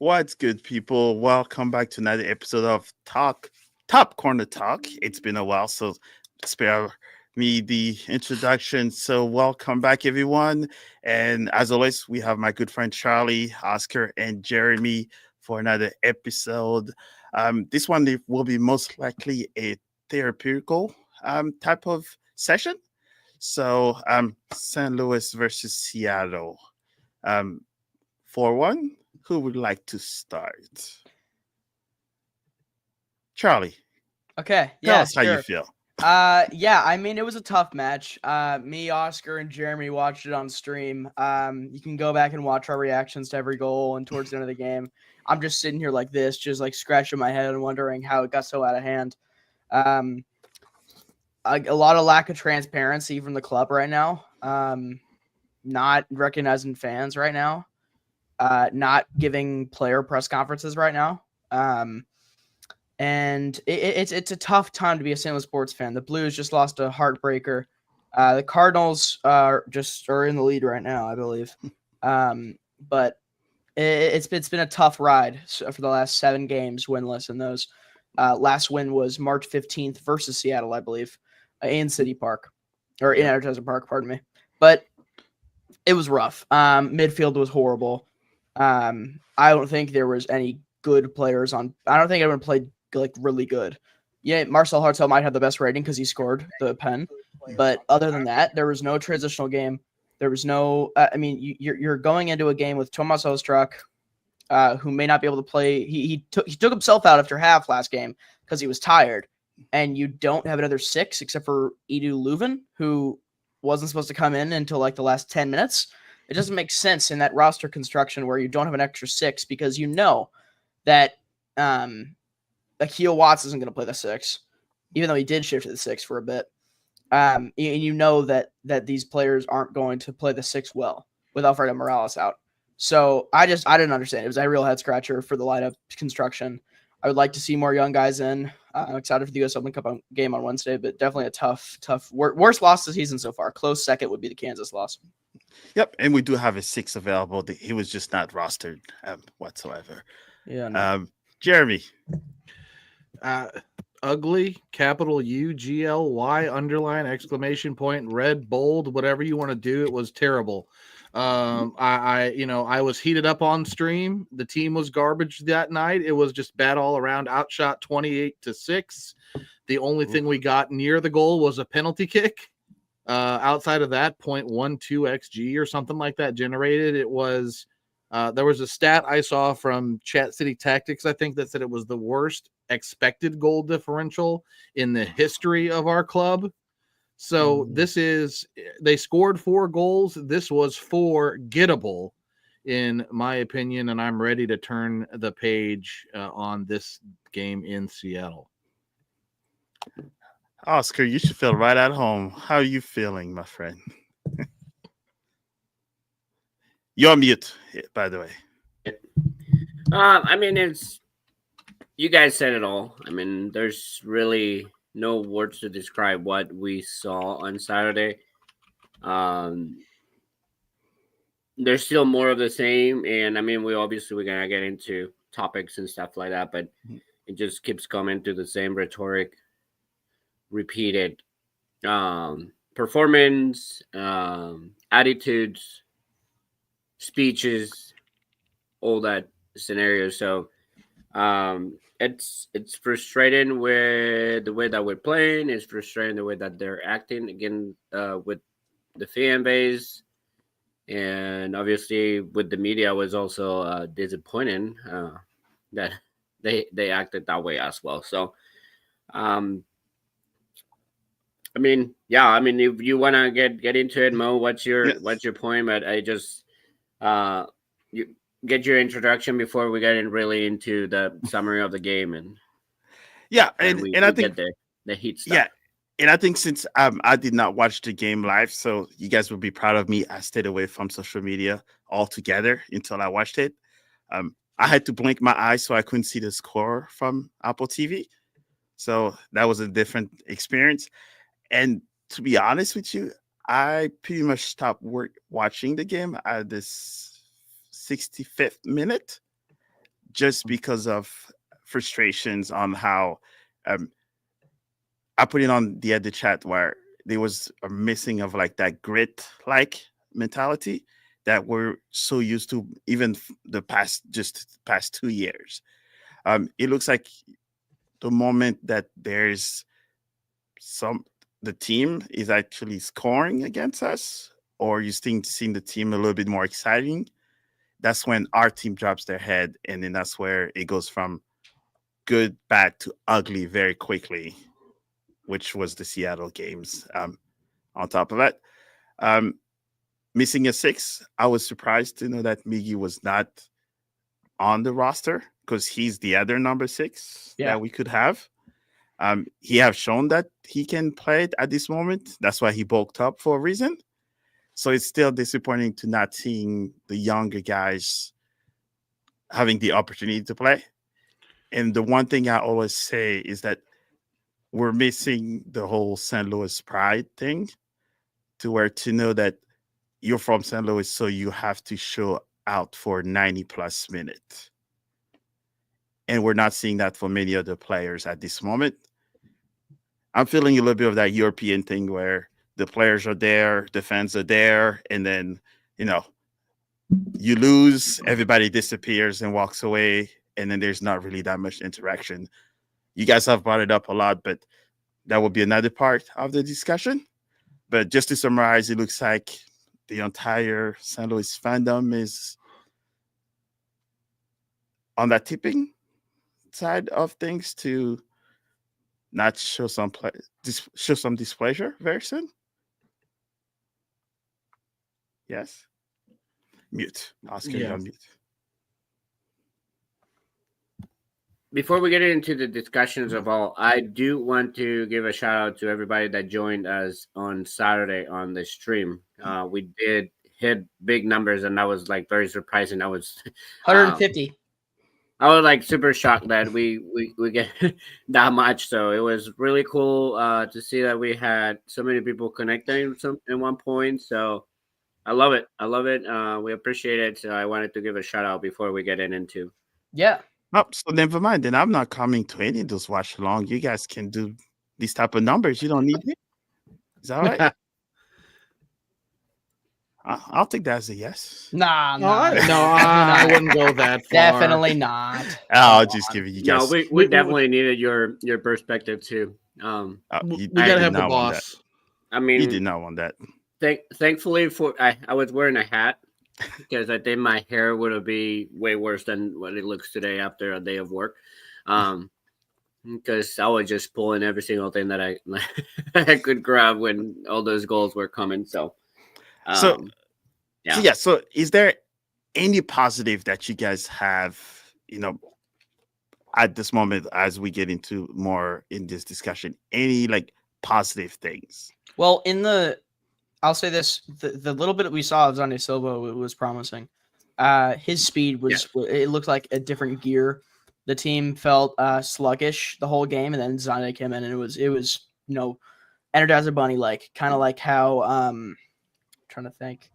What's good, people? Welcome back to another episode of Top Corner Talk. It's been a while, so spare me the introduction. So, welcome back, everyone. And as always, we have my good friend Charlie, Oscar, and Jeremy for another episode. This one will be most likely a therapeutical type of session. So, St. Louis versus Seattle. Um, for one, who would like to start? Charlie, Okay, tell yeah, us how you sure. feel. Yeah, I mean, it was a tough match. Me, Oscar, and Jeremy watched it on stream. You can go back and watch our reactions to every goal and towards the end of the game. I'm just sitting here like this, just like scratching my head and wondering how it got so out of hand. Um, a lot of lack of transparency from the club right now. Not recognizing fans right now. Not giving player press conferences right now. And it's a tough time to be a St. Louis sports fan. The Blues just lost a heartbreaker. The Cardinals are in the lead right now, I believe. But it's been a tough ride for the last 7 games winless, and those last win was March 15th versus Seattle, I believe, in City Park or in Energizer Park, pardon me. But it was rough. Midfield was horrible. I don't think there was any good players on. I don't think anyone played like really good. Yeah, Marcel Hartel might have the best rating because he scored the pen, but other than that, there was no transitional game. There was no. I mean, you're going into a game with Tomas Ostrak, who may not be able to play. He took himself out after half last game because he was tired, and you don't have another 6 except for Edu Leuven, who wasn't supposed to come in until like the last 10 minutes. It doesn't make sense in that roster construction where you don't have an extra 6 because you know that Akil Watts isn't going to play the 6, even though he did shift to the 6 for a bit. And you know that these players aren't going to play the 6 well with Alfredo Morales out. So I didn't understand. It was a real head scratcher for the lineup construction. I would like to see more young guys in. I'm excited for the U.S. Open Cup game on Wednesday, but definitely a tough, worst loss of the season so far. Close second would be the Kansas loss. Yep, and we do have a 6 available. He was just not rostered whatsoever. Yeah. No. Jeremy. Ugly, capital UGLY, underline, exclamation point, red, bold, whatever you want to do. It was terrible. I was heated up on stream. The team was garbage that night. It was just bad all around. Outshot 28-6. The only thing we got near the goal was a penalty kick. Outside of that, 0.12 XG or something like that generated. It was there was a stat I saw from Chat City Tactics, I think, that said it was the worst expected goal differential in the history of our club. So they scored 4 goals. This was 4 gettable, in my opinion, and I'm ready to turn the page on this game in Seattle. Oscar, you should feel right at home. How are you feeling, my friend? You're on mute, by the way. I mean, you guys said it all. I mean, there's really no words to describe what we saw on Saturday. There's still more of the same, and I mean, we're gonna get into topics and stuff like that, but it just keeps coming to the same rhetoric, repeated performance, attitudes, speeches, all that scenario. So it's frustrating with the way that we're playing. It's frustrating the way that they're acting again with the fan base, and obviously with the media was also disappointing that they acted that way as well. So I mean, if you want to get into it, Mo, what's your point? But I just you get your introduction before we get really into the summary of the game, and I think get the heat stuff. Yeah, and I think since I did not watch the game live, so you guys will be proud of me. I stayed away from social media altogether until I watched it. I had to blink my eyes so I couldn't see the score from Apple TV. So that was a different experience. And to be honest with you, I pretty much stopped watching the game at this 65th minute. just because of frustrations on how um, I put it on the chat where there was a missing of like that grit like mentality that we're so used to even the past 2 years. It looks like the moment that there's some the team is actually scoring against us, or you think seeing the team a little bit more exciting, that's when our team drops their head, and then that's where it goes from good, bad to ugly very quickly, which was the Seattle games. On top of that, um, missing a six, I was surprised to know that Miggy was not on the roster because he's the other number six Yeah. that we could have. He have shown that he can play it at this moment. That's why he bulked up for a reason. So it's still disappointing to not seeing the younger guys having the opportunity to play. And the one thing I always say is that we're missing the whole St. Louis pride thing, to where to know that you're from St. Louis, so you have to show out for 90 plus minutes. And we're not seeing that for many other players at this moment. I'm feeling a little bit of that European thing where the players are there, the fans are there, and then, you lose, everybody disappears and walks away, and then there's not really that much interaction. You guys have brought it up a lot, but that will be another part of the discussion. But just to summarize, it looks like the entire St. Louis fandom is on that tipping side of things to not show show some displeasure very soon. Yes. Mute. Oscar, you're on mute. Before we get into the discussions of all, I do want to give a shout out to everybody that joined us on Saturday on the stream. We did hit big numbers, and that was like very surprising. I was 150. I was like super shocked that we get that much. So it was really cool to see that we had so many people connecting in one point. So I love it. I love it. We appreciate it. So I wanted to give a shout out before we get into. Yeah. Oh, so never mind. Then I'm not coming to any of those watch along. You guys can do these type of numbers. You don't need me. Is that right? I'll take that as a yes. Nah, No, I wouldn't go that far. Definitely not. I'll just give you guys. No, we definitely needed your perspective too. We gotta have the boss. I mean, he did not want that. Thankfully, I was wearing a hat because I think my hair would be way worse than what it looks today after a day of work. Because I was just pulling every single thing that I could grab when all those goals were coming. So is there any positive that you guys have, at this moment as we get into more in this discussion? Any like positive things? Well, I'll say this: the little bit that we saw of Zonde Silva was promising. His speed was it looked like a different gear. The team felt sluggish the whole game, and then Zonde came in, and it was Energizer Bunny like, kind of like how trying to think.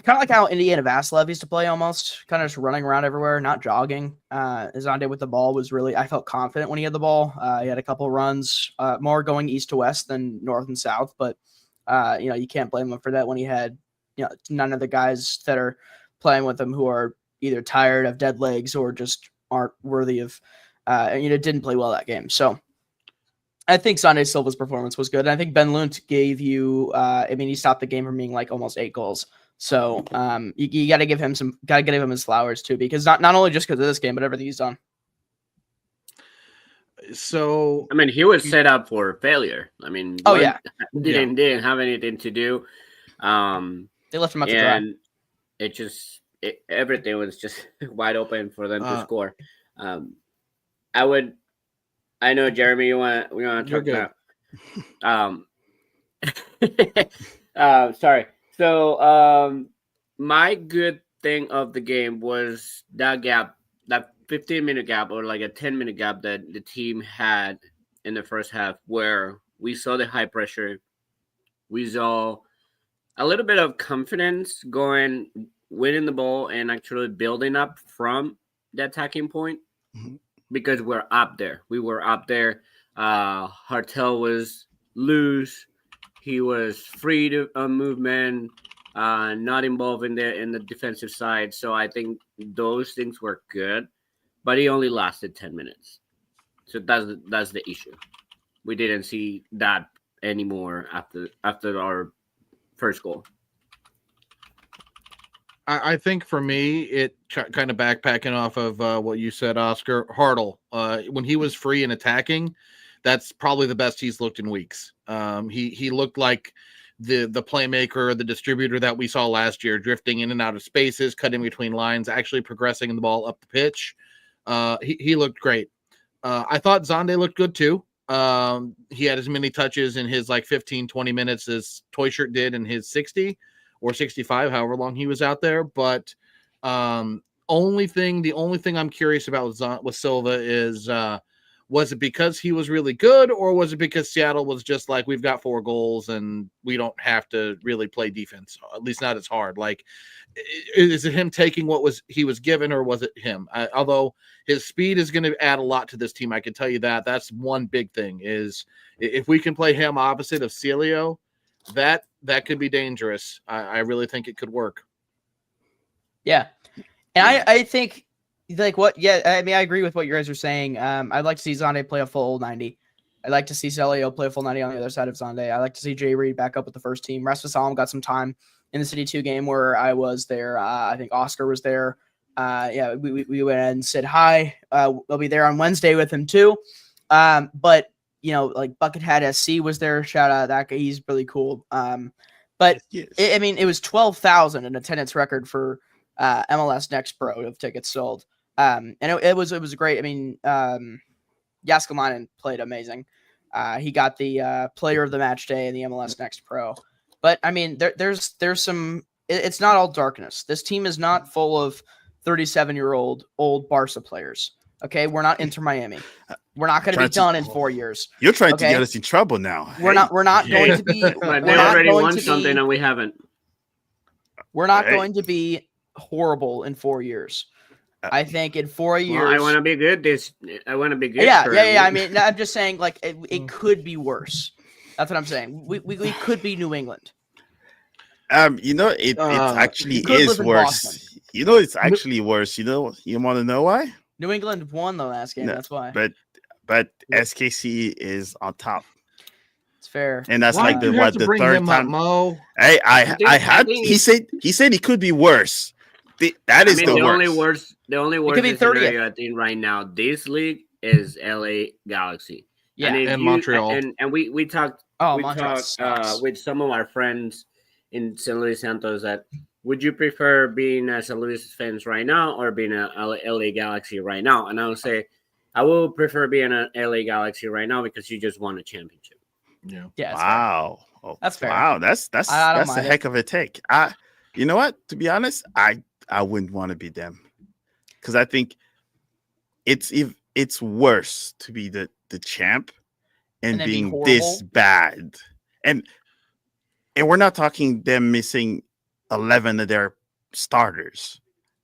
Kind of like how Indiana Vassilev used to play, almost kind of just running around everywhere, not jogging. Zonde with the ball was I felt confident when he had the ball. He had a couple runs, more going east to west than north and south, but you can't blame him for that when he had none of the guys that are playing with him who are either tired of dead legs or just aren't worthy of, didn't play well that game. So I think Zonde Silva's performance was good. And I think Ben Lunt gave you, he stopped the game from being like almost 8 goals. So you got to give him his flowers too, because not only just because of this game, but everything he's done. So he was set up for failure. Didn't have anything to do. They left him out to dry. And everything was just wide open for them to score. I know, Jeremy, we want to talk about. Sorry. So my good thing of the game was that gap, that 15-minute gap or like a 10-minute gap that the team had in the first half, where we saw the high pressure. We saw a little bit of confidence going winning the ball and actually building up from the attacking point Mhm. because we're up there. We were up there. Hartel was loose. He was free to movement, not involved in the defensive side. So I think those things were good, but he only lasted 10 minutes. So that's the issue. We didn't see that anymore after our first goal. I think for me, it kind of backpacking off of what you said, Oscar Hartle. When he was free and attacking, that's probably the best he's looked in weeks. He looked like the playmaker, the distributor that we saw last year, drifting in and out of spaces, cutting between lines, actually progressing the ball up the pitch. He looked great. I thought Zonde looked good too. He had as many touches in his like 15, 20 minutes as Toy Shirt did in his 60 or 65, however long he was out there. But the only thing I'm curious about with Silva is was it because he was really good, or was it because Seattle was just like, we've got 4 goals and we don't have to really play defense, at least not as hard? Like, is it him taking what he was given, or was it him? Although his speed is going to add a lot to this team, I can tell you that. That's one big thing, is if we can play him opposite of Celio, that could be dangerous. I really think it could work. Yeah. And I think, like, what, yeah, I mean, I agree with what you guys are saying. I'd like to see Zonde play a full 90. I'd like to see Celio play a full 90 on the other side of Zonde. I'd like to see Jay Reed back up with the first team. Rasmus Alm got some time in the City 2 game where I was there. I think Oscar was there. Yeah, we went and said hi. We'll be there on Wednesday with him too. But, you know, like Buckethead SC was there. Shout out that guy. He's really cool. But Yes. I mean, it was 12,000 in attendance record for MLS Next Pro of tickets sold. And it was great. I mean, Jaskemainen played amazing. He got the player of the match day in the MLS Next Pro. But I mean, there's some. It's not all darkness. This team is not full of 37-year-old old Barca players. Okay, we're not Inter Miami. We're not going to be done in 4 years. You're trying to get us in trouble now. We're not going to be. But they already won something and we haven't. We're not going to be horrible in 4 years. I think in 4 years. Well, I want to be good. I want to be good. Yeah. I mean, I'm just saying, like, it could be worse. That's what I'm saying. We could be New England. You know, it actually is worse. Boston. You know, it's actually worse. You know, you want to know why? New England won the last game. No, that's why. But SKC is on top. It's fair. And that's Why like do you the have to the bring third him up, time. Mo? Hey, I think he said it could be worse. That is I mean, the worst. The only worst could be 30th. scenario I think right now this league is LA Galaxy. Yeah, and Montreal. And we talked. Oh, we Montreal talked sucks. with some of our friends in San Luis Santos that would you prefer being a San Luis fans right now or being a LA Galaxy right now? And I would say I will prefer being a LA Galaxy right now because you just won a championship. Yeah. Yeah. wow. Oh, That's fair. Wow, that's I don't a mind heck of a take. You know what? To be honest, I wouldn't want to be them because I think it's worse to be the champ and then be being horrible. this bad. And we're not talking them missing 11 of their starters.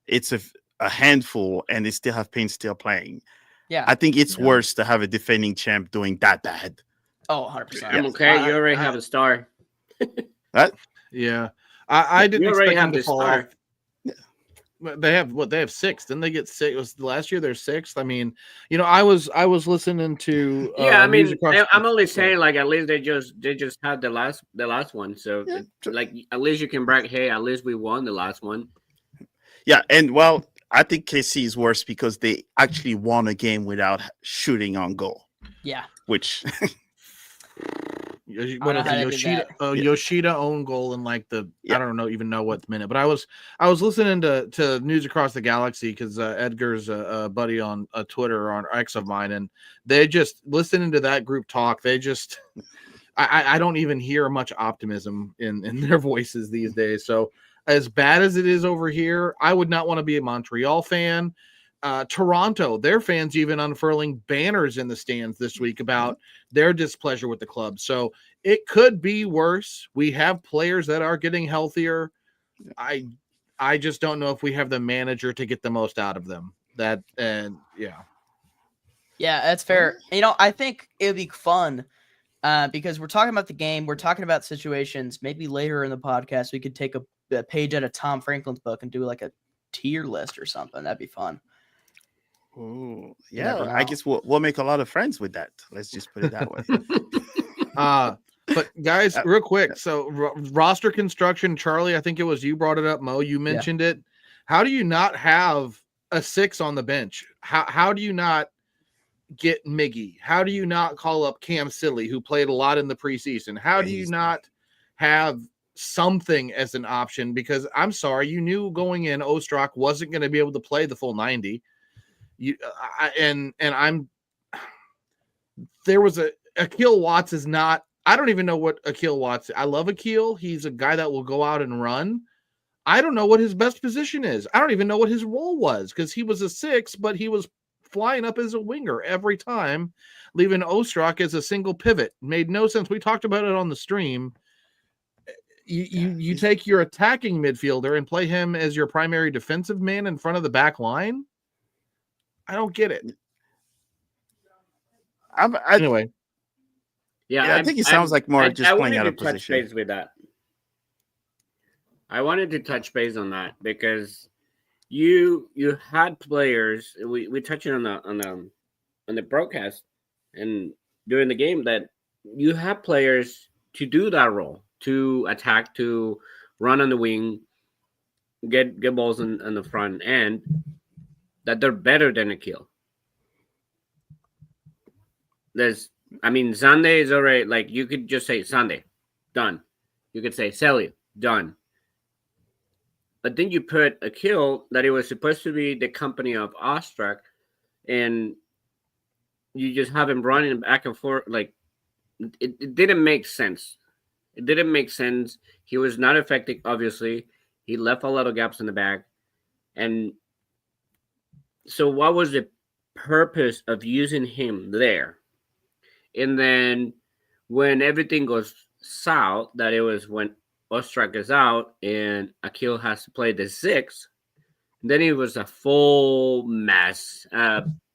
It's a handful, and they still have Payne still playing. Yeah. I think it's worse to have a defending champ doing that bad. Oh, 100%. I'm okay. You already have a star. That Yeah. I didn't You already expect have them to the fall star. off. They have 6. Didn't they get 6? It was last year they're 6th. I mean, you know, I was listening to I mean, News Across- I'm only saying like at least they just had the last one, so Yeah, true. like at least you can brag, hey, at least we won the last one. Yeah, and well, I think KC is worse because they actually won a game without shooting on goal, Yeah. which What know is how it? they did Yoshida own goal in like the Yeah. I don't even know what minute, but I was listening to News Across the Galaxy because Edgar's a buddy on Twitter or on X of mine, and they just listening to that group talk. They just I don't even hear much optimism in their voices these days. So as bad as it is over here, I would not want to be a Montreal fan. Toronto, their fans even unfurling banners in the stands this week about their displeasure with the club. So it could be worse. We have players that are getting healthier. I I just don't know if we have the manager to get the most out of them. Yeah. Yeah, that's fair. I think it would be fun because we're talking about the game. We're talking about situations. Maybe later in the podcast, we could take a page out of Tom Franklin's book and do like a tier list or something. That'd be fun. Oh, You never yeah. know. I guess we'll make a lot of friends with that. Let's just put it that way. But guys, real quick, so roster construction, Charlie, I think it was you brought it up, Mo. You mentioned it. How do you not have a 6 on the bench? How do you not get Miggy? How do you not call up Cam Silly, who played a lot in the preseason? How do you not have something as an option? Because I'm sorry, you knew going in Ostrak wasn't going to be able to play the full 90. There was Akil Watts is not. I don't even know what Akil Watts. I love Akil. He's a guy that will go out and run. I don't know what his best position is. I don't even know what his role was because he was a 6, but he was flying up as a winger every time, leaving Ostrak as a single pivot. Made no sense. We talked about it on the stream. You take your attacking midfielder and play him as your primary defensive man in front of the back line. I don't get it. Anyway. Yeah, I think it sounds like more just playing out of position. Touch base with that. I wanted to touch base on that because you had players. We touched on the broadcast and during the game that you have players to do that role, to attack, to run on the wing, get balls on the front end, that they're better than Akil. Sunday is already, like, you could just say Sunday, done. You could say Celia, done. But then you put Akil, that it was supposed to be the company of Ostrak, and you just have him running back and forth. Like, it didn't make sense. It didn't make sense. He was not effective, obviously. He left a lot of gaps in the back. And so what was the purpose of using him there? And then when everything goes south, that it was when Ostrak is out and Akil has to play the 6, then it was a full mess.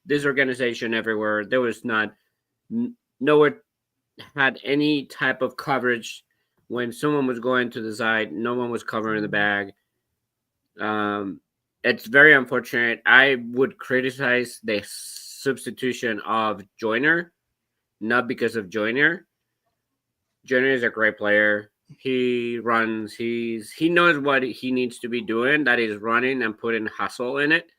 Disorganization everywhere. There was nowhere had any type of coverage. When someone was going to the side, no one was covering the bag. It's very unfortunate. I would criticize the substitution of Joyner. Not because of Joyner. Joyner is a great player. He runs. He knows what he needs to be doing. That is running and putting hustle in it.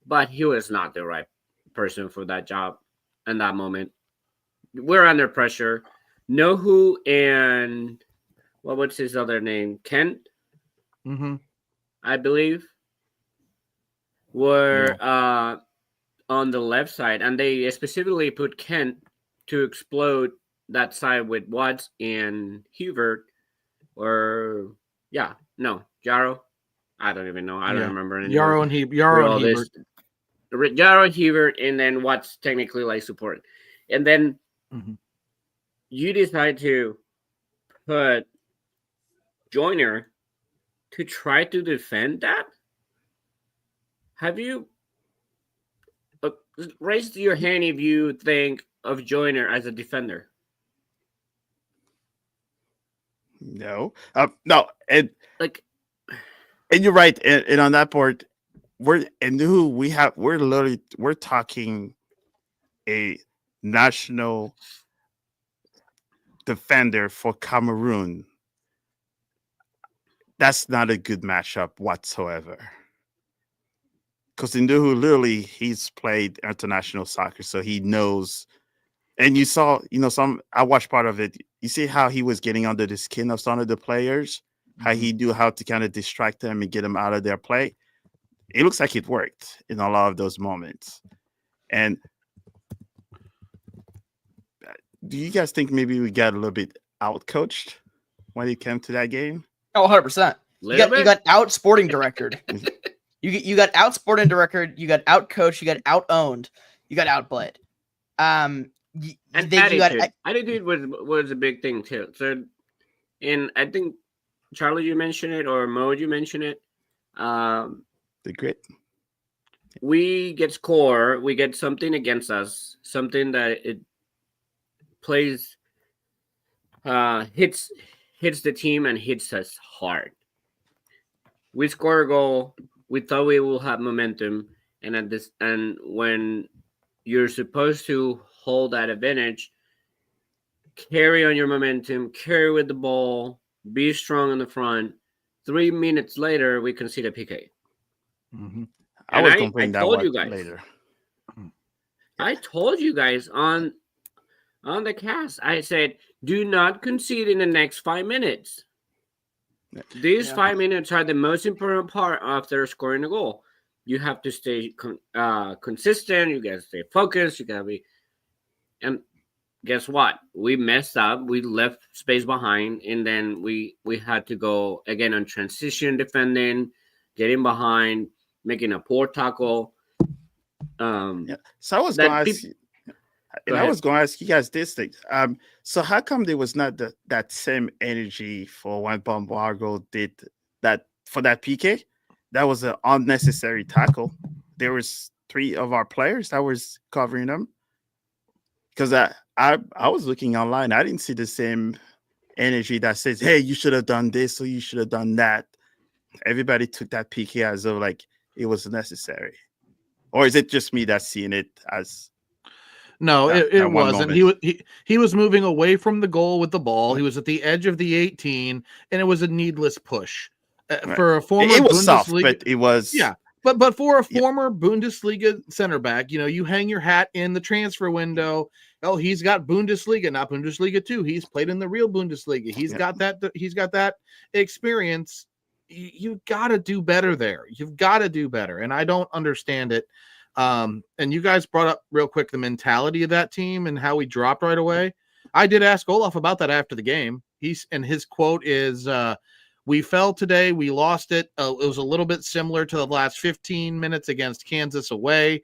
But he was not the right person for that job in that moment. We're under pressure. Nohu and what's his other name? Kent, I believe, were on the left side, and they specifically put Kent to explode that side with Watts and Hubert, Jaro. I don't even know. I don't remember anymore. Jaro and Hubert. Jaro and Hubert, and then Watts technically like support. And then you decide to put Joyner to try to defend that. Have you raised your hand if you think of Joyner as a defender? No, no, and like, and you're right. And on that board, we're talking a national defender for Cameroon. That's not a good matchup whatsoever. Because Nduhu, literally, he's played international soccer, so he knows. And you saw, I watched part of it. You see how he was getting under the skin of some of the players, how he knew how to kind of distract them and get them out of their play. It looks like it worked in a lot of those moments. And do you guys think maybe we got a little bit out-coached when it came to that game? Oh, 100%. You got out-sporting directed. You got out-sporting directed. You got out-coached. You got out-owned. You got outplayed. And attitude was a big thing too. So, and I think Charlie, you mentioned it, or Mo, you mentioned it. The grit. We get score, we get something against us, something that it plays, hits the team and hits us hard. We score a goal. We thought we will have momentum, and when you're supposed to hold that advantage, carry on your momentum, carry with the ball, be strong in the front. 3 minutes later, we concede a PK. Mm-hmm. I And was I going to bring that told one you guys. later. I told you guys on the cast. I said, do not concede in the next 5 minutes. These 5 minutes are the most important part after scoring a goal. You have to stay consistent. You got to stay focused. You got to be. And guess what? We messed up. We left space behind, and then we had to go again on transition defending, getting behind, making a poor tackle. So I was going to ask you, and I was going to ask you guys this thing. So how come there was not that same energy for when Bombargo did that for that PK? That was an unnecessary tackle. There was 3 of our players that was covering them. Because I was looking online, I didn't see the same energy that says, "Hey, you should have done this or you should have done that." Everybody took that PK as though like it was necessary, or is it just me that's seeing it as? No, that it one wasn't. moment? He was moving away from the goal with the ball. He was at the edge of the 18, and it was a needless push Right. for a former It was soft, Bundesliga. but it was But for a former Bundesliga center back, you hang your hat in the transfer window. Oh, he's got Bundesliga, not Bundesliga 2. He's played in the real Bundesliga. He's got that experience. You got to do better there. You've got to do better, and I don't understand it. And you guys brought up real quick the mentality of that team and how we dropped right away. I did ask Olaf about that after the game. His quote is, "We fell today. We lost it. It was a little bit similar to the last 15 minutes against Kansas away.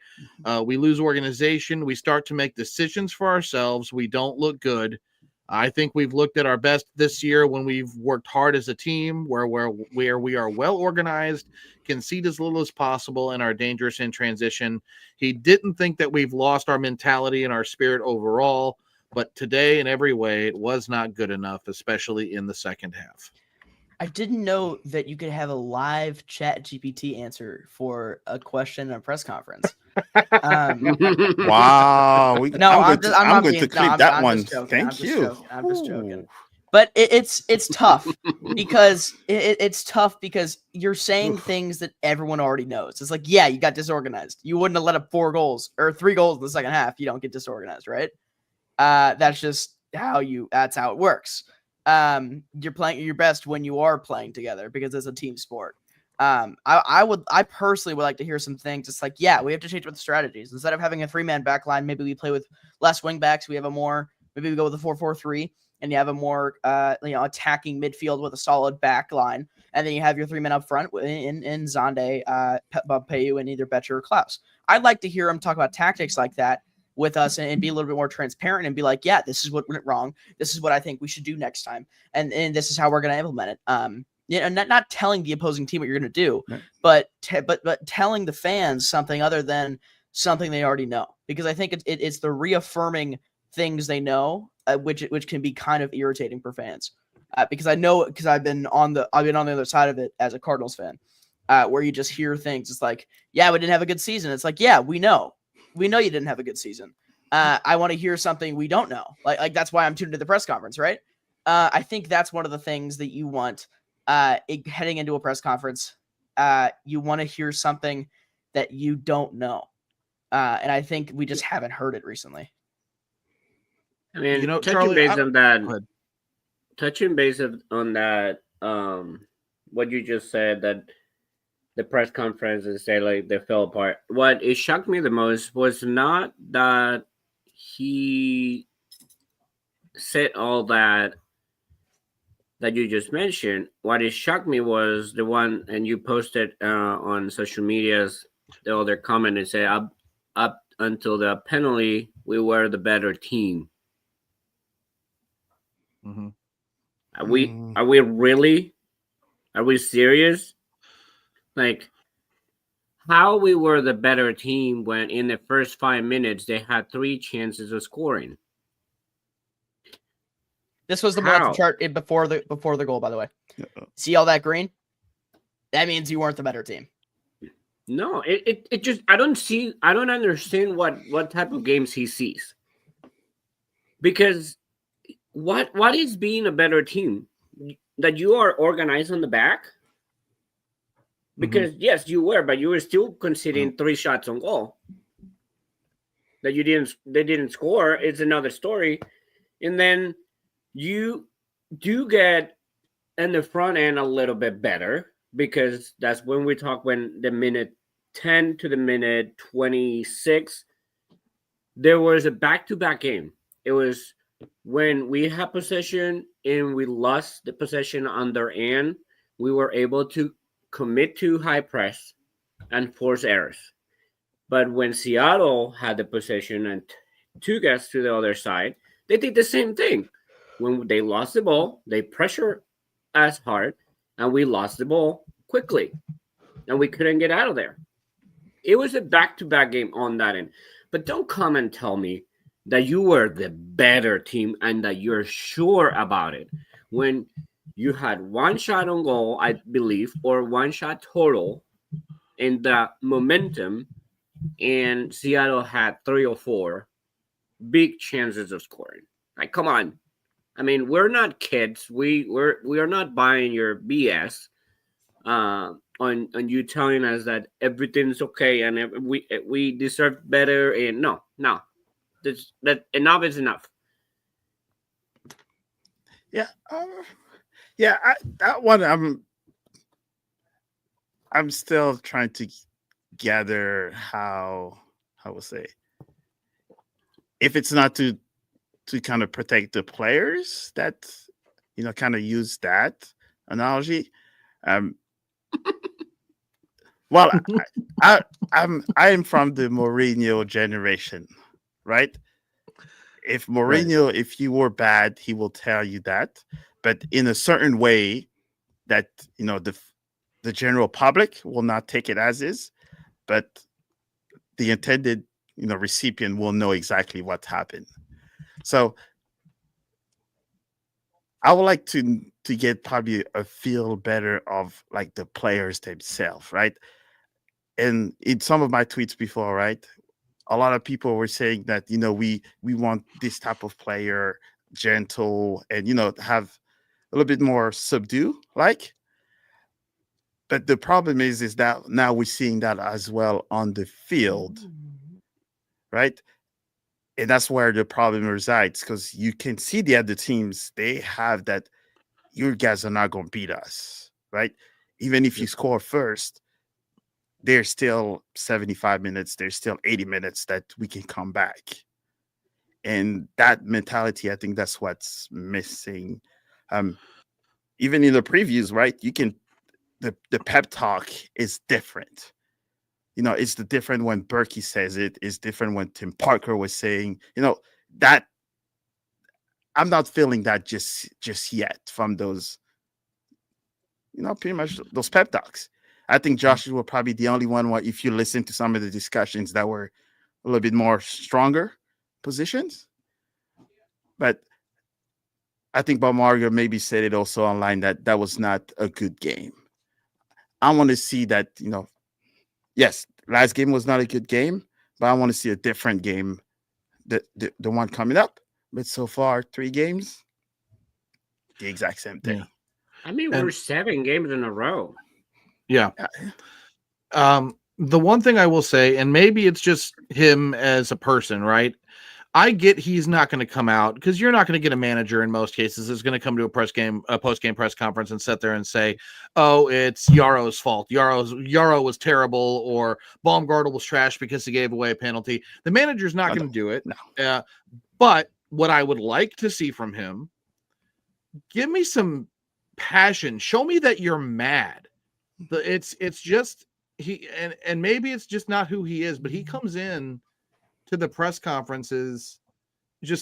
We lose organization. We start to make decisions for ourselves. We don't look good. I think we've looked at our best this year when we've worked hard as a team, where we are well organized, concede as little as possible, and are dangerous in transition. He didn't think that we've lost our mentality and our spirit overall, but today in every way it was not good enough, especially in the second half." I didn't know that you could have a live chat GPT answer for a question in a press conference. wow. I'm going to clip that one. Thank you. I'm just joking. But it's tough because it's tough because you're saying things that everyone already knows. It's like, yeah, you got disorganized. You wouldn't have let up 4 goals or 3 goals in the second half. You don't get disorganized, right? That's just that's how it works. You're playing your best when you are playing together because it's a team sport. I personally would like to hear some things. It's like, yeah, we have to change with the strategies. Instead of having a 3-man back line, maybe we play with less wing backs. Maybe we go with a 4-4-3 and you have a more attacking midfield with a solid back line. And then you have your 3 men up front in Zonde, Payu, and either Betcher or Klaus. I'd like to hear him talk about tactics like that with us and be a little bit more transparent and be like, yeah, this is what went wrong. This is what I think we should do next time. And this is how we're going to implement it. Not telling the opposing team what you're going to do, right, but telling the fans something other than something they already know. Because I think it's the reaffirming things they know, which can be kind of irritating for fans. Because I've been on the other side of it as a Cardinals fan, where you just hear things. It's like, yeah, we didn't have a good season. It's like, yeah, we know you didn't have a good season. I want to hear something we don't know. Like that's why I'm tuned to the press conference, right? I think that's one of the things that you want heading into a press conference. You want to hear something that you don't know. And I think we just haven't heard it recently. I mean, Charlie, touching base on that, what you just said, that the press conference and say like they fell apart. What it shocked me the most was not that he said all that you just mentioned. What it shocked me was the one, and you posted on social medias, the other comment and say up until the penalty, we were the better team. Mm-hmm. Are we really? Are we serious? Like how we were the better team when in the first 5 minutes they had 3 chances of scoring. This was the How? momentum chart before the goal, by the way. Yeah. See all that green? That means you weren't the better team. No, it just I don't understand what type of games he sees. Because what is being a better team? That you are organized on the back? Because yes, you were, but you were still conceding 3 shots on goal. That they didn't score. It's another story. And then you do get in the front end a little bit better, because that's when we talk when the minute 10 to the minute 26, there was a back-to-back game. It was when we had possession and we lost the possession on their end, we were able to commit to high press and force errors. But when Seattle had the possession and took us to the other side, they did the same thing. When they lost the ball, they pressured us hard, and we lost the ball quickly, and we couldn't get out of there. It was a back-to-back game on that end. But don't come and tell me that you were the better team and that you're sure about it when you had 1 shot on goal, I believe, or 1 shot total in the momentum, and Seattle had 3 or 4 big chances of scoring. Like, come on. I mean, we're not kids. We are not buying your BS on you telling us that everything's okay and we deserve better. And no, that enough is enough. Yeah, yeah. That one, I'm still trying to gather how I will say, if it's not to kind of protect the players, that kind of use that analogy. Well, I am from the Mourinho generation, right? If Mourinho, if you were bad, he will tell you that, but in a certain way that the general public will not take it as is, but the intended recipient will know exactly what happened. So I would like to get probably a feel better of like the players themselves, right? And in some of my tweets before, right, a lot of people were saying that we want this type of player, gentle, and have a little bit more subdue, like. But the problem is that now we're seeing that as well on the field, right? And that's where the problem resides, because you can see the other teams, they have that your guys are not going to beat us, right? Even if you score first, there's still 75 minutes, there's still 80 minutes that we can come back. And that mentality, I think that's what's missing. Even in the previews, right? You can the pep talk is different. It's the different when Berkey says it, it's different when Tim Parker was saying, that I'm not feeling that just yet from those, pretty much those pep talks. I think Josh was probably the only one where, if you listen to some of the discussions, that were a little bit more stronger positions. But I think Bob Marger maybe said it also online that was not a good game. I want to see that, yes, last game was not a good game, but I want to see a different game, the one coming up. But so far, 3 games, the exact same thing. Yeah. I mean, we're 7 games in a row. Yeah. The one thing I will say, and maybe it's just him as a person, right? I get he's not going to come out, because you're not going to get a manager in most cases is going to come to a post-game press conference and sit there and say, "Oh, it's Yaro's fault. Yaro was terrible, or Baumgartel was trash because he gave away a penalty." The manager's not going to do it. No. But what I would like to see from him, give me some passion. Show me that you're mad. It's just he, and maybe it's just not who he is, but he comes in to the press conferences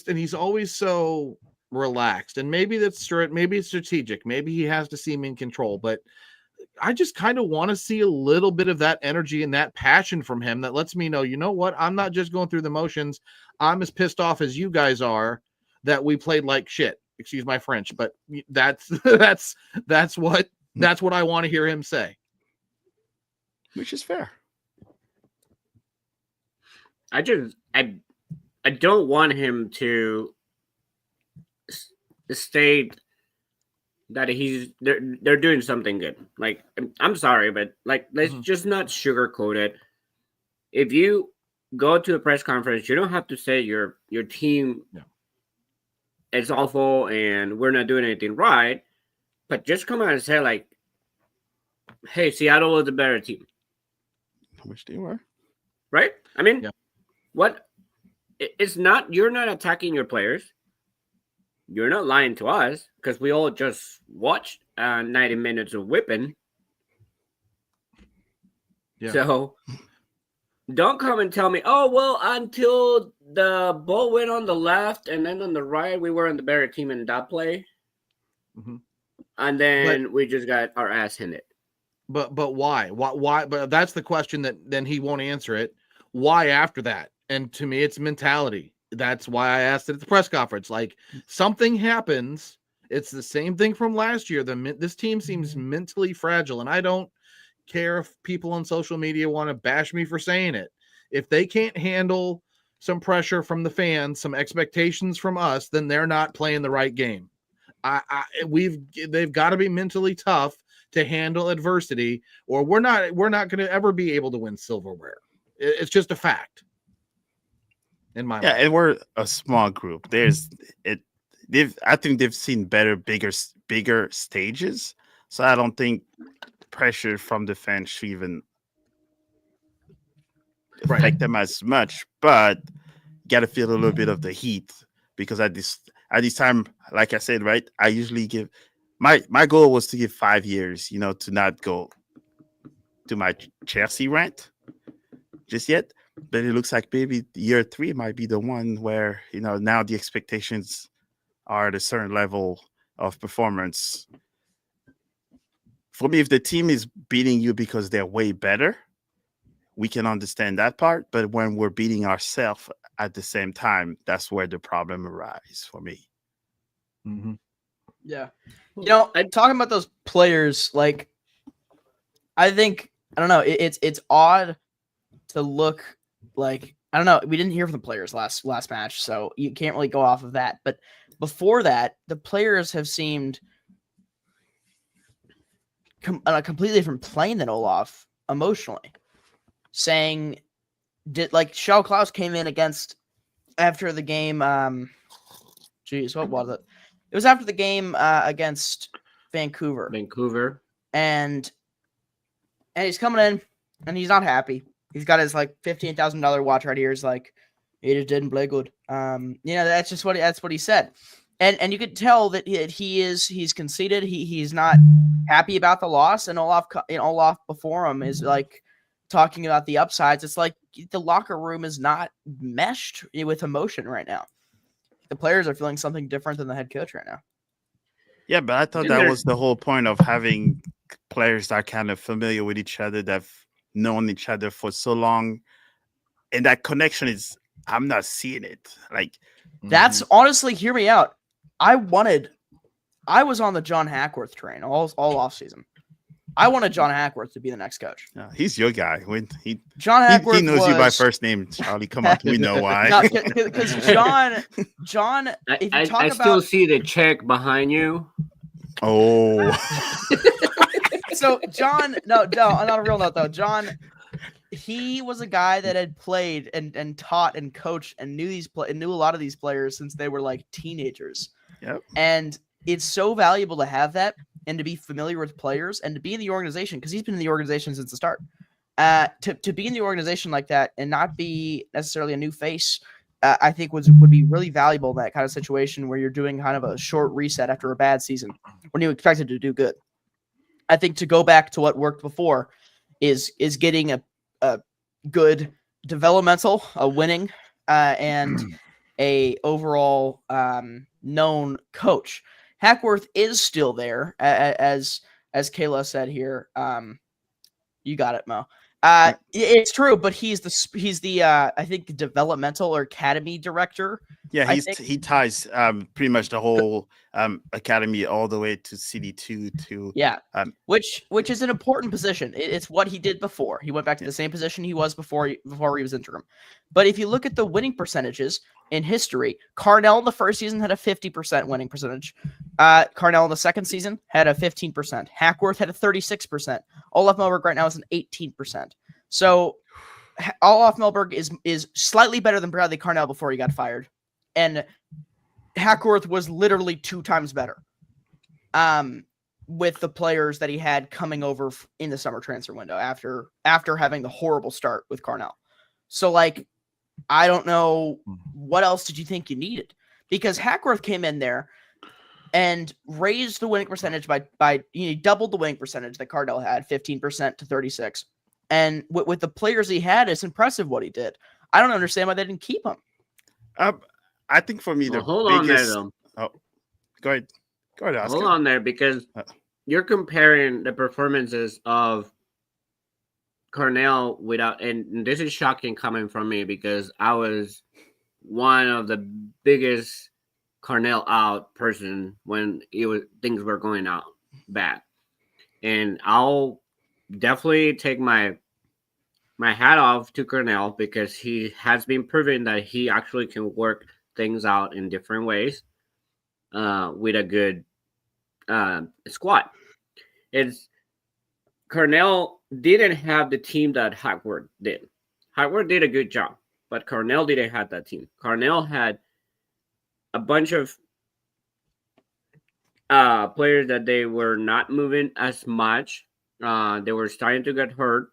and he's always so relaxed, and maybe it's strategic, maybe he has to seem in control, but I just kind of want to see a little bit of that energy and that passion from him that lets me know, you know what? I'm not just going through the motions. I'm as pissed off as you guys are that we played like shit. Excuse my French, but that's what I want to hear him say. Which is fair. I don't want him to state that they're doing something good. Like, I'm sorry, but like, let's just not sugarcoat it. If you go to a press conference, you don't have to say your team is awful and we're not doing anything right, but just come out and say like, hey, Seattle was a better team. Which they were. Right? I mean, what? It's not, you're not attacking your players. You're not lying to us because we all just watched 90 minutes of whipping. Yeah. So don't come and tell me, oh, well, until the ball went on the left and then on the right, we were on the better team in that play. Mm-hmm. And then we just got our ass handed. But why? Why? But that's the question that then he won't answer it. Why after that? And to me, it's mentality. That's why I asked it at the press conference. Like, something happens. It's the same thing from last year. This team seems mentally fragile, and I don't care if people on social media want to bash me for saying it. If they can't handle some pressure from the fans, some expectations from us, then they're not playing the right game. They've got to be mentally tough to handle adversity, or we're not going to ever be able to win silverware. It's just a fact. In my mind. And we're a small group. I think they've seen bigger stages. So I don't think pressure from the fans should even affect them as much. But you got to feel a little bit of the heat, because at this time, like I said, right, I usually give my goal was to give 5 years, to not go to my Chelsea rant just yet. But it looks like maybe year 3 might be the one where, now the expectations are at a certain level of performance. For me, if the team is beating you because they're way better, we can understand that part. But when we're beating ourselves at the same time, that's where the problem arises for me. Mm-hmm. Yeah. Talking about those players, like, I don't know, it's odd to look like, I don't know, we didn't hear from the players last match, so you can't really go off of that. But before that, the players have seemed on a completely different plane than Olaf emotionally. Saying, Shao Klaus came in after the game. What was it? It was after the game against Vancouver. And he's coming in, and he's not happy. He's got his $15,000 watch right here. He's like, he just didn't play good. That's what he said. And you could tell that he's conceited. He's not happy about the loss. And Olaf before him is talking about the upsides. It's like the locker room is not meshed with emotion right now. The players are feeling something different than the head coach right now. Yeah, but I thought that was the whole point of having players that are kind of familiar with each other, that've known each other for so long. And that connection I'm not seeing it. That's honestly, hear me out. I was on the John Hackworth train all off season. I wanted John Hackworth to be the next coach. He's your guy. John Hackworth he knows you by first name, Charlie. Come on, we know why. Because John, if you talk I still see the check behind you. Oh. So John, no, on a real note though, John, he was a guy that had played and taught and coached and knew a lot of these players since they were teenagers. Yep. And it's so valuable to have that and to be familiar with players and to be in the organization, because he's been in the organization since the start. To be in the organization like that and not be necessarily a new face, I think would be really valuable in that kind of situation where you're doing kind of a short reset after a bad season when you expected to do good. I think to go back to what worked before is getting a good developmental, a winning, and a overall known coach. Hackworth is still there as as Kayla said here. You got it, Mo. It's true, but he's the I think developmental or academy director. Yeah, I think. he ties pretty much the whole academy all the way to CD2 to Yeah, um, which is an important position. It's what he did before. He went back to the same position he was before he was interim. But if you look at the winning percentages in history, Carnell in the first season had a 50% winning percentage. Carnell in the second season had a 15%. Hackworth had a 36%. Olaf Melberg right now is an 18%. So Olaf Melberg is slightly better than Bradley Carnell before he got fired, and Hackworth was literally 2 times better. With the players that he had coming over in the summer transfer window after having the horrible start with Carnell. So, like, I don't know, what else did you think you needed? Because Hackworth came in there and raised the winning percentage by doubled the winning percentage that Carnell had, 15% to 36%. And with the players he had, it's impressive what he did. I don't understand why they didn't keep him. I think for me, hold biggest... on there, though. Oh, go ahead, Oscar. Hold on there, because you're comparing the performances of Carnell without, and this is shocking coming from me because I was one of the biggest Carnell out person when things were going out bad, and I'll definitely take my hat off to Carnell because he has been proven that he actually can work things out in different ways with a good squad. Carnell didn't have the team that Hackworth did. Hackworth did a good job, but Carnell didn't have that team. Carnell had a bunch of players that they were not moving as much. They were starting to get hurt.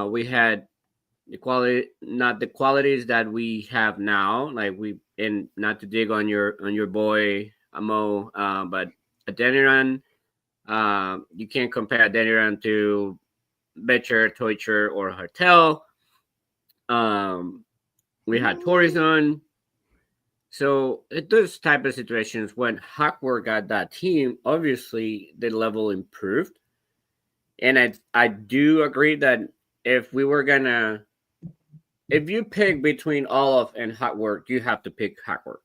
We had not the qualities that we have now. And not to dig on your boy Mo, but Adeniran, you can't compare Adeniran to Betcher, Teucher, or Hartel. We had Torison. So in those type of situations, when Hackworth got that team, obviously the level improved. And I do agree that if you pick between Olaf and Hackworth, you have to pick Hackworth.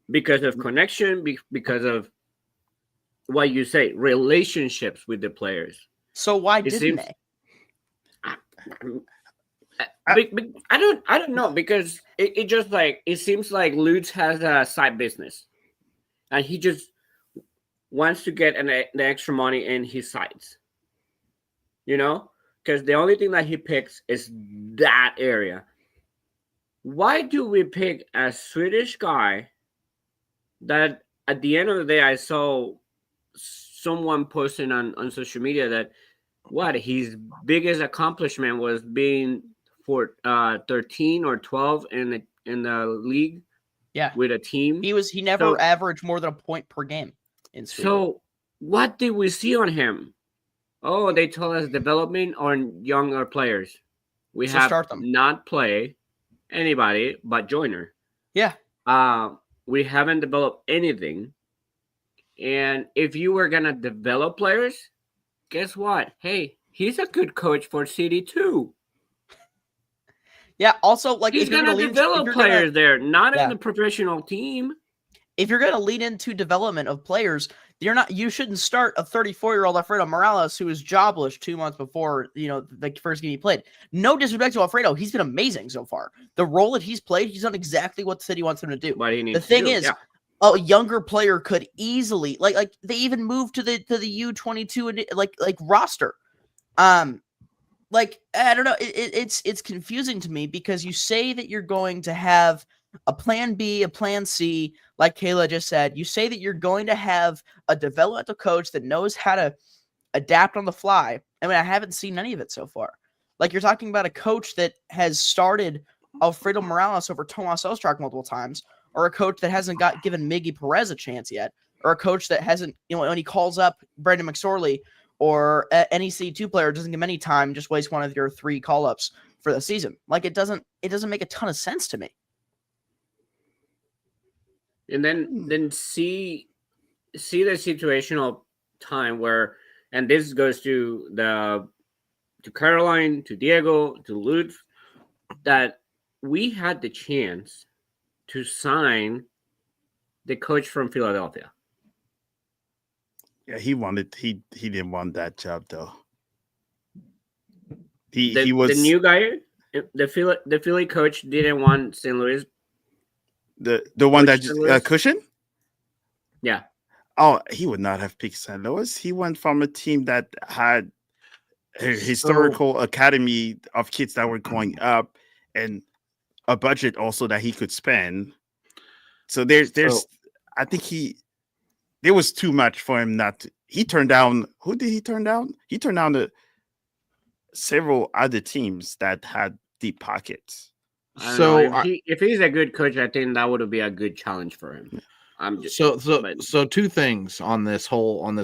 Because of connection, because of what you say, relationships with the players. So why didn't they? I don't know, because it just like it seems like Lutz has a side business, and he just wants to get the extra money in his sides. You know, because the only thing that he picks is that area. Why do we pick a Swedish guy that at the end of the day I saw someone posting on social media that his biggest accomplishment was being for 13 or 12 in the league. Yeah, with a team. He never averaged more than a point per game in Sweden. So what did we see on him? Oh, they told us development on younger players. We have not play anybody but Joyner. Yeah. We haven't developed anything. And if you were gonna develop players, guess what? Hey, he's a good coach for City too. Yeah. Also, like, he's gonna develop players there, not in the professional team. If you're gonna lean into development of players, you shouldn't start a 34-year-old Alfredo Morales who was jobless 2 months before, the first game he played. No disrespect to Alfredo, he's been amazing so far. The role that he's played, he's done exactly what the city wants him to do. The thing is, a younger player could easily like they even moved to the U22 and like roster. I don't know. It's confusing to me because you say that you're going to have a plan B, a plan C, like Kayla just said. You say that you're going to have a developmental coach that knows how to adapt on the fly. I mean, I haven't seen any of it so far. Like, you're talking about a coach that has started Alfredo Morales over Tomas Ostrak multiple times, or a coach that hasn't given Miggy Perez a chance yet, or a coach that hasn't, when he calls up Brendan McSorley or any C2 player, doesn't give him any time, just waste one of your 3 call-ups for the season. Like, it doesn't make a ton of sense to me. And then see see the situational time where, and this goes to Caroline, to Diego, to Lutz, that we had the chance to sign the coach from Philadelphia. Yeah, he didn't want that job though. The He was new guy, the Philly coach didn't want St. Louis. the one Coach that St. Louis? Cushion. Yeah, Oh, he would not have picked St. Louis. He went from a team that had a historical academy of kids that were going up and a budget also that he could spend. So there's I think there was too much for him not to. He turned down. Who did he turn down? He turned down several other teams that had deep pockets. I don't know. If he's a good coach, I think that would be a good challenge for him. I'm just so two things on this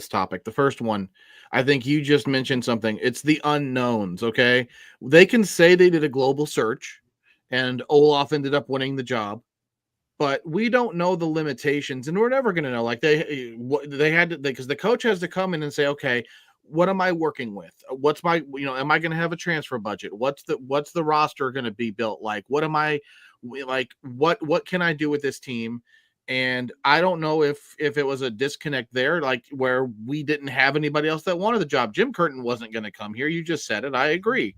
topic. The first one, I think you just mentioned something. It's the unknowns. Okay, they can say they did a global search, and Olaf ended up winning the job, but we don't know the limitations, and we're never going to know. Like they had to, because the coach has to come in and say, okay, what am I working with? What's my, am I going to have a transfer budget? What's the roster going to be built like? What am I like? What can I do with this team? And I don't know if it was a disconnect there, like where we didn't have anybody else that wanted the job. Jim Curtin wasn't going to come here. You just said it. I agree.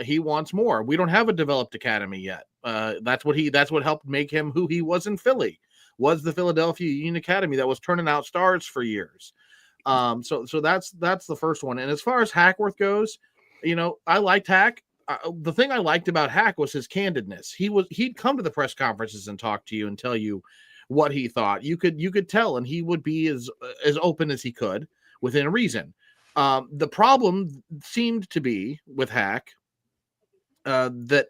He wants more. We don't have a developed academy yet. That's what helped make him who he was in Philly, was the Philadelphia Union Academy that was turning out stars for years. So that's the first one. And as far as Hackworth goes, I liked Hack. The thing I liked about Hack was his candidness. He'd come to the press conferences and talk to you and tell you what he thought. You could tell, and he would be as open as he could within reason. The problem seemed to be with Hack that,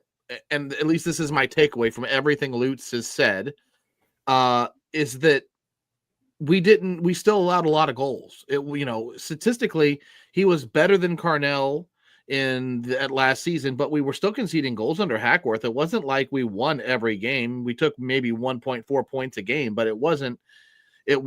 and at least this is my takeaway from everything Lutz has said, is that we still allowed a lot of goals. Statistically, he was better than Carnell at last season, but we were still conceding goals under Hackworth. It wasn't like we won every game. We took maybe 1.4 points a game, but it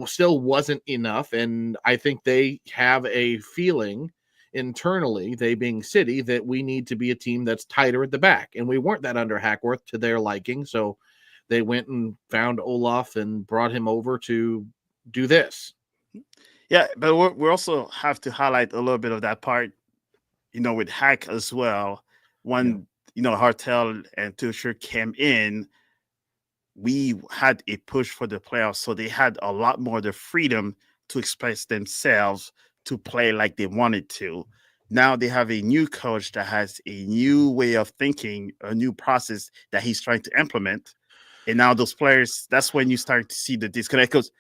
still wasn't enough. And I think they have a feeling internally, they being City, that we need to be a team that's tighter at the back. And we weren't that under Hackworth to their liking. So they went and found Olaf and brought him over to do this. Yeah, but we also have to highlight a little bit of that part, with Hack as well. When, Hartel and Tusher came in, we had a push for the playoffs. So they had a lot more the freedom to express themselves, to play like they wanted to. Now they have a new coach that has a new way of thinking, a new process that he's trying to implement. And now those players, that's when you start to see the disconnect. Because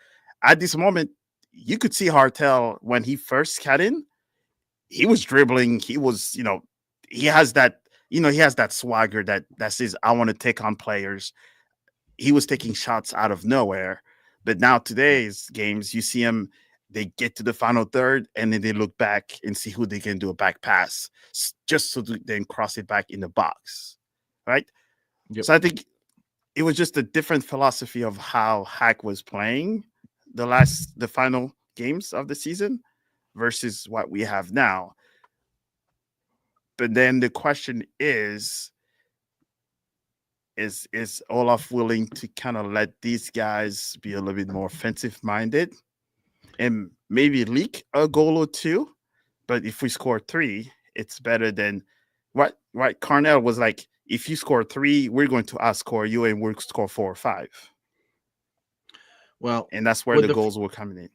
at this moment, you could see Hartel when he first got in, he was dribbling. He was, he has that swagger that says, I want to take on players. He was taking shots out of nowhere. But now today's games, you see him, they get to the final third and then they look back and see who they can do a back pass just so to then cross it back in the box. Right? Yep. So I think it was just a different philosophy of how Hack was playing the final games of the season versus what we have now. But then the question is Olaf willing to kind of let these guys be a little bit more offensive minded and maybe leak a goal or two? But if we score 3, it's better than what Carnell was like. If you score 3, we're going to outscore you and we'll score 4 or 5. Well, and that's where the goals were coming in.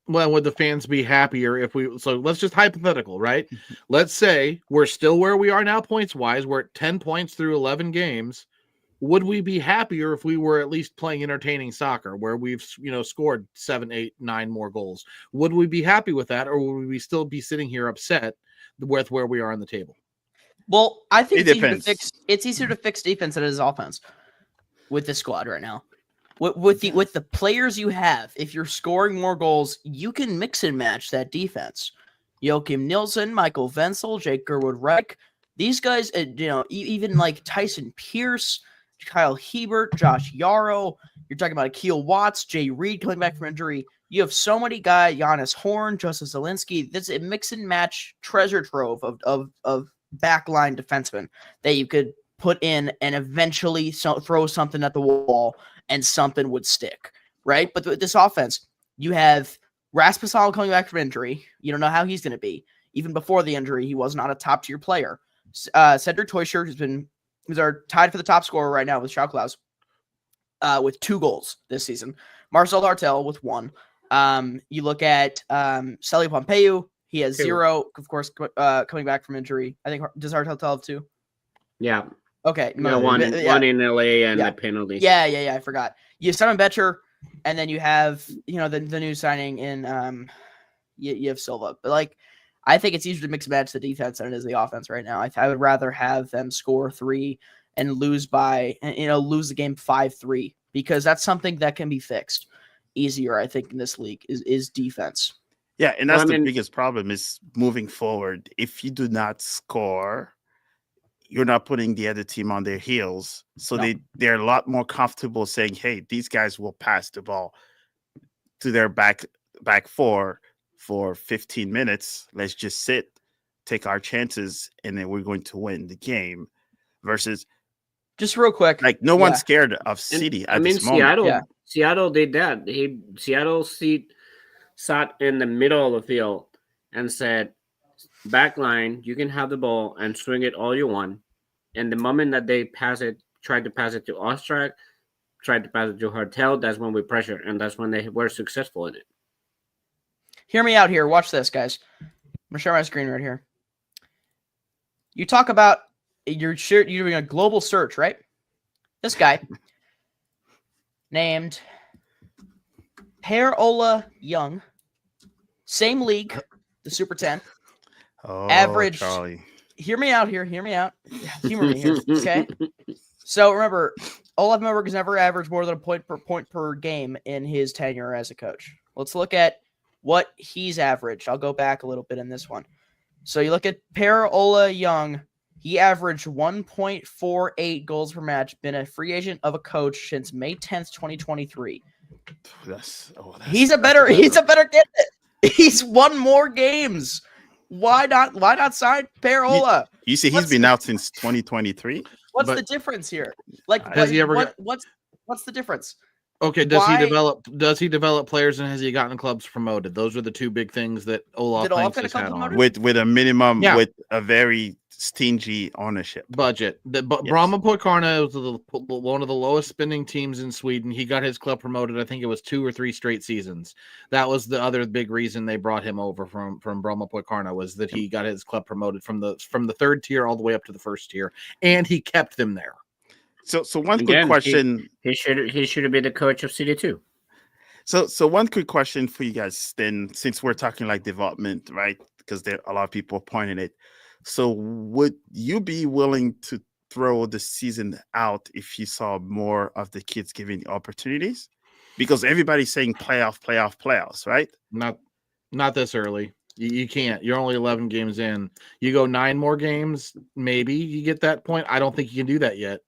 Well, would the fans be happier so let's just hypothetical, right? Let's say we're still where we are now points wise. We're at 10 points through 11 games. Would we be happier if we were at least playing entertaining soccer where we've, scored 7, 8, 9 more goals? Would we be happy with that, or would we still be sitting here upset with where we are on the table? Well, I think it's easier to fix defense than it is offense with this squad right now. With the players you have, if you're scoring more goals, you can mix and match that defense. Joachim Nielsen, Michael Wenzel, Jake Gerwood-Reich, these guys, even like Tyson Pierce, Kyle Hebert, Josh Yarrow. You're talking about Akil Watts, Jay Reed coming back from injury. You have so many guys, Giannis Horn, Joseph Zielinski. This a mix and match treasure trove of backline defensemen that you could put in and eventually throw something at the wall and something would stick, right? But with this offense, you have Rasmus Hall coming back from injury. You don't know how he's going to be. Even before the injury, he was not a top-tier player. Cedric Teuscher, who's tied for the top scorer right now with Shao Klaus, with 2 goals this season. Marcel Hartel with 1. You look at Sally Pompeu. He has 0, of course, coming back from injury. I think, does Hartel have 2? Yeah. Okay. No, one in LA and the penalty. Yeah. I forgot. You have Simon Betcher, and then you have, the new signing in you have Silva. But, like, I think it's easier to mix and match the defense than it is the offense right now. I would rather have them score 3 and lose the game 5-3, because that's something that can be fixed easier, I think, in this league is defense. Yeah, and that's the biggest problem is moving forward. If you do not score, you're not putting the other team on their heels. So they're a lot more comfortable saying, hey, these guys will pass the ball to their back 4 for 15 minutes. Let's just sit, take our chances, and then we're going to win the game. Versus, just real quick, like, no one's scared of City at this moment. Seattle did that. Seattle sat in the middle of the field and said, backline, you can have the ball and swing it all you want. And the moment that they tried to pass it to Ostrak, tried to pass it to Hartel, that's when we pressured, and that's when they were successful in it. Hear me out here. Watch this, guys. I'm going to share my screen right here. You talk about you're doing a global search, right? This guy named Per-Ola Young, same league, the Super 10. Average. Charlie. Hear me out here. Humor me here, okay? So remember, Olaf Melberg has never averaged more than a point per game in his tenure as a coach. Let's look at what he's averaged. I'll go back a little bit in this one. So you look at Per-Ola Young. He averaged 1.48 goals per match, been a free agent of a coach since May 10th, 2023. He's a better candidate. He's won more games. Why not sign Per-Ola? You see, he's been out since 2023. What's the difference here? Like, has he ever what's the difference? Okay, does he develop players, and has he gotten clubs promoted? Those are the 2 big things that Olaf thinks his hat on. With a minimum, with a very stingy ownership budget. Brahma Poikarna was one of the lowest spending teams in Sweden. He got his club promoted. I think it was 2 or 3 straight seasons. That was the other big reason they brought him over from Brahma Poikarna, was that he got his club promoted from the 3rd tier all the way up to the 1st tier, and he kept them there. So one quick question. He should have been the coach of City too. So one quick question for you guys then, since we're talking like development, right? Because there are a lot of people pointing it. So would you be willing to throw the season out if you saw more of the kids giving opportunities? Because everybody's saying playoffs, right? Not this early. You can't. You're only 11 games in. You go 9 more games, maybe you get that point. I don't think you can do that yet.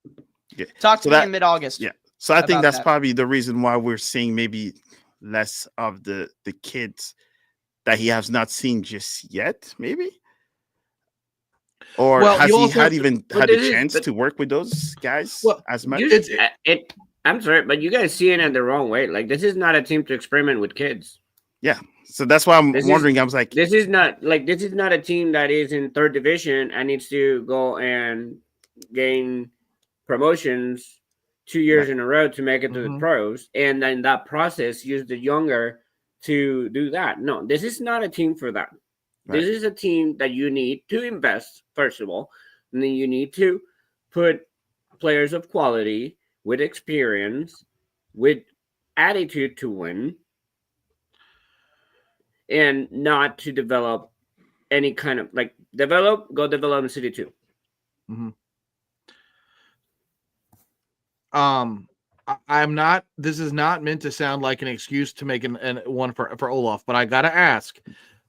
Yeah. Talk to me in mid-August. Yeah. So I think that's probably the reason why we're seeing maybe less of the kids that he has not seen just yet, maybe. Or has he had a chance to work with those guys as much? I'm sorry, but you guys see it in the wrong way. Like, this is not a team to experiment with kids. Yeah. So that's why I'm wondering. I was like, this is not a team that is in 3rd division and needs to go and gain promotions 2 years in a row to make it to the pros, and then that process use the younger to do that. No, this is not a team for that. Right. This is a team that you need to invest, first of all, and then you need to put players of quality with experience, with attitude to win, and not to develop any kind of go develop in City 2. Mm-hmm. I'm not. This is not meant to sound like an excuse to make one for Olaf, but I gotta ask.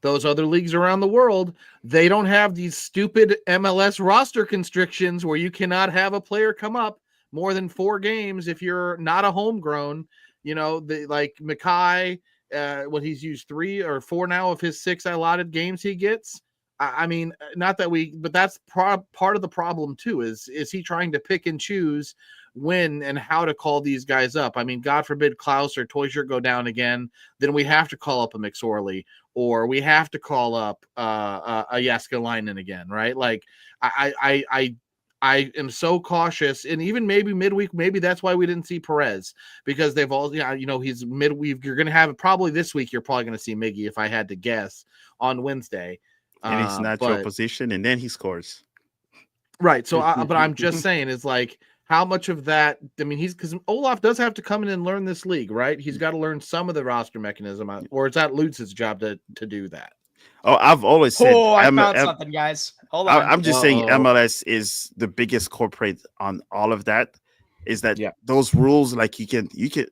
Those other leagues around the world, they don't have these stupid MLS roster constrictions where you cannot have a player come up more than 4 games if you're not a homegrown. Like Mackay What he's used 3 or 4 now of his 6 allotted games he gets. I mean, not that but that's part of the problem too. Is he trying to pick and choose when and how to call these guys up? I mean, God forbid Klaus or Toyshirt go down again, then we have to call up a McSorley, or we have to call up a Jääskeläinen again, right? Like I am so cautious, and even maybe midweek, maybe that's why we didn't see Perez, because they've all, he's midweek. You're going to have it probably this week. You're probably going to see Miggy, if I had to guess, on Wednesday. In his natural position, and then he scores. Right. So, but I'm just saying, is like, how much of that? I mean, because Olaf does have to come in and learn this league, right? He's got to learn some of the roster mechanism, or is that Lutz's job to do that? Oh, I've always said. Oh, I found something, guys. Hold on. I'm just saying MLS is the biggest corporate on all of that. Is that those rules, like you can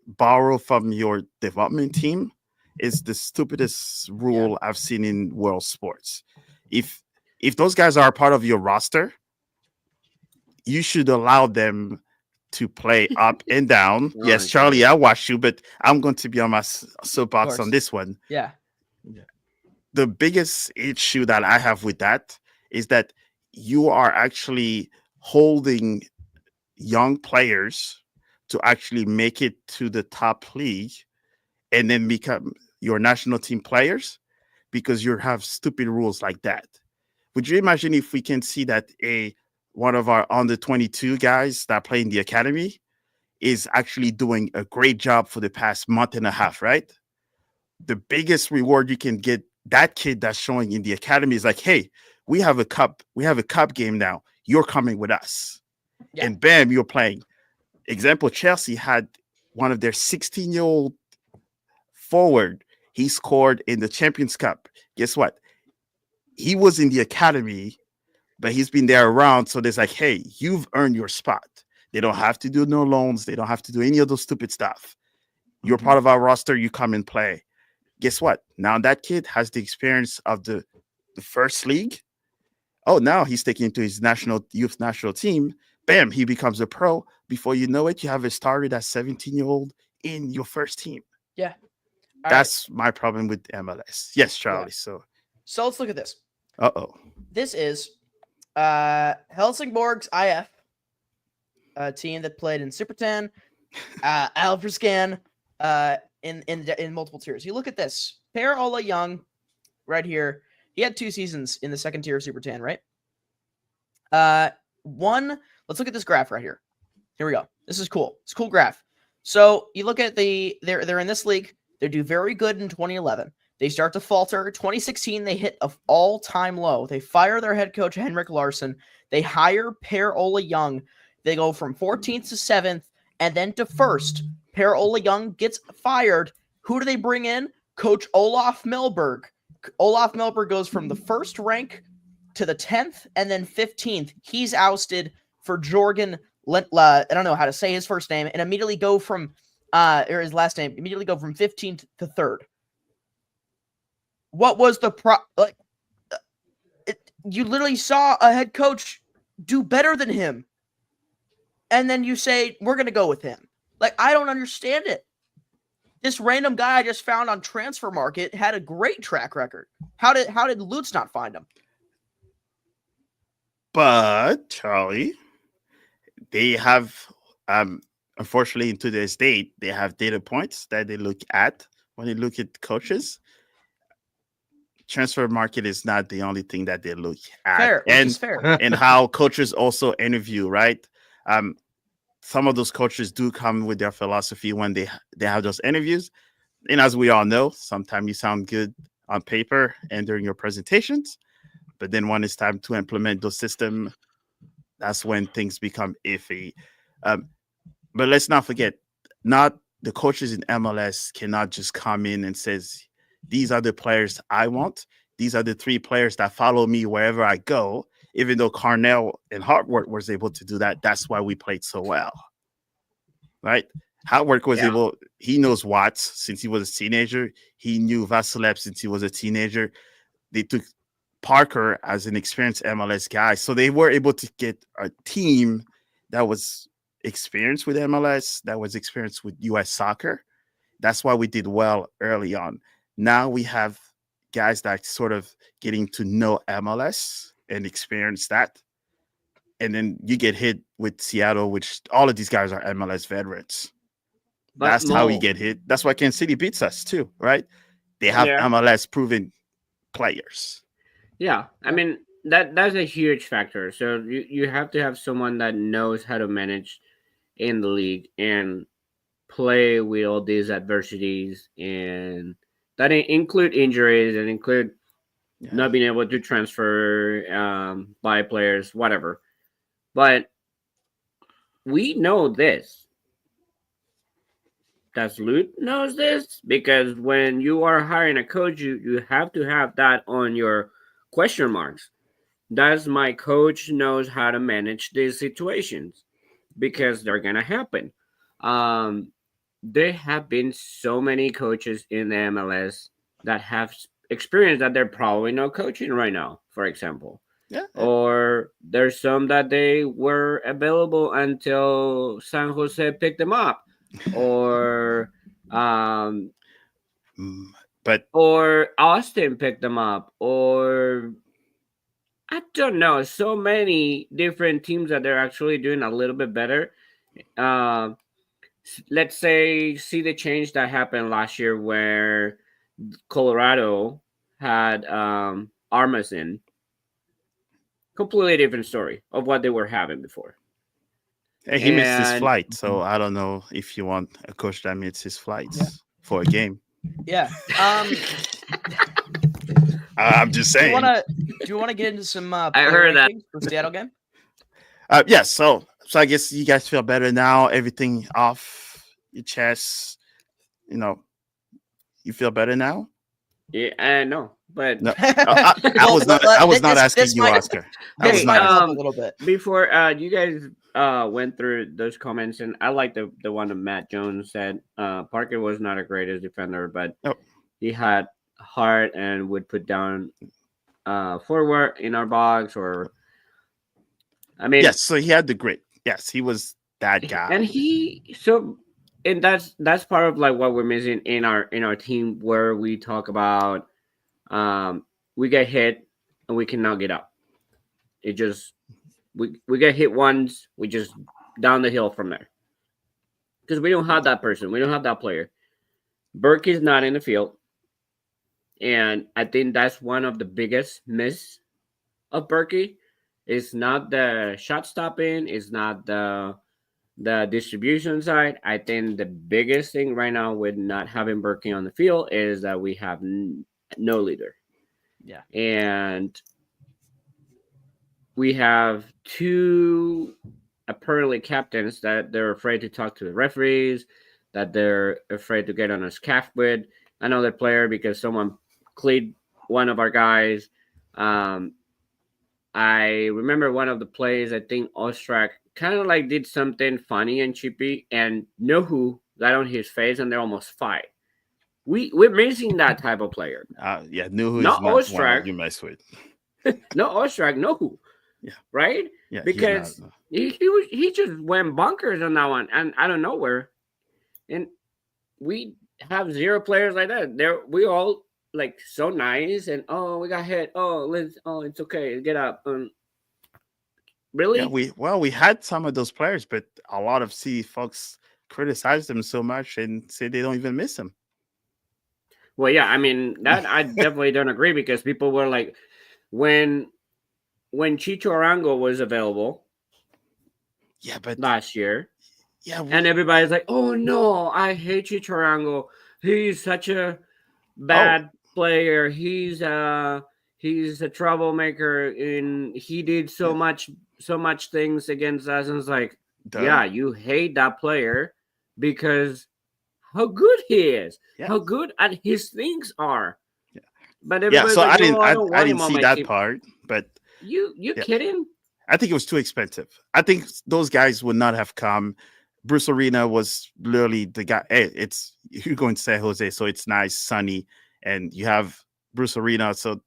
borrow from your development team, is the stupidest rule I've seen in world sports. If those guys are a part of your roster, you should allow them to play up and down. Oh, yes, Charlie, I watched you, but I'm going to be on my soapbox on this one. Yeah. The biggest issue that I have with that is that you are actually holding young players to actually make it to the top league and then become your national team players because you have stupid rules like that. Would you imagine if we can see that one of our under 22 guys that play in the academy is actually doing a great job for the past month and a half, right? The biggest reward you can get that kid that's showing in the academy is like, hey, we have a cup game now. You're coming with us. Yeah. And bam, you're playing. Example, Chelsea had one of their 16-year-old forward. He scored in the Champions Cup. Guess what? He was in the academy, but he's been there around. So there's like, hey, you've earned your spot. They don't have to do no loans. They don't have to do any of those stupid stuff. You're part of our roster. You come and play. Guess what? Now that kid has the experience of the first league. Oh, now he's taken into his youth national team. Bam, he becomes a pro. Before you know it, you have a starter that's 17-year-old in your first team. Yeah. That's my problem with MLS. Yes, Charlie. Yeah. So let's look at this. Uh-oh. This is Helsingborg's IF, a team that played in Supertan, Allsvenskan, in multiple tiers. You look at this. Per-Ola Young, right here. He had 2 seasons in the second tier of Supertan, right? Let's look at this graph right here. Here we go. This is cool. It's a cool graph. So you look at they're in this league. They do very good in 2011. They start to falter. 2016, they hit an all-time low. They fire their head coach, Henrik Larsson. They hire Per-Ola Young. They go from 14th to 7th and then to 1st. Per-Ola Young gets fired. Who do they bring in? Coach Olaf Melberg. Olaf Melberg goes from the 1st rank to the 10th and then 15th. He's ousted for Jorgen I don't know how to say his first name, and immediately go from or his last name, immediately go from 15th to 3rd. What was the you literally saw a head coach do better than him. And then you say, we're going to go with him. Like, I don't understand it. This random guy I just found on Transfer Market had a great track record. How did Lutz not find him? But, Charlie, they have, unfortunately, in today's date, they have data points that they look at when they look at coaches. Transfer Market is not the only thing that they look at. Fair, which is fair. And how coaches also interview, right? Some of those coaches do come with their philosophy when they have those interviews. And as we all know, sometimes you sound good on paper and during your presentations, but then when it's time to implement those systems, that's when things become iffy. But let's not forget, not the coaches in MLS cannot just come in and says, these are the players I want. These are the 3 players that follow me wherever I go. Even though Carnell and Hartworth was able to do that, that's why we played so well, right? Hartworth was able. He knows Watts since he was a teenager. He knew Vasilev since he was a teenager. They took Parker as an experienced MLS guy, so they were able to get a team that was experienced with MLS, that was experienced with U.S. soccer, That's why we did well early on. Now we have guys that sort of getting to know MLS and experience that. And then you get hit with Seattle, which all of these guys are MLS veterans. But That's how we Mo, get hit. That's why Kansas City beats us too, right? They have yeah, MLS proven players. yeah. I mean that's a huge factor. So you have to have someone that knows how to manage in the league and play with all these adversities, and that include injuries and include Yeah. not being able to transfer by players, whatever. But we know this. Does Lute knows this? Because when you are hiring a coach, you have to have that on your question marks. Does my coach knows how to manage these situations? Because they're gonna happen. Um, there have been so many coaches in the MLS that have experience that they're probably not coaching right now, for example. Yeah. Or there's some that they were available until San Jose picked them up, or um, Mm, But or Austin picked them up, or I don't know, so many different teams that they're actually doing a little bit better. Um, let's say see the change that happened last year where Colorado had Armas in. Completely different story of what they were having before. hey, he missed his And flight, so I don't know if you want a coach that misses his flights Yeah. for a game. Yeah. I'm just Do you saying. want to get into some I player heard that. rankings for Seattle game? Yes. So I guess you guys feel better now. Everything off your chest. You know, you feel better now. yeah, no, but No, I Well, was not. let- I was not this- asking this you, might- Oscar. I This was Hey, might not. help a little bit. before you guys went through those comments, and I like the one that Matt Jones said. Parker was not a greatest defender, but Nope. he had heart and would put down forward in our box, or I mean, Yes. So he had the grit. Yes, he was that guy. and that's part of like what we're missing in our team, where we talk about we get hit and we cannot get up. It just we get hit once, we just down the hill from there, because we don't have that person, we don't have that player. Burke is not in the field, and I think that's one of the biggest miss of Berkey. It's not the shot stopping, it's not the distribution side. I think the biggest thing right now with not having Berkey on the field is that we have no leader. Yeah. And we have two apparently captains that they're afraid to talk to the referees, that they're afraid to get on a scaff with another player because someone cleared one of our guys. I remember one of the plays, I think Ostrak kind of like did something funny and cheapy, and Nohu got on his face and they almost fight. We're missing that type of player. Yeah, Nuhu is Not not one Ostrak. that you mess with. No Ostrak, Nohu. Yeah. Right? Yeah, Because he's not, he just went bonkers on that one, and out of nowhere. And we have zero players like that. We all like so nice, and oh, we got hit. It's okay, get up. Really? Yeah, we had some of those players, but a lot of C folks criticized them so much and say they don't even miss them. Well, yeah, I mean that I definitely don't agree, because people were like, when Chicho Arango was available Yeah, but last year, yeah, and everybody's like, "Oh no, I hate Chicho Arango. He's such a bad player. He's a troublemaker, and he did so much things against us." And it's like, duh. yeah, you hate that player because how good he is, Yeah. how good at his things are. Yeah. But Yeah, everybody's so like, I "No, don't want didn't him on see my that team." part, but You Yeah. kidding? I think it was too expensive. I think those guys would not have come. Bruce Arena was literally the guy. Hey, it's you're going to San Jose, so it's nice, sunny, and you have Bruce Arena, so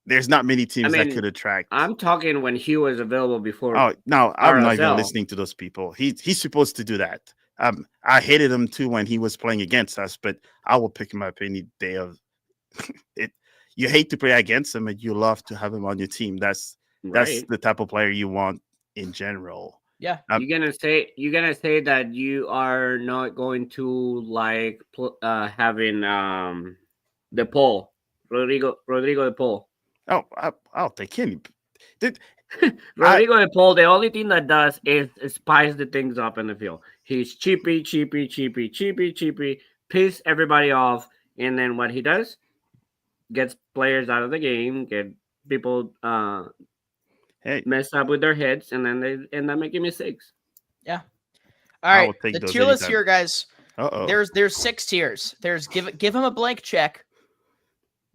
there's not many teams that mean, could attract. I'm talking when he was available before. Oh no, I'm not even RSL. listening to those people. He's supposed to do that. I hated him too when he was playing against us, but I will pick him up any day of it. You hate to play against him, and you love to have him on your team. That's Right. the type of player you want in general. Yeah. You're gonna say that you are not going to like having the Paul Rodrigo de Paul. Oh, I'll take him. Did Rodrigo de Paul, the only thing that does is spice the things up in the field. He's cheapy, piss everybody off, and then what he does, gets players out of the game, get people hey, mess up with their heads, and then they end up making mistakes. All I right. will take The those tier list anytime. here, guys. Uh-oh. There's 6 tiers. There's give him a blank check.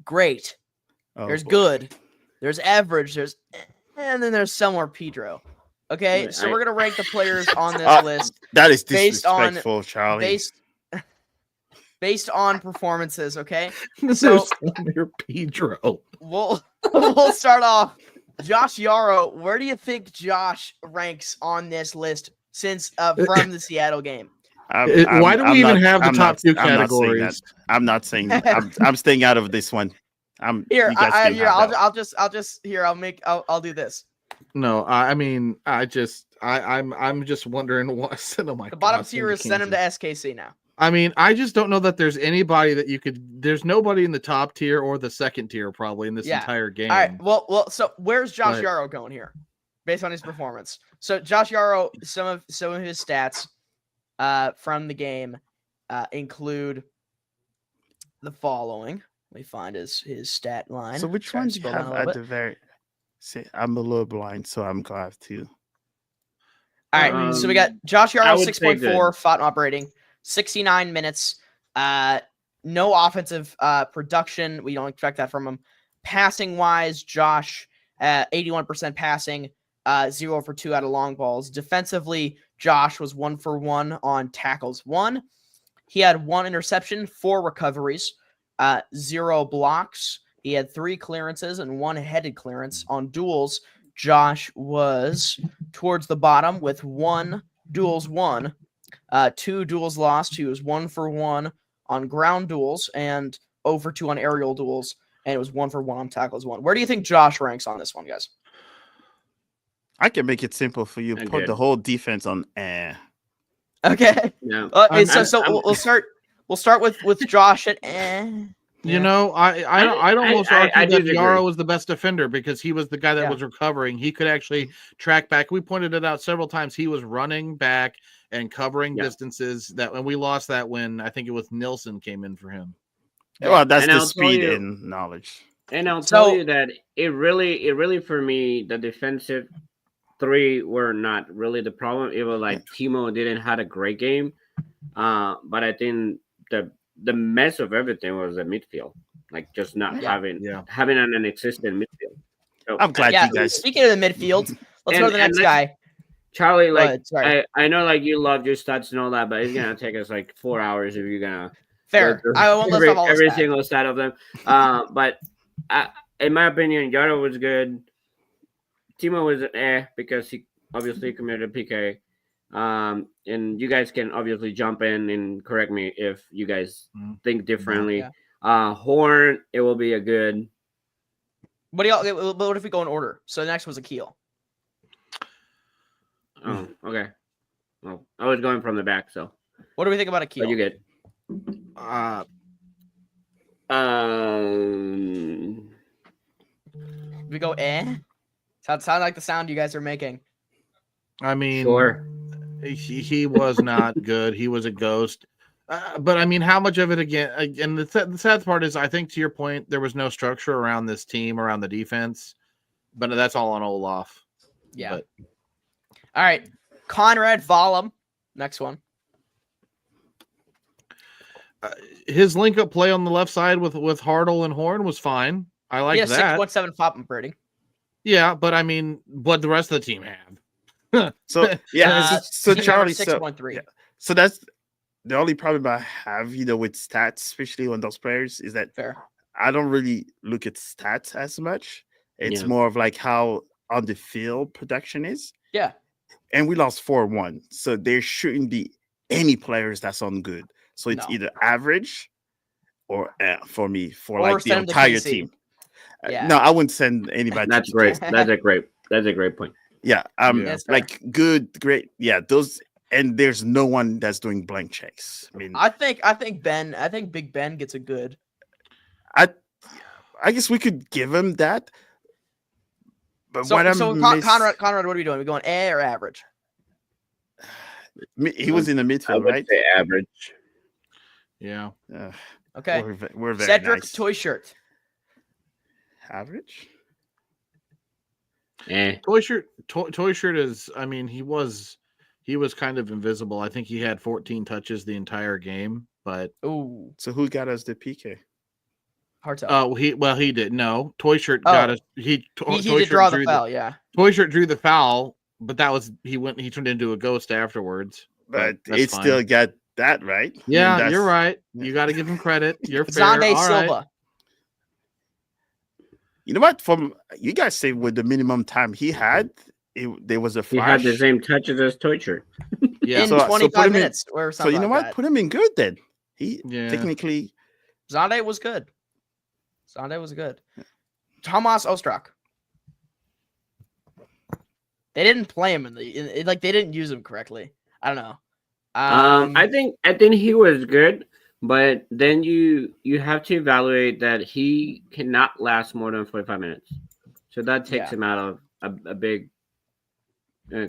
Great. Oh, There's boy. good. There's average. And then there's somewhere Pedro. Okay, so we're gonna rank the players on this list That is based on- disrespectful, Charlie. based on performances. Okay, There's So- somewhere Pedro. we'll start off. Josh Yarrow, where do you think Josh ranks on this list since from the Seattle game? Why do we even have the top 2 I'm not saying that. categories? I'm not saying that. I'm staying out of this one. Here, you guys can have that. I'll just here. I'll do this. No, I'm just wondering what. Oh my The bottom God, tier is send him to SKC now. I mean, I just don't know that there's anybody that you could. There's nobody in the top tier or the second tier probably in this Yeah. entire game. All right. Well. So where's Josh But- Yarrow going here, based on his performance? So Josh Yarrow, some of his stats, from the game, include the following. Let me find his stat line. So which Try one to do you scroll down have a little at bit. the very? See, I'm a little blind, so I'm glad to. All right, so we got Josh I Yarrow, would say 6.4 FOT operating, 69 minutes. No offensive production. We don't expect that from him. Passing wise, Josh, 81% passing, 0 for 2 out of long balls. Defensively, Josh was 1 for 1 on tackles. 1. He had 1 interception, 4 recoveries, 0 blocks. He had 3 clearances and 1 headed clearance. On duels, Josh was towards the bottom with 1 duels won, 2 duels lost. He was 1 for 1 on ground duels and 0 for 2 on aerial duels, and it was 1 for 1 on tackles 1. Where do you think Josh ranks on this one, guys? I can make it simple for you. I'm Put good. the whole defense on air. Okay. No. So we'll start with Josh at You know, I'd almost I argue that disagree. Yarrow was the best defender because he was the guy that Yeah. was recovering. He could actually track back. We pointed it out several times. He was running back and covering Yeah. distances that when we lost that when I think it was Nilsson came in for him. Well, that's And the I'll tell speed you- and knowledge. And I'll So- tell you that it really for me, the defensive 3 were not really the problem. It was like Timo didn't had a great game, but I think the mess of everything was the midfield, like just not Yeah. having an existent midfield. So, I'm glad Yeah. you guys. Speaking of the midfield, let's go to the And next let's- guy. Charlie, Go like ahead, sorry. I know like you love your stats and all that, but it's gonna take us like 4 hours if you're gonna Fair. go through I won't list off all every the stats. single stat of them. But in my opinion, Yaro was good. Timo was because he obviously committed a PK. And you guys can obviously jump in and correct me if you guys think differently. Yeah. Horn, it will be a good. What do y'all? What if we go in order? So the next was Akil. Oh, okay. Well, I was going from the back, so What do we think about Akil? but you good. We go Sound like the sound you guys are making. I mean, Sure. he was not good. He was a ghost. But I mean, how much of it again? And the sad part is, I think to your point, there was no structure around this team, around the defense. But that's all on Olaf. Yeah. But All right. Conrad Vollum. Next one. his link up play on the left side with Hartle and Horn was fine. I like He had that. 6.7 FOP operating. Yeah, but I mean, what the rest of the team have. So yeah, so Team Charlie, average 6.3. yeah. So that's the only problem I have, with stats, especially on those players, is that Fair. I don't really look at stats as much. It's Yeah. more of like how on the field production is. Yeah. And we lost 4-1. So there shouldn't be any players that's on good. So it's No. either average or for me for Or like the send him to entire KC. team. Yeah. No, I wouldn't send anybody. That's to great. KC. That's a great point. Yeah, Yeah. That's fair. like good, great. Yeah, those, and there's no one that's doing blank checks. I mean, I think Big Ben gets a good. I guess we could give him that. But So, what I'm Conrad, what are we doing? Are we going A or average? he was in the I midfield, would right? say average. Yeah. Uh, Okay. we're very Cedric nice. Toy Shirt. Average. Toy shirt is. I mean, he was kind of invisible. I think he had 14 touches the entire game, but Ooh, So who got us the PK? hard to. he did. No, Toy Shirt got us. He Toy did Shirt draw the drew foul. Yeah. Toy Shirt drew the foul, but that was he turned into a ghost afterwards. But that's it fine. still got that right. I mean, Yeah, that's- you're right. yeah. You got to give him credit. You're fair. Zonde All Silva. right. You know what? From you guys say with the minimum time he had, there was a He had flash. the same touches as Toy Shirt. Yeah. In So put 25 him in- minutes or So something. you know like what? that. Put him in good then. He Yeah. technically. Zonde was good. Zonde was good. Tomas Ostrak. They didn't play him like they didn't use him correctly. I don't know. I think he was good, but then you have to evaluate that he cannot last more than 45 minutes. So that takes Yeah. him out of a big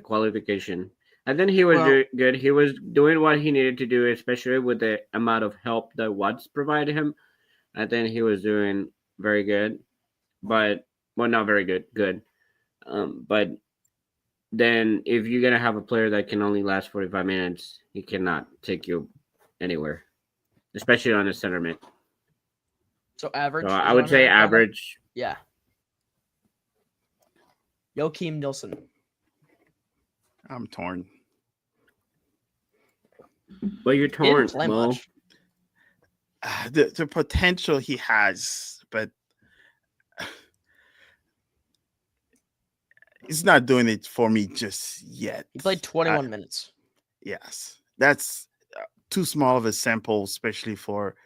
qualification. I think he was good. He was doing what he needed to do, especially with the amount of help that Watts provided him. I think he was doing very good, but not very good. Good, but then if you're gonna have a player that can only last 45 minutes, he cannot take you anywhere, especially on a center mid. So average. So is I what would I'm say hearing? average. Yeah. Joachim Nilsson. I'm torn. But you're He torn, didn't play Mo. much. The potential he has, but he's not doing it for me just yet. He played 21 minutes. Yes, that's too small of a sample, especially for.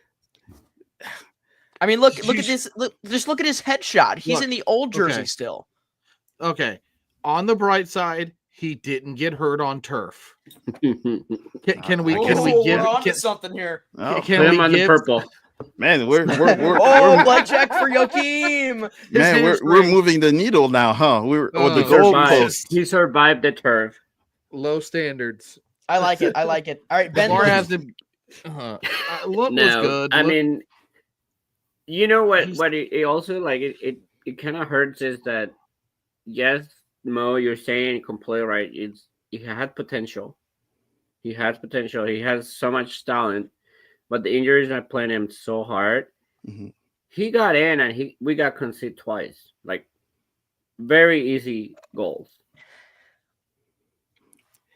I mean, look at this. Just look at his headshot. He's Look, in the old jersey okay. still. Okay. On the bright side, he didn't get hurt on turf. Can we give we're onto something here. Oh, can Put him we on the give purple. man, we're Black check for Joachim. man, we're hamstring. moving the needle now, huh? Or the He goal survived. post. He survived the turf. low standards? I like it. All right, Ben. Bar Lee. has to. Look was No, good. I Look- mean, you know what? He's- What it also like it kind of hurts is that yes, Mo, you're saying completely right. He had potential. He has potential. He has so much talent, but the injuries are playing him so hard. Mhm. He got in and we got conceded twice, like very easy goals.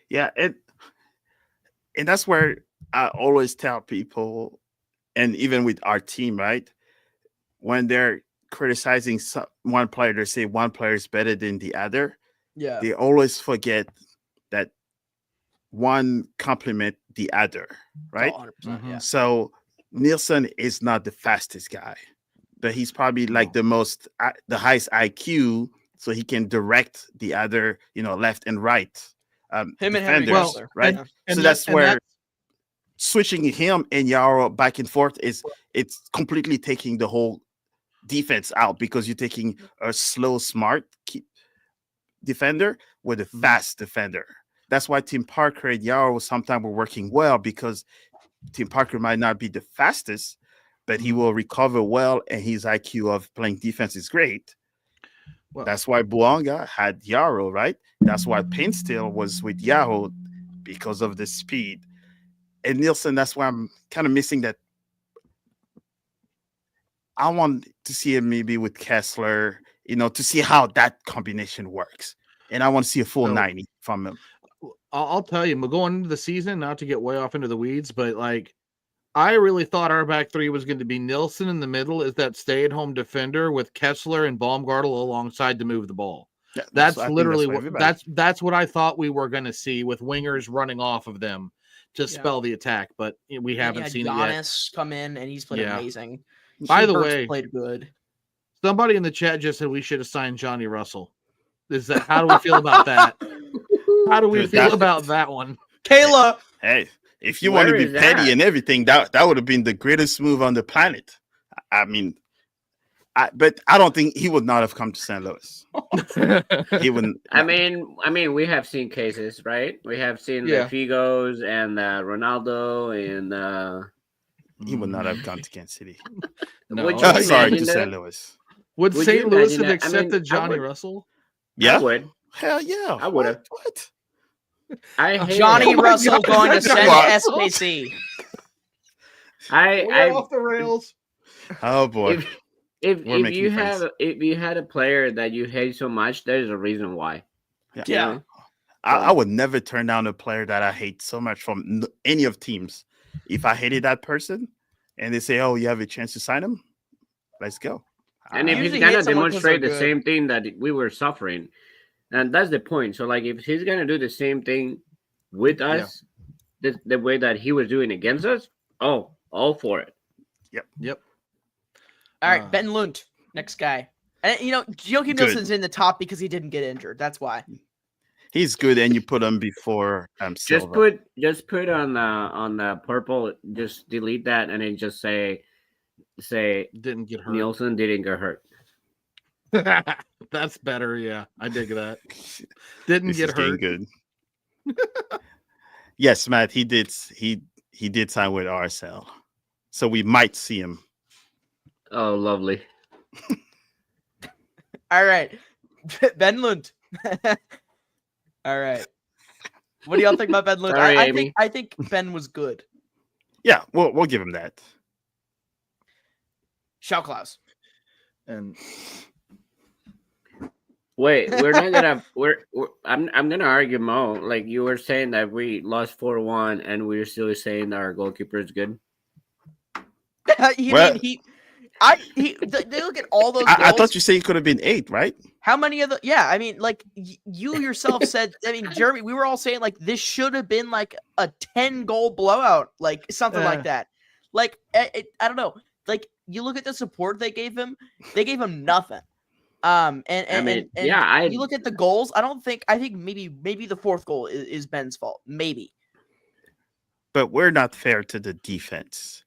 Yeah, and that's where I always tell people, and even with our team, right? When they're criticizing one player, they say one player is better than the other. Yeah. They always forget that one complement the other, right? 100%, Mhm. yeah. So Nielsen is not the fastest guy, but he's probably like the highest IQ, so he can direct the other, left and right Him and Henry defenders, Kessler, right? yeah. And So that- that's and where that- switching him and Yarrow back and forth it's completely taking the whole defense out, because you're taking a slow, smart defender with a fast defender. That's why Tim Parker and Yarrow sometimes were working well, because Tim Parker might not be the fastest, but he will recover well, and his IQ of playing defense is great. Well- That's why Buonga had Yarrow, right? That's why Painstill was with Yarrow, because of the speed. And Nielsen, that's why I'm kind of missing that. I want to see him maybe with Kessler, to see how that combination works. And I want to see a full So- 90 from him. I'll tell you, going into the season, not to get way off into the weeds, but I really thought our back three was going to be Nilsson in the middle as that stay-at-home defender with Kessler and Baumgartel alongside to move the ball. Yeah, That's I think literally for what everybody. that's what I thought we were going to see with wingers running off of them to Yeah. spell the attack, but we And haven't you had seen it yet. Giannis come in, and he's played Yeah. amazing. By the Hurts way, played good. somebody in the chat just said we should have signed Johnny Russell. How do we feel about that? How do we Dude, feel that- about that one? Kayla, Hey, if you want to Where be is petty that? and everything, that would have been the greatest move on the planet. I mean, but I don't think he would not have come to St. Louis. He wouldn't. I mean, we have seen cases, right? We have seen Yeah. the Figos and Ronaldo and He would not have gone to Kansas City. No. Would you Sorry to imagine St. that? Louis. Would Would St. you Louis imagine have that? I mean, accepted I Johnny would. Russell? Yeah. I would. Hell yeah. I would've. What? I hate Johnny it. my Russell God, going to Johnny send Russell. SKC. We're I off the rails. Oh boy. if We're making friends. if you had a player that you hate so much, there's a reason why. Yeah. You know? I would never turn down a player that I hate so much from any of teams. If I hated that person and they say, "Oh, you have a chance to sign him," let's go. And if he's usually gonna hate someone 'cause they're demonstrate the good. same thing that we were suffering, and that's the point. So, like, if he's gonna do the same thing with us, the way that he was doing against us, all for it. Yep. All right, Ben Lund, next guy. And Joachim Good. Nilsson's in the top because he didn't get injured. That's why. He's good, and you put him before Just Silva. put on the purple. Just delete that, and then just say Didn't get hurt. Nielsen didn't get hurt. That's better. Yeah, I dig that. Didn't This get is getting hurt. good. Yes, Matt. He did sign with RSL, so we might see him. Oh, lovely. All right, Ben Lund. All right. What do y'all think about Ben Lund? Sorry, I Amy. think I think Ben was good. Yeah, we'll give him that. Schau Klaus. And Wait, we're not gonna. I'm gonna argue Mo. Like you were saying that we lost 4-1, and we're still saying that our goalkeeper is good. They look at all those. I goals. thought you said he could have been 8, right? How many of the? Yeah, I mean, like you yourself said. I mean, Jeremy, we were all saying like this should have been like a 10-goal blowout, like something like that. Like I don't know. Like you look at the support they gave him nothing. And you look at the goals. I think maybe the fourth goal is Ben's fault. Maybe. But we're not fair to the defense.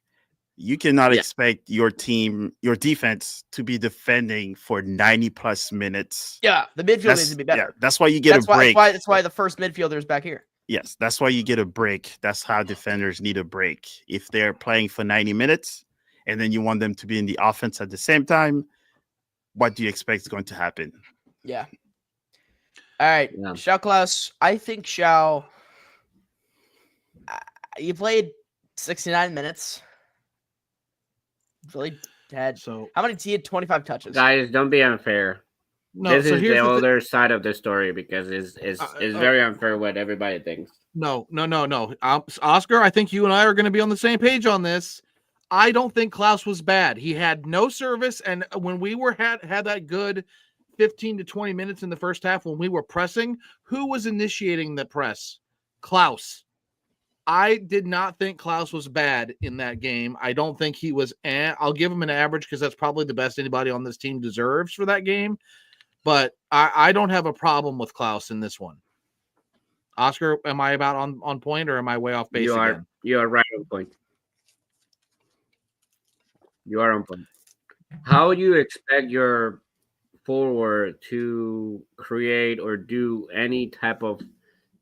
You cannot expect your defense to be defending for 90 plus minutes. Yeah, the midfield needs to be better. Yeah, that's why you get a break. That's why the first midfielder is back here. Yes, that's why you get a break. That's how defenders need a break. If they're playing for 90 minutes and then you want them to be in the offense at the same time, what do you expect is going to happen? Yeah. All right, Yeah. Schau Klaus. I think Schau. You played 69 minutes. Really had so how many? He had 25 touches. Guys, don't be unfair. no. This So is here's the the thi- other side of the story because it's very unfair what everybody thinks. No. Oscar, I think you and I are going to be on the same page on this. I don't think Klaus was bad. He had no service, and when we had that good 15 to 20 minutes in the first half when we were pressing, who was initiating the press? Klaus. I did not think Klaus was bad in that game. I don't think he was. I'll give him an average because that's probably the best anybody on this team deserves for that game. But I don't have a problem with Klaus in this one. Oscar, am I about on point or am I way off base again? You are right on point. You are on point. How do you expect your forward to create or do any type of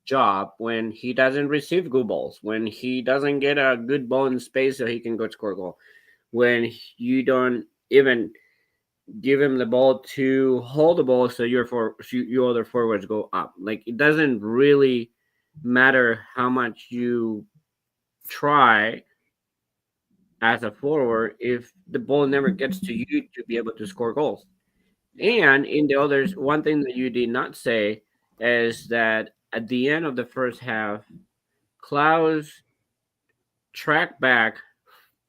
job when he doesn't receive good balls, when he doesn't get a good ball in space so he can go score a goal, when you don't even give him the ball to hold the ball so your other forwards go up? Like, it doesn't really matter how much you try as a forward if the ball never gets to you to be able to score goals. And in the others, one thing that you did not say is that at the end of the first half, Klaus tracked back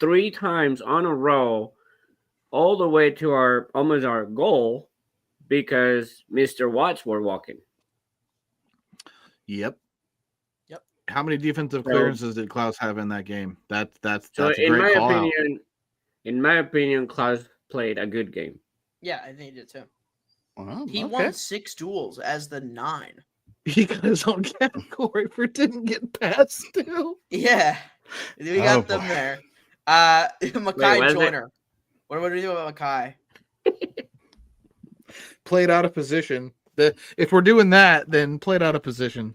3 times on a row all the way to almost our goal, because Mr. Watts were walking. Yep. Yep. How many defensive clearances did Klaus have in that game? That's So a great call out. in my opinion, Klaus played a good game. Yeah, I think he did too. Wow, He okay. won 6 duels as the 9. He got his own category for didn't get past still. Yeah, we got them there. Makai what is it? Joyner. What do we do about Makai? Played out of position. If we're doing that, then played out of position.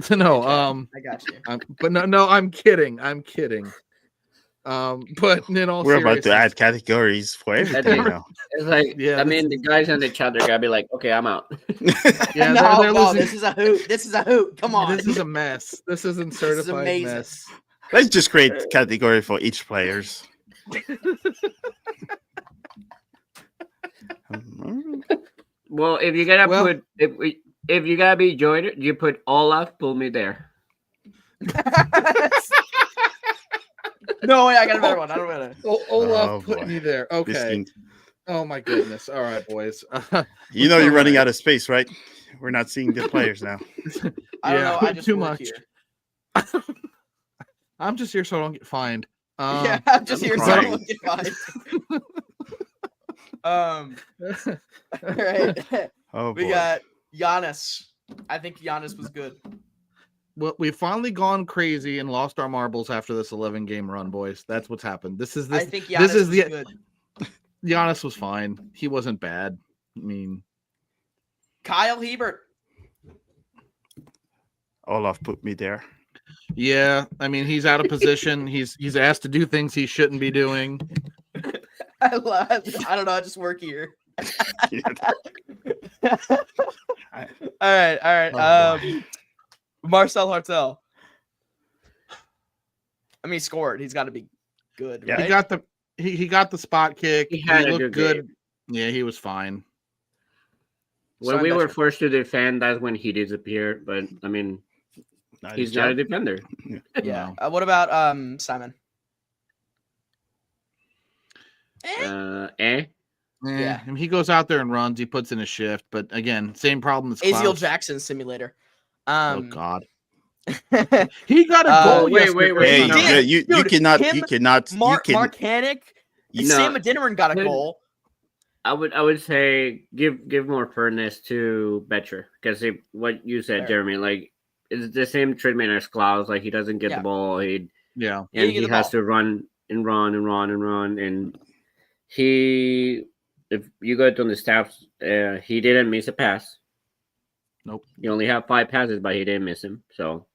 No, I got you. but no, I'm kidding. But in all We're about to seriousness, add categories for everything now. It's like, Yeah, I mean, the guys in the chat, they're gonna be like, okay, I'm out. yeah, no, they're losing. this is a hoot. This is a hoot. Come on. This is a mess. This isn't certified amazing. mess. Let's just create a category for each players. Well, if you gotta if you gotta be Joyner, you put Olaf, pull me there. No way, I got a better one. I don't know. Olaf Oh, put boy. me there. This Okay. game- Oh my goodness. All right, boys. You know you're running out of space, right? We're not seeing the players now. I don't Yeah, know. I just too work much. here. I'm just here so I don't get fined. Yeah, I'm just I'm here so I crying. don't get fined. All right. Oh, We boy. got Giannis. I think Giannis was good. Well, we've finally gone crazy and lost our marbles after this 11-game run, boys. That's what's happened. I think Giannis this is was good. Giannis was fine. He wasn't bad. I mean, Kyle Hebert. Olaf put me there. yeah. I mean, he's out of position. He's asked to do things he shouldn't be doing. I don't know. I just work here. All right. Oh, boy. Marcel Hartel. I mean, he scored. He's got to be good. Yeah. Right? He got the spot kick. He had a looked good good. Yeah, he was fine. When Simon we were Betcher. forced to defend, that's when he disappeared. But I mean, Not he's his not a job. defender. Yeah. No. What about Simon? Eh? Yeah, Yeah. he goes out there and runs. He puts in a shift, but again, same problem as Aziel Klaus. Jackson simulator. Oh God, he got a goal. wait, yesterday. wait. Hey, He did. you Dude, cannot, him, you cannot, Mark you can. Hannick and No. Sam Adeniran got a Dude. goal. I would say give more fairness to Betcher because what you said, Fair. Jeremy, like it's the same treatment as Klaus. Like he doesn't get Yeah. the ball, Yeah, He and didn't get he the has ball. to run and he. If you go to the stats, he didn't miss a pass. Nope. He only had 5 passes, but he didn't miss him. So,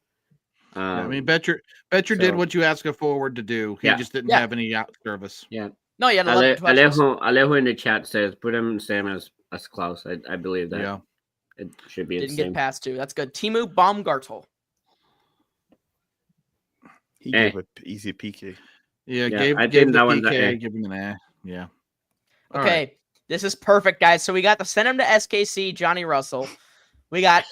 yeah. I mean, Betcher did so- what you ask a forward to do. He Yeah. just didn't Yeah. have any out service. yeah. No, he had 11 touches. Alejo in the chat says put him same as Klaus. I believe that. Yeah. It should be Didn't the get same. past two. That's good. Timu Baumgartel. He Eh. gave an easy PK. Yeah, Yeah, I gave think the that one's a PK, eh. give him an Yeah. All Okay, right. this is perfect, guys. So we got the send him to SKC, Johnny Russell. We got,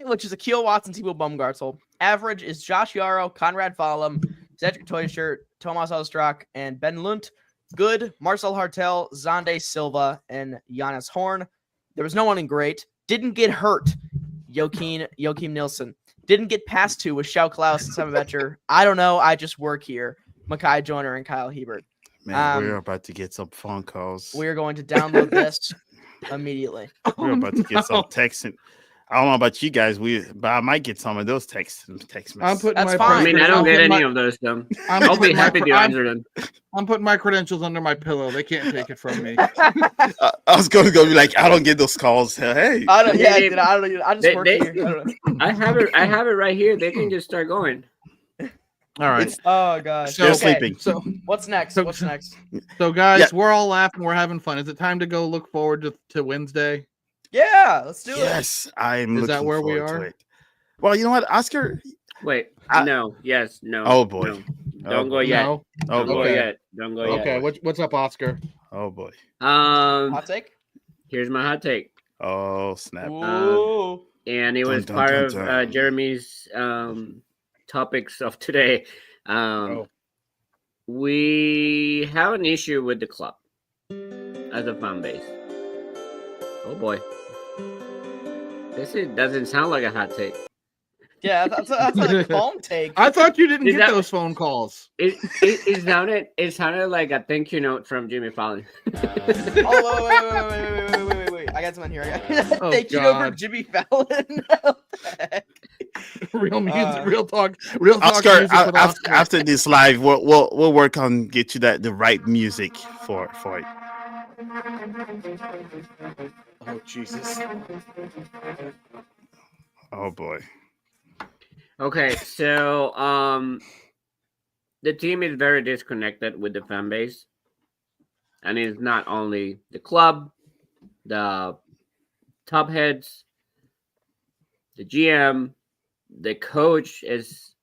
which is Akil Watson, Timu Baumgartel. Average is Josh Yarrow, Conrad Fallum, Cedric Teuscher, Tomas Ostrak, and Ben Lunt. Good, Marcel Hartel, Zonde Silva, and Giannis Horn. There was no one in great. Didn't get hurt, Joachim Nilsson. Didn't get past two with Shao Klaus and Simon Betcher. I don't know. I just work here. Makai Joyner and Kyle Hebert. Man, we're about to get some phone calls. We are going to download this immediately. We're about to get some texts. I don't know about you guys, but I might get some of those text I'm messages. putting That's my fine. I mean, I I'm don't get putting any my- of those. Though. I'm I'll be putting my happy to I'm- answer them. I'm putting my credentials under my pillow. They can't take it from me. I was going to be like, I don't get those calls. Hey, I don't. Yeah, They- dude, I don't. I just they- work they- here. I don't know. I have it right here. They can just start going. All right. Oh gosh. So- they're Okay, sleeping. So What's next? So- What's next? guys, Yeah. we're all laughing. We're having fun. Is it time to go look forward to Wednesday? Yeah, let's do it. Yes, I'm Is looking that where we forward to are? it. Well, you know what, Oscar? Wait, I- no, yes, no. Oh, boy. no. Oh, Don't go boy. yet. No. Oh, Don't go boy. yet. Don't go yet. Okay. What's up, Oscar? Oh, boy. Hot take. Here's my hot take, Oh, snap. Ooh. and it was Dun, dun, part dun, of dun. Jeremy's topics of today. Oh. We have an issue with the club as a fan base. Oh boy, doesn't sound like a hot take. Yeah, that's a calm take. I thought you didn't Is get that- those phone calls. It sounded like a thank you note from Jimmy Fallon. Oh, wait. I got someone here. Oh, Thank you over God. Jimmy Fallon. What the heck? Real music, real talk Oscar, music with Oscar. after this live, we'll work on get you the right music for it. Oh Jesus. Oh boy. Okay, so the team is very disconnected with the fan base, and it's not only the club, the top heads, the GM, the coach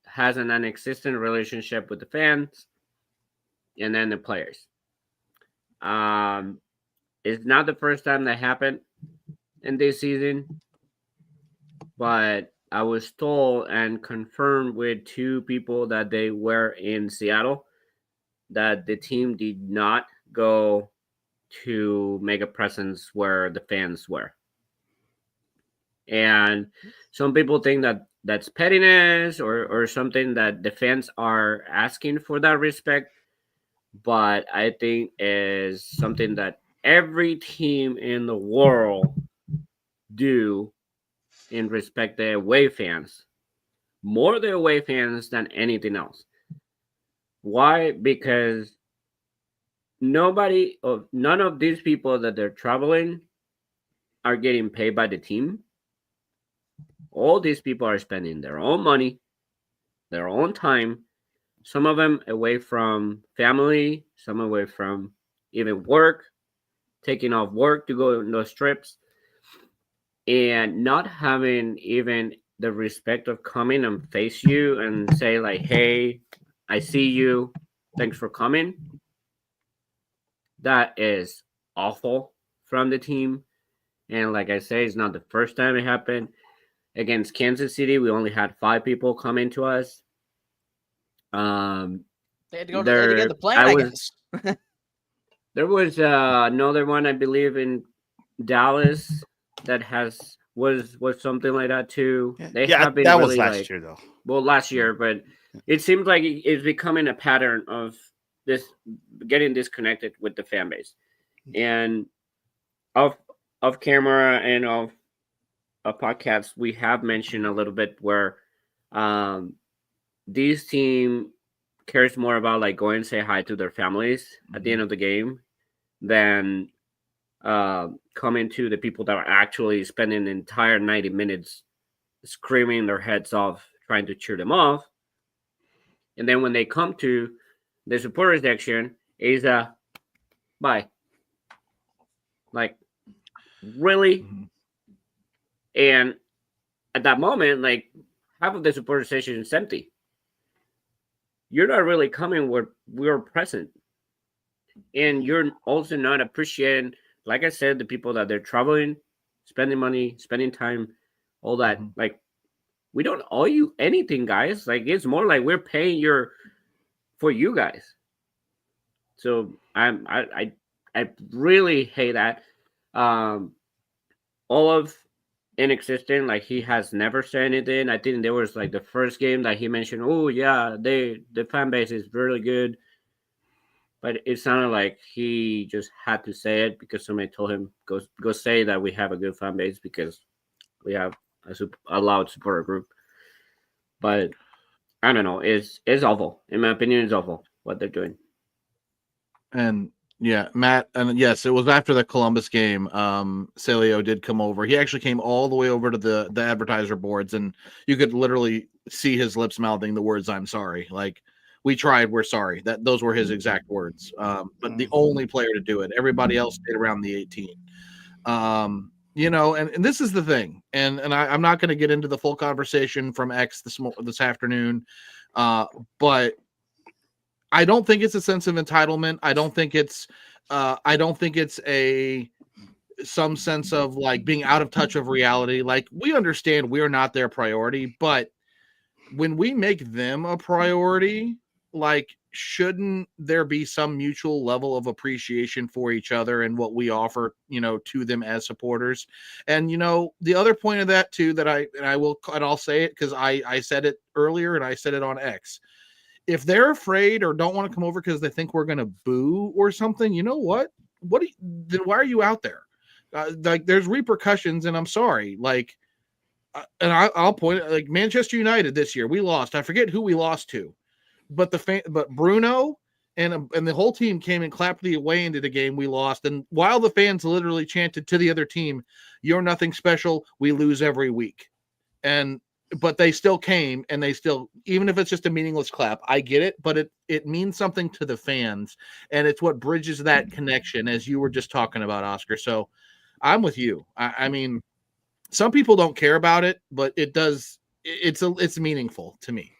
has an non-existent relationship with the fans, and then the players. It's not the first time that happened in this season, but I was told and confirmed with two people that they were in Seattle that the team did not go to make a presence where the fans were. And some people think that that's pettiness or something that the fans are asking for that respect. But I think is something that every team in the world do in respect the away fans. More the away fans than anything else. Why? Because none of these people that they're traveling are getting paid by the team. All these people are spending their own money, their own time, some of them away from family, some away from even work, taking off work to go on those trips, and not having even the respect of coming and face you and say like, hey, I see you, thanks for coming. That is awful from the team. And like I say, it's not the first time it happened. Against Kansas City, we only had 5 people come into us. They had to get the plane, I guess. There was another one, I believe, in Dallas that was something like that too. They have been that really was last year though. Well, last year, but it seems like it's becoming a pattern of this getting disconnected with the fan base, and off camera and off a podcast we have mentioned a little bit where this team cares more about like going and say hi to their families at the end of the game than coming to the people that are actually spending the entire 90 minutes screaming their heads off trying to cheer them off. And then when they come to the supporters section, is bye. Like, really? Mhm. And at that moment, like, half of the supporter section is empty. You're not really coming where we're present. And you're also not appreciating, like I said, the people that they're traveling, spending money, spending time, all that. Mhm. Like, we don't owe you anything, guys. Like, it's more like we're paying for you guys. So I really hate that. All of inexistent, like he has never said anything. I think there was like the first game that he mentioned, oh yeah, the fan base is really good. But it sounded like he just had to say it because somebody told him go say that we have a good fan base because we have a loud supporter group. But I don't know. It's awful. In my opinion, it's awful what they're doing. And yeah, Matt, and yes, it was after the Columbus game. Celio did come over. He actually came all the way over to the advertiser boards, and you could literally see his lips mouthing the words "I'm sorry." Like, we tried, we're sorry. Those were his exact words. But the only player to do it. Everybody else stayed around the 18. You know, and this is the thing, and I'm not going to get into the full conversation from X this afternoon, but I don't think it's a sense of entitlement. I don't think it's some sense of like being out of touch of reality. Like, we understand we are not their priority, but when we make them a priority, like, shouldn't there be some mutual level of appreciation for each other and what we offer, to them as supporters? And the other point of that too, that I'll say it because I said it earlier and I said it on X. If they're afraid or don't want to come over because they think we're gonna boo or something, you know what? Then why are you out there? Like, there's repercussions, and I'm sorry. Like, and I'll point, like, Manchester United this year, we lost. I forget who we lost to, but but Bruno and the whole team came and clapped the away into the game we lost. And while the fans literally chanted to the other team, "You're nothing special. We lose every week," but they still came, and they still, even if it's just a meaningless clap, I get it, but it means something to the fans, and it's what bridges that connection, as you were just talking about, Oscar. So I'm with you. I mean, some people don't care about it, but it does. It's meaningful to me.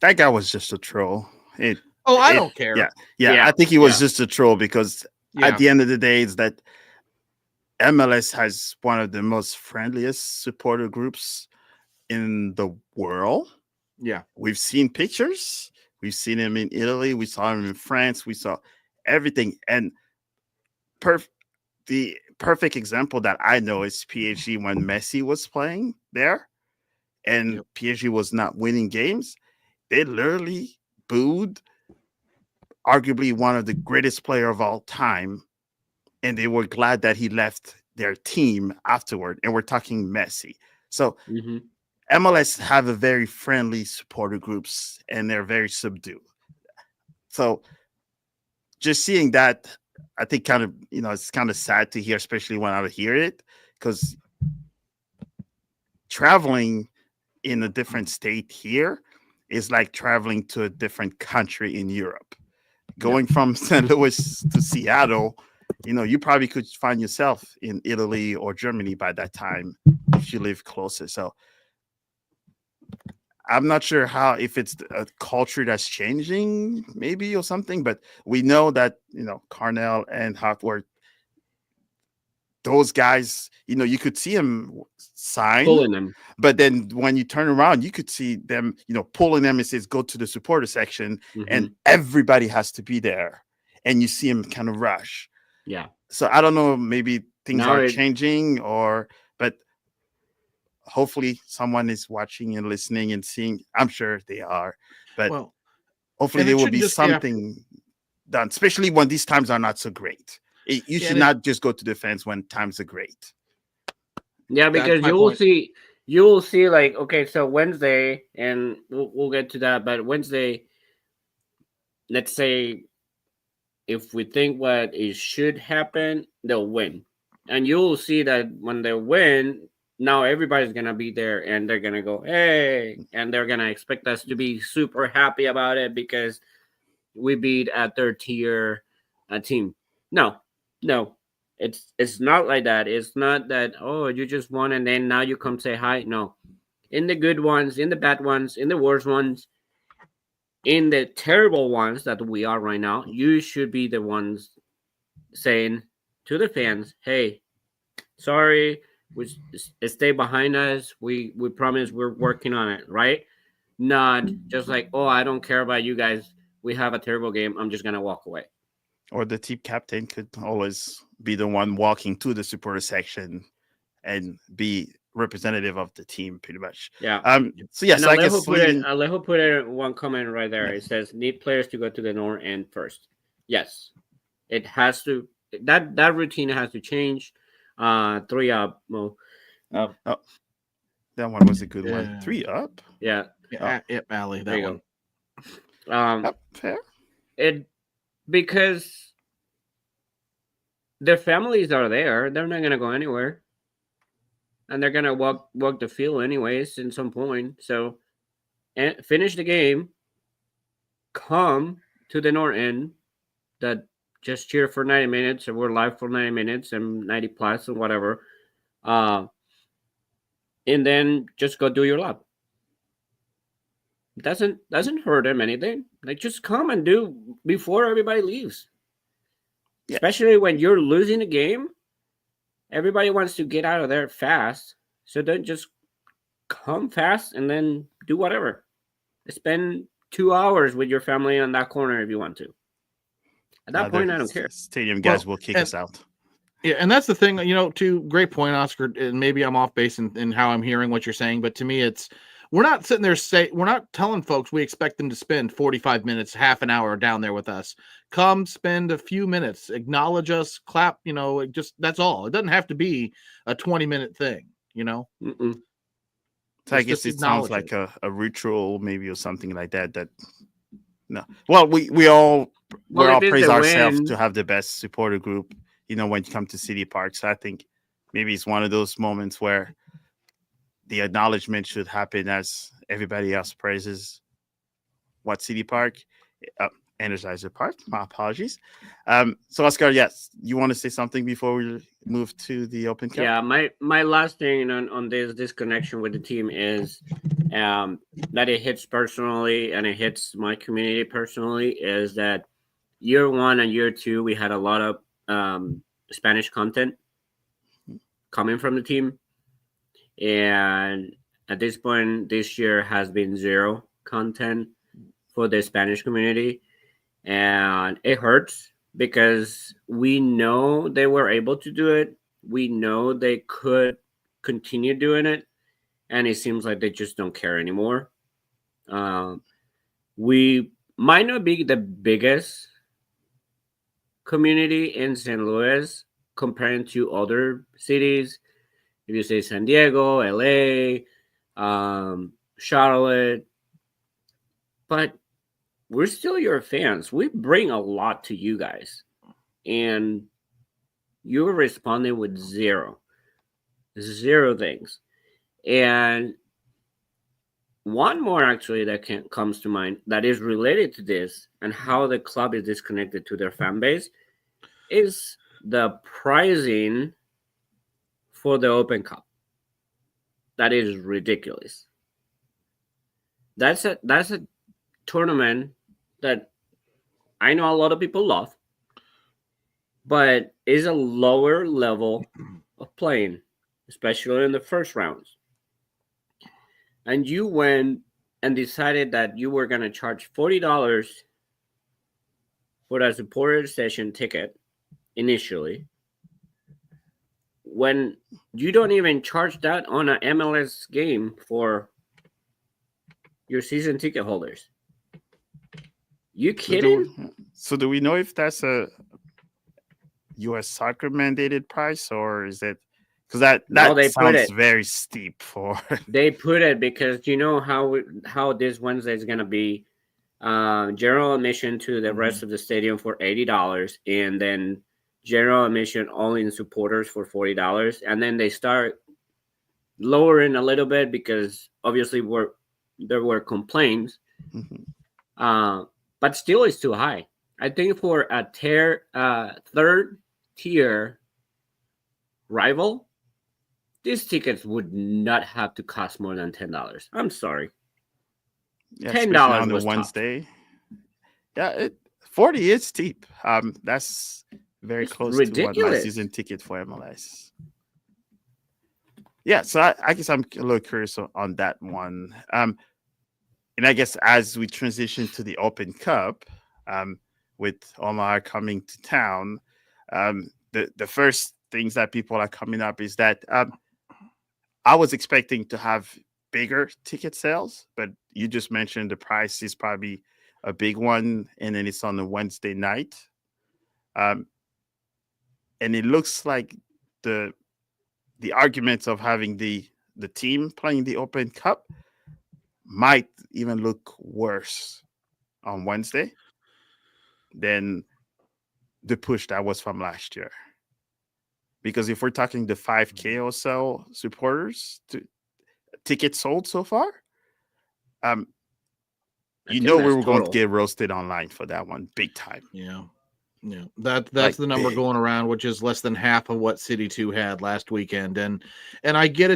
That guy was just a troll. I don't care. Yeah. I think he was just a troll because at the end of the day, it's that MLS has one of the most friendliest supporter groups in the world. Yeah. We've seen pictures. We've seen him in Italy. We saw him in France. We saw everything. And the perfect example that I know is PSG when Messi was playing there and PSG was not winning games. They literally booed arguably one of the greatest player of all time. And they were glad that he left their team afterward. And we're talking Messi. So MLS have a very friendly supporter groups and they're very subdued. So just seeing that, I think kind of, it's kind of sad to hear, especially when I hear it, because traveling in a different state here is like traveling to a different country in Europe. Going from St. Louis to Seattle, you probably could find yourself in Italy or Germany by that time if you live closer. So I'm not sure if it's a culture that's changing, maybe, or something, but we know that, Carnell and Hawkworth, those guys, you could see them sign, pulling them. But then when you turn around, you could see them, pulling them and says, go to the supporter section, and everybody has to be there. And you see them kind of rush. Yeah. So I don't know, maybe things are changing but hopefully someone is watching and listening and seeing. I'm sure they are, but hopefully there will be something done, especially when these times are not so great. You should not just go to the fans when times are great. Yeah, because you will see like, okay, so Wednesday, and we'll get to that, but Wednesday, let's say if we think what it should happen, they'll win. And you'll see that when they win, now everybody's going to be there and they're going to go, hey, and they're going to expect us to be super happy about it because we beat a third tier team. No, it's not like that. It's not that, oh, you just won and then now you come say hi. No, in the good ones, in the bad ones, in the worst ones, in the terrible ones that we are right now, you should be the ones saying to the fans, hey, sorry, we stay behind us. We promise we're working on it, right? Not just like, oh, I don't care about you guys. We have a terrible game. I'm just going to walk away. Or the team captain could always be the one walking to the supporter section and be representative of the team, pretty much. Yeah. So yes, I guess Alejo put it one comment right there. Yeah. It says need players to go to the north end first. Yes, it has to. That routine has to change. 3 up. Well, that one was a good one. 3 up. Yeah. Mally. That one. Fair. Because their families are there. They're not gonna go anywhere. And they're gonna walk the field anyways in some point. So finish the game. Come to the north end. That just cheer for 90 minutes, and we're live for 90 minutes and 90 plus and whatever. And then just go do your lap. Doesn't hurt them anything. Like, just come and do before everybody leaves. Yeah. Especially when you're losing a game, everybody wants to get out of there fast. So don't just come fast and then do whatever. Spend 2 hours with your family on that corner if you want to. At that point, I don't care. Stadium guys will kick and- us out. Yeah, and that's the thing, to great point, Oscar, and maybe I'm off base in how I'm hearing what you're saying, but to me, we're not sitting there we're not telling folks we expect them to spend 45 minutes, half an hour down there with us. Come spend a few minutes, acknowledge us, clap, just that's all. It doesn't have to be a 20-minute thing, Mm-mm. So I guess it sounds like a ritual, maybe, or something like that. No, well, we all praise ourselves to have the best supporter group. When you come to City Park. So I think maybe it's one of those moments where the acknowledgement should happen as everybody else praises what City Park, Energizer Park. My apologies. So Oscar, yes, you want to say something before we move to the Open Cup? Yeah, my last thing on this connection with the team is that it hits personally and it hits my community personally, is that year 1 and year 2 we had a lot of Spanish content coming from the team, and at this point this year has been 0 content for the Spanish community, and it hurts because we know they were able to do it, we know they could continue doing it, and it seems like they just don't care anymore. We might not be the biggest community in St. Louis comparing to other cities. If you say San Diego, LA, Charlotte, but we're still your fans. We bring a lot to you guys, and you're responding with zero things. And one more actually that comes to mind that is related to this and how the club is disconnected to their fan base is the pricing for the Open Cup. That is ridiculous. That's a tournament that I know a lot of people love, but is a lower level of playing, especially in the first rounds. And you went and decided that you were going to charge $40 for that supporter session ticket initially, when you don't even charge that on an MLS game for your season ticket holders. You kidding? So do we know if that's a U.S. soccer mandated price, or is it? Because that sounds very steep for. They put it because you know how this Wednesday is going to be. General admission to the rest of the stadium for $80, and then general admission only in supporters for $40, and then they start lowering a little bit because obviously there were complaints, but still it's too high. I think for a third tier rival, these tickets would not have to cost more than $10. I'm sorry. Yeah, $10 on was a Wednesday. Yeah, 40 is steep. That's very close ridiculous. to what my season ticket for MLS. Yeah, so I guess I'm a little curious on that one. And I guess as we transition to the Open Cup, with Omar coming to town, the first things that people are coming up is that I was expecting to have bigger ticket sales, but you just mentioned the price is probably a big one, and then it's on a Wednesday night. And it looks like the arguments of having the team playing the Open Cup might even look worse on Wednesday than the push that was from last year. Because if we're talking the 5K or so supporters tickets sold so far, we were going to get roasted online for that one big time. Yeah. That's the number going around, which is less than half of what City 2 had last weekend. And I get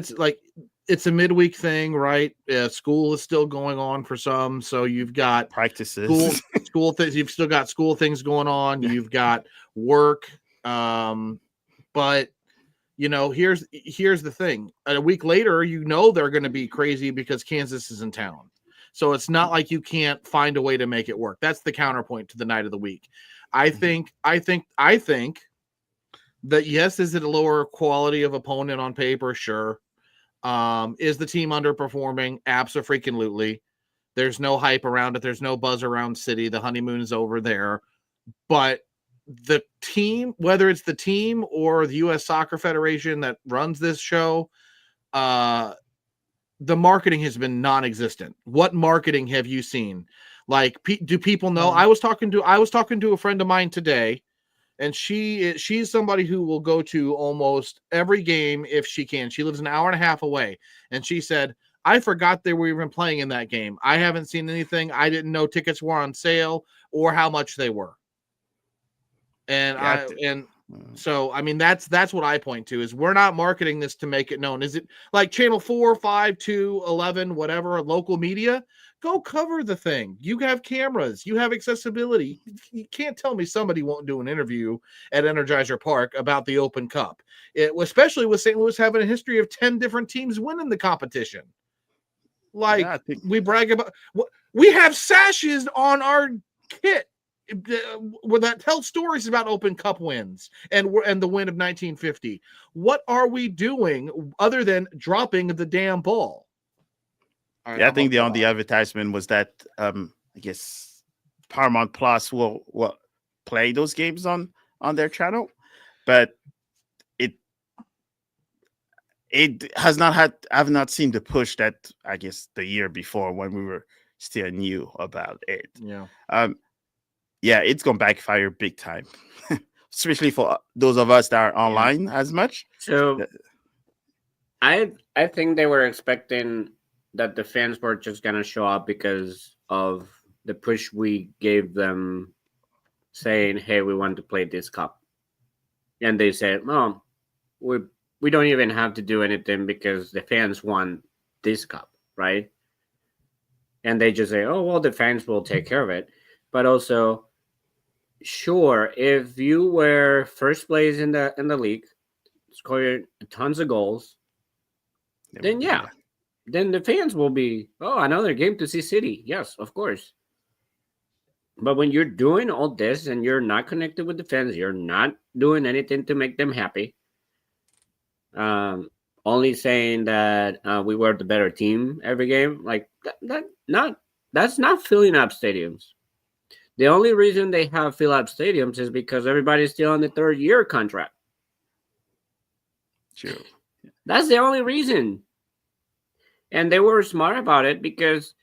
it's a midweek thing, right? School is still going on for some, so you've got practices, school things. You've still got school things going on. You've got work, but here's the thing. A week later, they're going to be crazy because Kansas is in town. So it's not like you can't find a way to make it work. That's the counterpoint to the night of the week. I think that, yes, is it a lower quality of opponent on paper? Sure. Is the team underperforming? Abso-freaking-lutely. There's no hype around it. There's no buzz around City. The honeymoon is over there. But the team, whether it's the team or the U.S. Soccer Federation that runs this show, the marketing has been non-existent. What marketing have you seen? Like, do people know? I was talking to a friend of mine today, and she's somebody who will go to almost every game if she can. She lives an hour and a half away, and she said, I forgot they were even playing in that game. I haven't seen anything. I didn't know tickets were on sale or how much they were. And so, I mean, that's what I point to, is we're not marketing this to make it known. Is it like channel 4, 5, 2, 11, whatever, local media? Go cover the thing. You have cameras. You have accessibility. You can't tell me somebody won't do an interview at Energizer Park about the Open Cup, especially with St. Louis having a history of 10 different teams winning the competition. Like, we brag about, we have sashes on our kit that tell stories about Open Cup wins and the win of 1950. What are we doing other than dropping the damn ball? Right, I think the only advertisement was that I guess Paramount Plus will play those games on their channel, but it has not had. I've not seen the push that I guess the year before when we were still new about it. Yeah. Yeah, it's gonna backfire big time, especially for those of us that are online as much. So, I think they were expecting that the fans were just gonna show up because of the push we gave them, saying, "Hey, we want to play this cup," and they said, "Oh, we don't even have to do anything because the fans want this cup, right?" And they just say, "Oh, well, the fans will take care of it." But also, sure, if you were first place in the league, scoring tons of goals, then then the fans will be, oh, another game to see City. Yes, of course. But when you're doing all this and you're not connected with the fans, you're not doing anything to make them happy. Only saying that we were the better team every game, like that's not filling up stadiums. The only reason they have fill up stadiums is because everybody's still on the 3rd-year contract. True. That's the only reason. And they were smart about it, because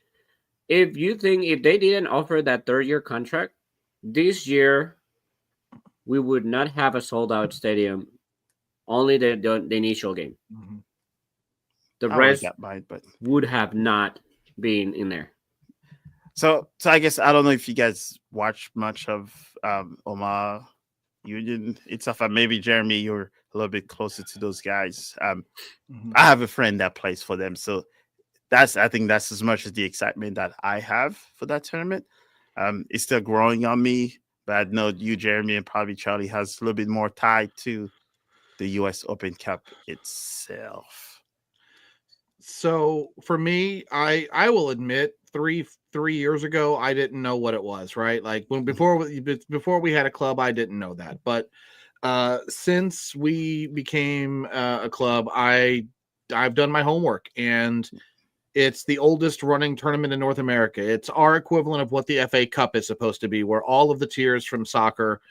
if they didn't offer that 3rd-year contract this year, we would not have a sold-out stadium. Only the initial game. Mm-hmm. The rest would have not been in there. So I guess I don't know if you guys watch much of Omaha Union itself. Maybe Jeremy, you're a little bit closer to those guys. I have a friend that plays for them, so I think that's as much as the excitement that I have for that tournament. It's still growing on me, but I know you, Jeremy, and probably Charlie has a little bit more tied to the U.S. Open Cup itself. So for me, I will admit, three years ago, I didn't know what it was, right? Like before we had a club, I didn't know that. But since we became a club, I've done my homework, and it's the oldest running tournament in North America. It's our equivalent of what the FA Cup is supposed to be, where all of the tiers from soccer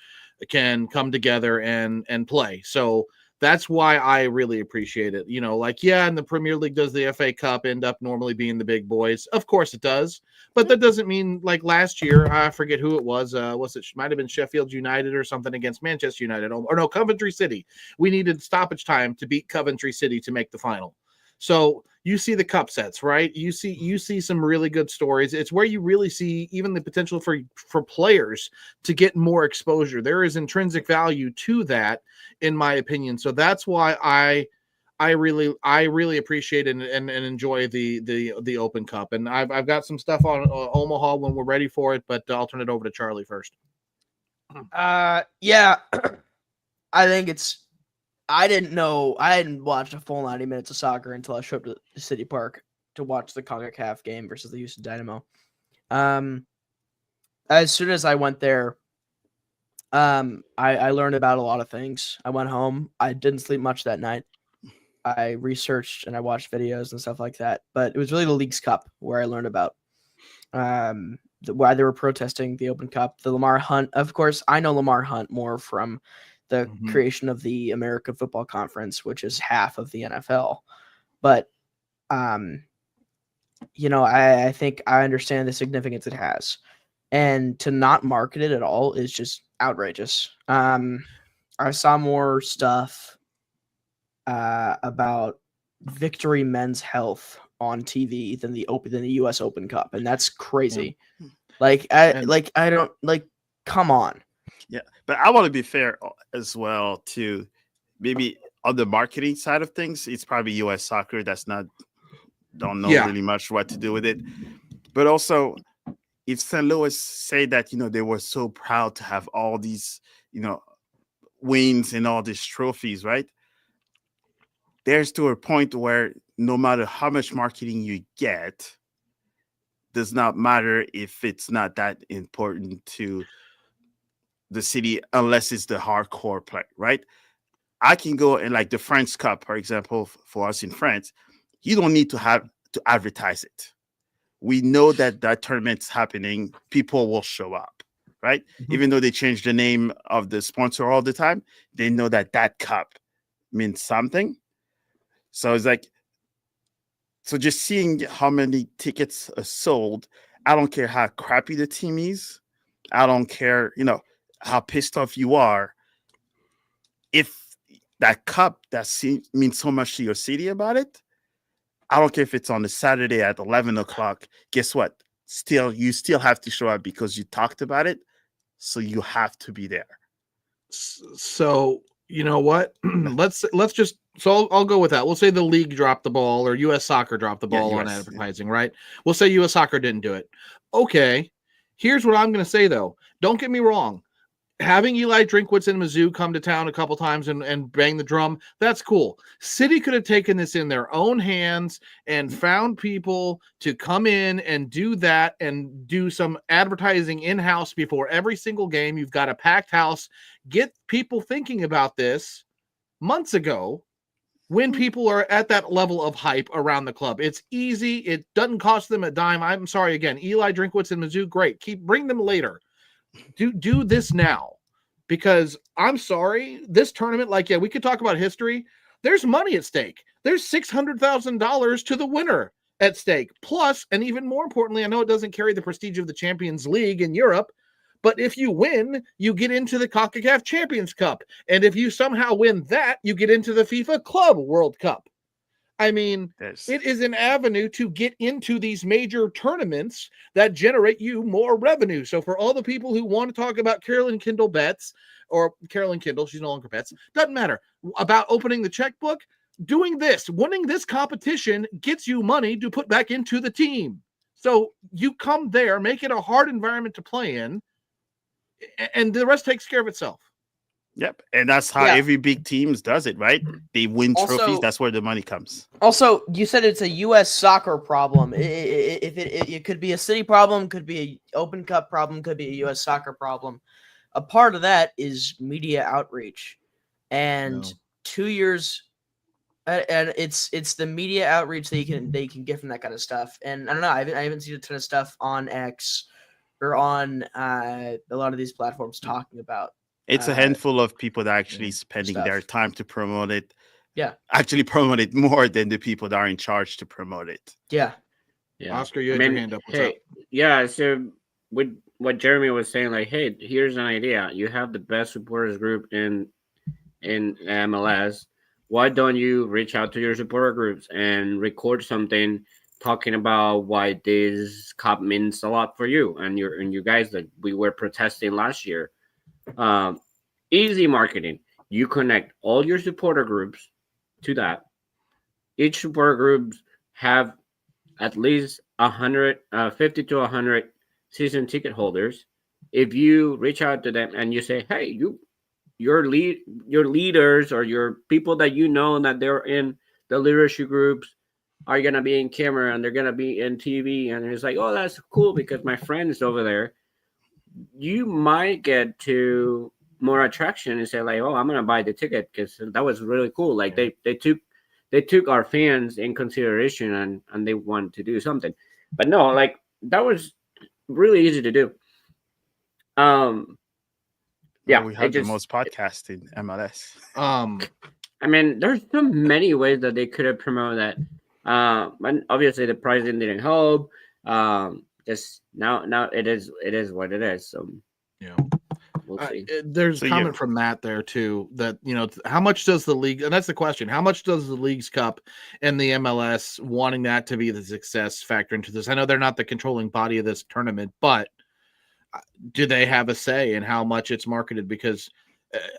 can come together and play. So that's why I really appreciate it. And the Premier League does the FA Cup end up normally being the big boys. Of course it does. But that doesn't mean, like last year, I forget who it was. Might have been Sheffield United or something against Manchester United. Or no, Coventry City. We needed stoppage time to beat Coventry City to make the final. So you see the cup sets, right? You see some really good stories. It's where you really see even the potential for players to get more exposure. There is intrinsic value to that, in my opinion. So that's why I really appreciate it and enjoy the Open Cup. And I've got some stuff on Omaha when we're ready for it, but I'll turn it over to Charlie first. Yeah, I think I didn't watch a full 90 minutes of soccer until I showed up to the City Park. to watch the CONCACAF game versus the Houston Dynamo. As soon as I went there, I learned about a lot of things. I went home. I didn't sleep much that night. I researched and I watched videos and stuff like that. But it was really the Leagues Cup where I learned about why they were protesting the Open Cup. The Lamar Hunt, of course, I know Lamar Hunt more from the creation of the American Football Conference, which is half of the NFL. But you know, I think I understand the significance it has, and to not market it at all is just outrageous. I saw more stuff about Victory Men's Health on TV than the U.S. Open Cup, and that's crazy. Yeah. I don't like. Come on. Yeah, but I want to be fair as well to maybe on the marketing side of things. It's probably U.S. Soccer that's don't know really much what to do with it, but also if St. Louis say that they were so proud to have all these wins and all these trophies, right? There's to a point where no matter how much marketing you get, does not matter if it's not that important to the city unless it's the hardcore play, right? I can go and like the France Cup, for example, for us in France, you don't need to have to advertise it. We know that tournament's happening, people will show up, right? Even though they change the name of the sponsor all the time, they know that cup means something. So it's like, so just seeing how many tickets are sold, I don't care how crappy the team is. I don't care, how pissed off you are. If that cup means so much to your city about it, I don't care if it's on a Saturday at 11 o'clock. Guess what? You still have to show up because you talked about it. So you have to be there. So you know what? let's just. So I'll go with that. We'll say the league dropped the ball, or U.S. Soccer dropped the ball on advertising, right? We'll say U.S. Soccer didn't do it. Okay. Here's what I'm going to say though. Don't get me wrong. Having Eli Drinkwitz and Mizzou come to town a couple times and bang the drum, that's cool. City could have taken this in their own hands and found people to come in and do that and do some advertising in-house before every single game. You've got a packed house. Get people thinking about this months ago when people are at that level of hype around the club. It's easy. It doesn't cost them a dime. I'm sorry, again, Eli Drinkwitz and Mizzou, great. Bring them later. Do this now, because I'm sorry, this tournament, we could talk about history. There's money at stake. There's $600,000 to the winner at stake. Plus, and even more importantly, I know it doesn't carry the prestige of the Champions League in Europe, but if you win, you get into the CONCACAF Champions Cup. And if you somehow win that, you get into the FIFA Club World Cup. I mean, it is an avenue to get into these major tournaments that generate you more revenue. So for all the people who want to talk about Carolyn Kindle bets, or Carolyn Kindle, she's no longer bets, doesn't matter, about opening the checkbook, doing this, winning this competition gets you money to put back into the team. So you come there, make it a hard environment to play in, and the rest takes care of itself. Yep, and that's how every big team does it, right? They win trophies. Also, that's where the money comes. Also, you said it's a U.S. soccer problem. It could be a city problem, could be an Open Cup problem, could be a U.S. soccer problem. A part of that is media outreach, and 2 years, and it's the media outreach they can get from that kind of stuff. And I don't know, I haven't seen a ton of stuff on X or on a lot of these platforms talking about. It's a handful of people that are actually spending their time to promote it. Yeah. Actually promote it more than the people that are in charge to promote it. Yeah. Oscar, you had your hand up. What's up? Yeah, so with what Jeremy was saying, like, hey, here's an idea. You have the best supporters group in MLS. Why don't you reach out to your supporter groups and record something talking about why this cup means a lot for you and you guys that we were protesting last year? Easy marketing. You connect all your supporter groups to that. Each supporter group have at least 50 to 100 season ticket holders. If you reach out to them and you say, hey, your leaders or your people that you know that they're in the leadership groups, are gonna be in camera and they're gonna be in TV, and it's like, oh, that's cool because my friend is over there. You might get to more attraction and say like, oh, I'm gonna buy the ticket because that was really cool. Like they took our fans in consideration and they want to do something. But no, like that was really easy to do. Um, Well, yeah, we it have the just most podcasts in MLS. I mean, there's so many ways that they could have promoted that. And obviously the pricing didn't help. Just now it is what it is. So Yeah. we'll see. There's So a comment from Matt there too that how much does the league, and that's the question, how much does the Leagues Cup and the MLS wanting that to be the success factor into this? I know they're not the controlling body of this tournament, but do they have a say in how much it's marketed? Because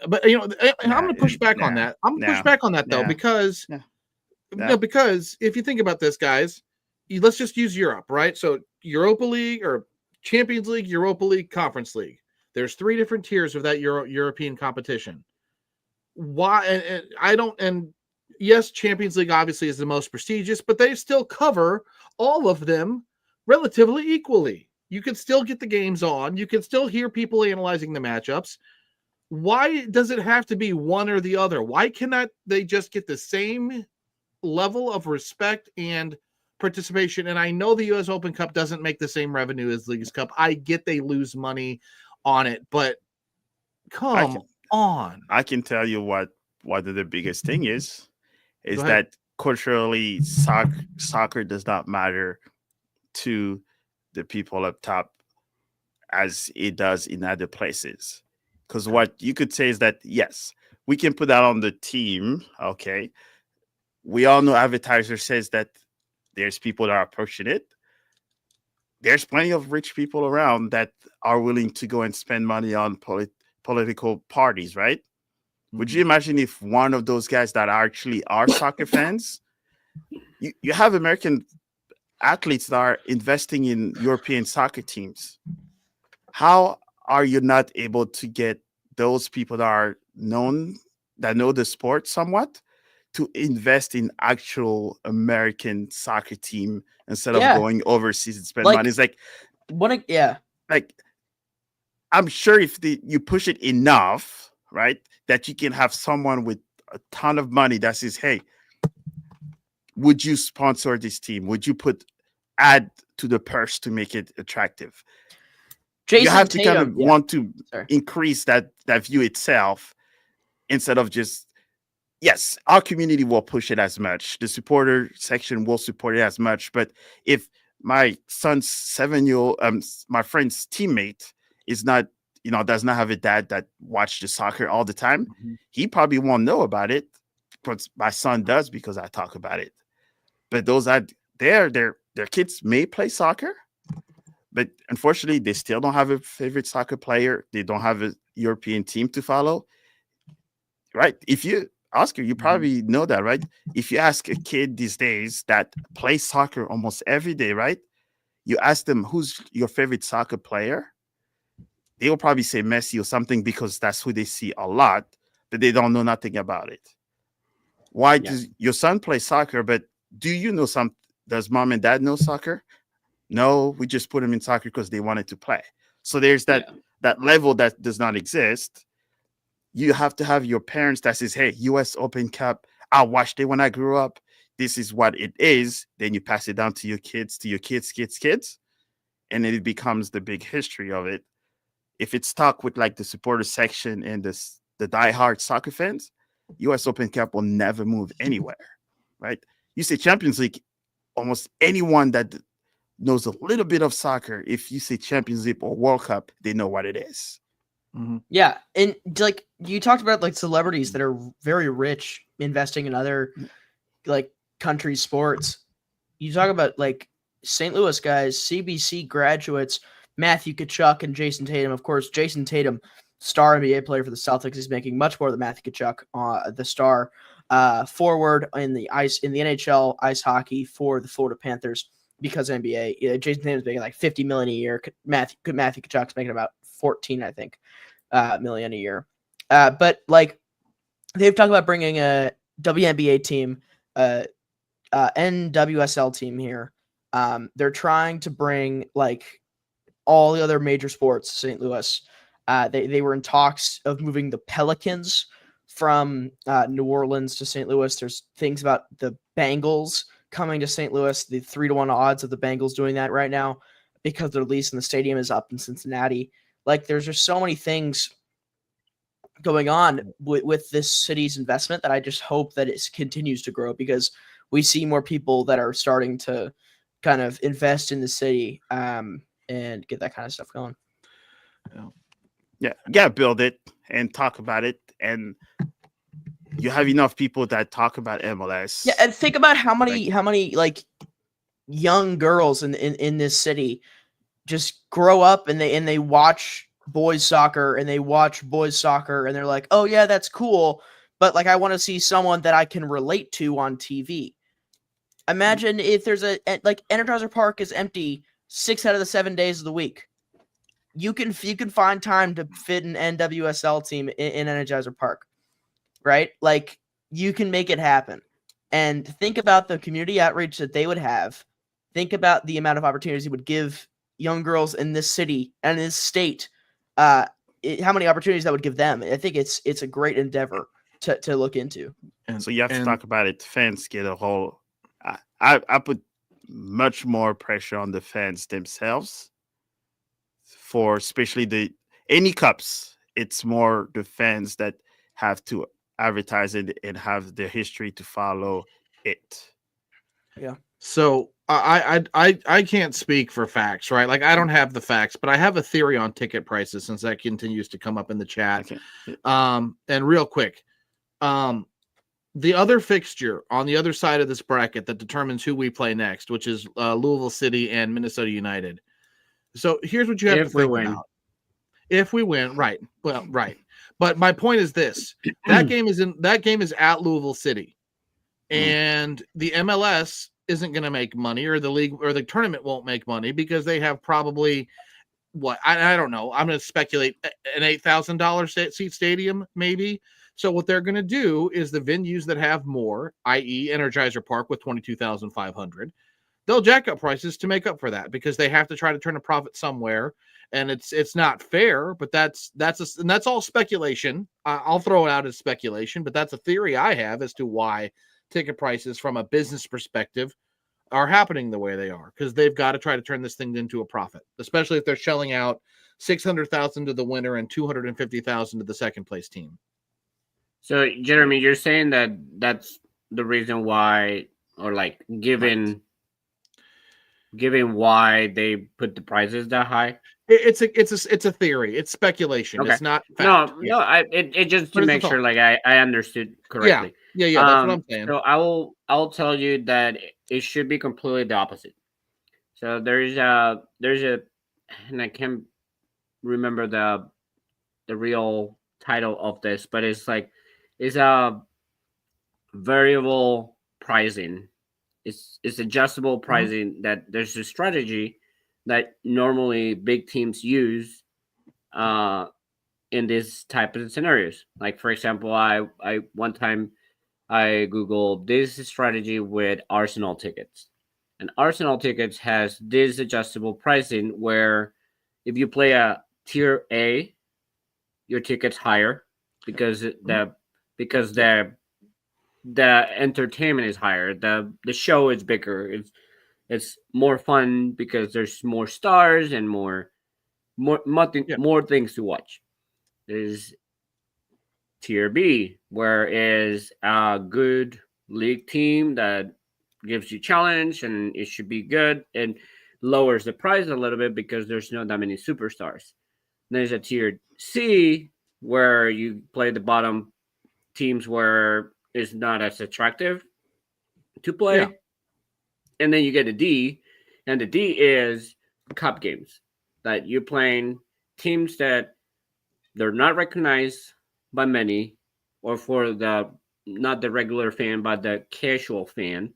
but I'm going to push back on that. I'm going to push back on that though, because because if you think about this, guys, let's just use Europe, right? So Europa League or Champions League, Europa League, Conference League. There's 3 different tiers of that European competition. Why? And I don't. And yes, Champions League obviously is the most prestigious, but they still cover all of them relatively equally. You can still get the games on. You can still hear people analyzing the matchups. Why does it have to be one or the other? Why cannot they just get the same level of respect and participation? And I know the US Open Cup doesn't make the same revenue as Leagues Cup. I get they lose money on it, but come on. I can tell you what the biggest thing is that culturally soccer does not matter to the people up top as it does in other places. Because what you could say is that, yes, we can put that on the team. Okay. We all know advertiser says that there's people that are pushing it. There's plenty of rich people around that are willing to go and spend money on political parties, right? Mm-hmm. Would you imagine if one of those guys that actually are soccer fans, you have American athletes that are investing in European soccer teams. How are you not able to get those people that are known, that know the sport somewhat, to invest in actual American soccer team instead of going overseas and spend money? It's like, like I'm sure if you push it enough, right, that you can have someone with a ton of money that says, hey, would you sponsor this team? Would you add to the purse to make it attractive? You have to kind of want to increase that view itself instead of just, yes, our community will push it as much. The supporter section will support it as much. But if my son's 7-year-old, my friend's teammate is not, does not have a dad that watch the soccer all the time, he probably won't know about it. But my son does because I talk about it. But those are their kids may play soccer, but unfortunately, they still don't have a favorite soccer player. They don't have a European team to follow, right? Oscar, you probably know that, right? If you ask a kid these days that plays soccer almost every day, right? You ask them, who's your favorite soccer player? They will probably say Messi or something because that's who they see a lot, but they don't know nothing about it. Why does your son play soccer, but do you know does mom and dad know soccer? No, we just put them in soccer because they wanted to play. So there's that level that does not exist. You have to have your parents that says, hey, US Open Cup, I watched it when I grew up. This is what it is. Then you pass it down to your kids, kids. And then it becomes the big history of it. If it's stuck with like the supporter section and the diehard soccer fans, US Open Cup will never move anywhere, right? You say Champions League, almost anyone that knows a little bit of soccer, if you say Champions League or World Cup, they know what it is. Mm-hmm. Yeah, and like you talked about, like celebrities that are very rich investing in other like countries' sports. You talk about like St. Louis guys, CBC graduates, Matthew Tkachuk and Jason Tatum. Of course, Jason Tatum, star NBA player for the Celtics, is making much more than Matthew Tkachuk, the star forward in the NHL ice hockey for the Florida Panthers. Because NBA, Jason Tatum's making like $50 million a year. Matthew Tkachuk's making about 14, I think, million a year. But like they've talked about bringing a WNBA team, NWSL team here. They're trying to bring like all the other major sports to St. Louis. They were in talks of moving the Pelicans from New Orleans to St. Louis. There's things about the Bengals coming to St. Louis, the 3-1 odds of the Bengals doing that right now because their lease in the stadium is up in Cincinnati. Like, there's just so many things going on with this city's investment that I just hope that it continues to grow, because we see more people that are starting to kind of invest in the city and get that kind of stuff going. Yeah, you gotta build it and talk about it, and you have enough people that talk about MLS. Yeah, and think about how many like young girls in this city just grow up and they watch boys soccer and and they're like, oh yeah, that's cool, but like I want to see someone that I can relate to on TV. Imagine if there's like Energizer Park is empty 6 out of the 7 days of the week. You can find time to fit an NWSL team in Energizer Park, right? Like, you can make it happen. And think about the community outreach that they would have. Think about the amount of opportunities it would give young girls in this city and in this state. How many opportunities that would give them. I think it's a great endeavor to look into. And so you have to talk about it. Fans get a whole. I put much more pressure on the fans themselves for especially any cups. It's more the fans that have to advertise it and have the history to follow it. Yeah. So I can't speak for facts, right? Like, I don't have the facts, but I have a theory on ticket prices, since that continues to come up in the chat. Okay. And real quick, the other fixture on the other side of this bracket that determines who we play next, which is Louisville City and Minnesota United. So here's what you have to think about. If we win, right. Well, right. But my point is this. That game is at Louisville City. And the MLS isn't going to make money, or the league or the tournament won't make money, because they have probably I don't know. I'm going to speculate an $8,000 seat stadium, maybe. So what they're going to do is the venues that have more, i.e. Energizer Park with 22,500, they'll jack up prices to make up for that, because they have to try to turn a profit somewhere. And it's not fair, but that's all speculation. I'll throw it out as speculation, but that's a theory I have as to why ticket prices from a business perspective are happening the way they are, because they've got to try to turn this thing into a profit, especially if they're shelling out $600,000 to the winner and $250,000 to the second place team. So, Jeremy, you're saying that that's the reason why, or like given why they put the prices that high? It's a theory. It's speculation. Okay. It's not fact. No. It just to make sure, like I understood correctly. Yeah. That's what I'm saying. So I'll tell you that it should be completely the opposite. So there's a, and I can't remember the real title of this, but it's a variable pricing. It's adjustable pricing, that there's a strategy that normally big teams use in this type of scenarios. Like, for example, I one time I Googled this strategy with Arsenal tickets. And Arsenal tickets has this adjustable pricing where if you play a tier A, your ticket's higher because the entertainment is higher. The show is bigger. It's more fun because there's more stars and more things to watch. There's tier B, where is a good league team that gives you challenge and it should be good, and lowers the price a little bit because there's not that many superstars. There's a tier C, where you play the bottom teams where it's not as attractive to play. Yeah. And then you get a D, and the D is cup games, that you're playing teams that they're not recognized by many, or for not the regular fan, but the casual fan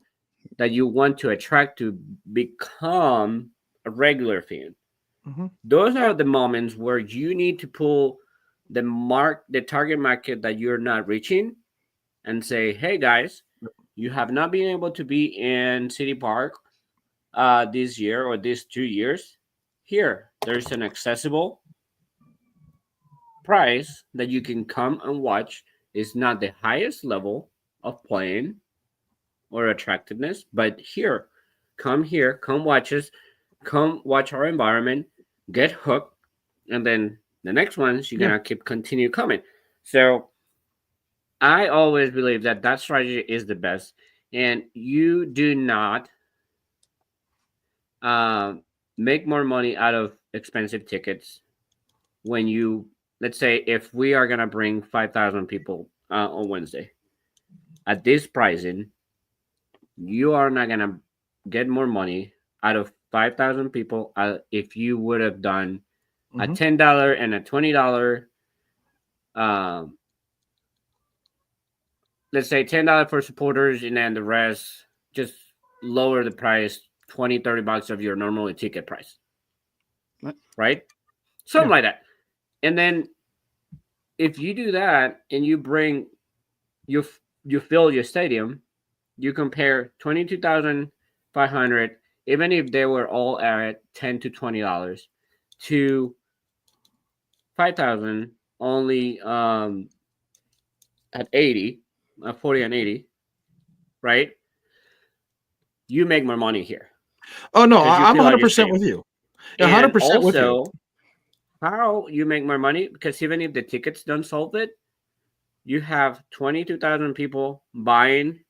that you want to attract to become a regular fan. Mm-hmm. Those are the moments where you need to pull the target market that you're not reaching, and say, hey guys, you have not been able to be in City Park this year or these 2 years, here there's an accessible price that you can come and watch. It's not the highest level of playing or attractiveness, but here, come watch us, come watch our environment, get hooked, and then the next ones you're Yeah. gonna continue coming. So I always believe that that strategy is the best, and you do not um, make more money out of expensive tickets when you, let's say, if we are gonna bring 5,000 people on Wednesday at this pricing, you are not gonna get more money out of 5,000 people if you would have done a Mhm. $10 and a $20. Um, let's say $10 for supporters, and then the rest just lower the price 20-30 bucks of your normal ticket price, What? right? Something Yeah. like that. And then if you do that and you bring you fill your stadium, you compare 22,500, even if they were all at $10 to $20, to 5,000 only at 80, 40 and 80, right? You make more money here Oh no, because you I'm fill out your 100% stadium. with you. And 100% with you. also, how you make more money, because even if the tickets don't solve it, you have 22,000 people buying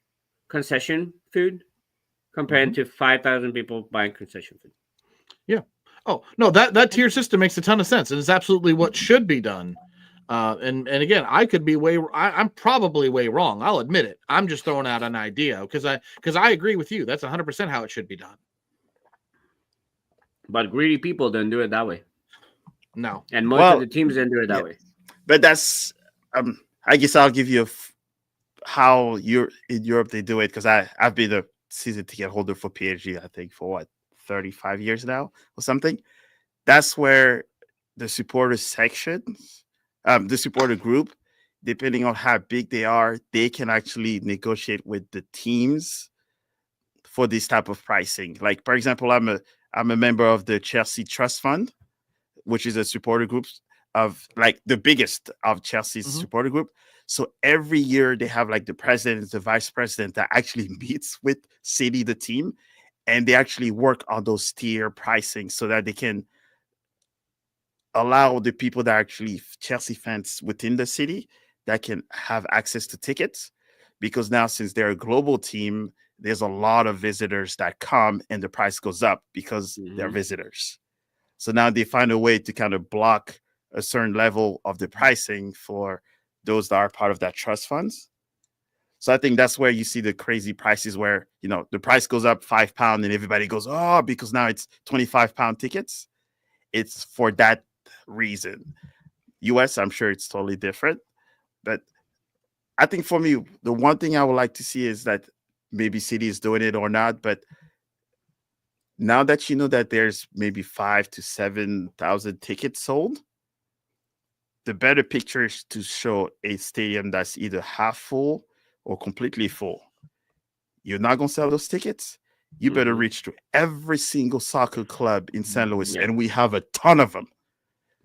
concession food compared Mhm. to 5,000 people buying concession food. Yeah. Oh no, that tier system makes a ton of sense, and it's absolutely what should be done. And again, I could be I'm probably way wrong. I'll admit it. I'm just throwing out an idea because I agree with you. That's 100% how it should be done. But greedy people don't do it that way. No. And most of Well, the teams don't do it that yeah. way. but that's I guess I'll give you how you're in Europe they do it, because I've been a season ticket holder for PSG, I think, for what, 35 years now or something. That's where the supporter sections, the supporter group, depending on how big they are, they can actually negotiate with the teams for this type of pricing. Like, for example, I'm a member of the Chelsea Trust Fund, which is a supporter group of, like, the biggest of Chelsea's Mhm. supporter group. So every year they have like the president, the vice president that actually meets with City, the team, and they actually work on those tier pricing so that they can allow the people that are actually Chelsea fans within the city that can have access to tickets. Because now, since they're a global team, there's a lot of visitors that come and the price goes up because they're Mhm. visitors. So now they find a way to kind of block a certain level of the pricing for those that are part of that trust funds. So I think that's where you see the crazy prices where, the price goes up £5 and everybody goes, oh, because now it's £25 tickets. It's for that reason. US, I'm sure it's totally different. But I think for me, the one thing I would like to see is that maybe City is doing it or not, but now that you know that there's maybe 5 to 7,000 tickets sold, the better picture is to show a stadium that's either half full or completely full. You're not going to sell those tickets. You better Mhm. reach to every single soccer club in St. Louis, Yeah. and we have a ton of them.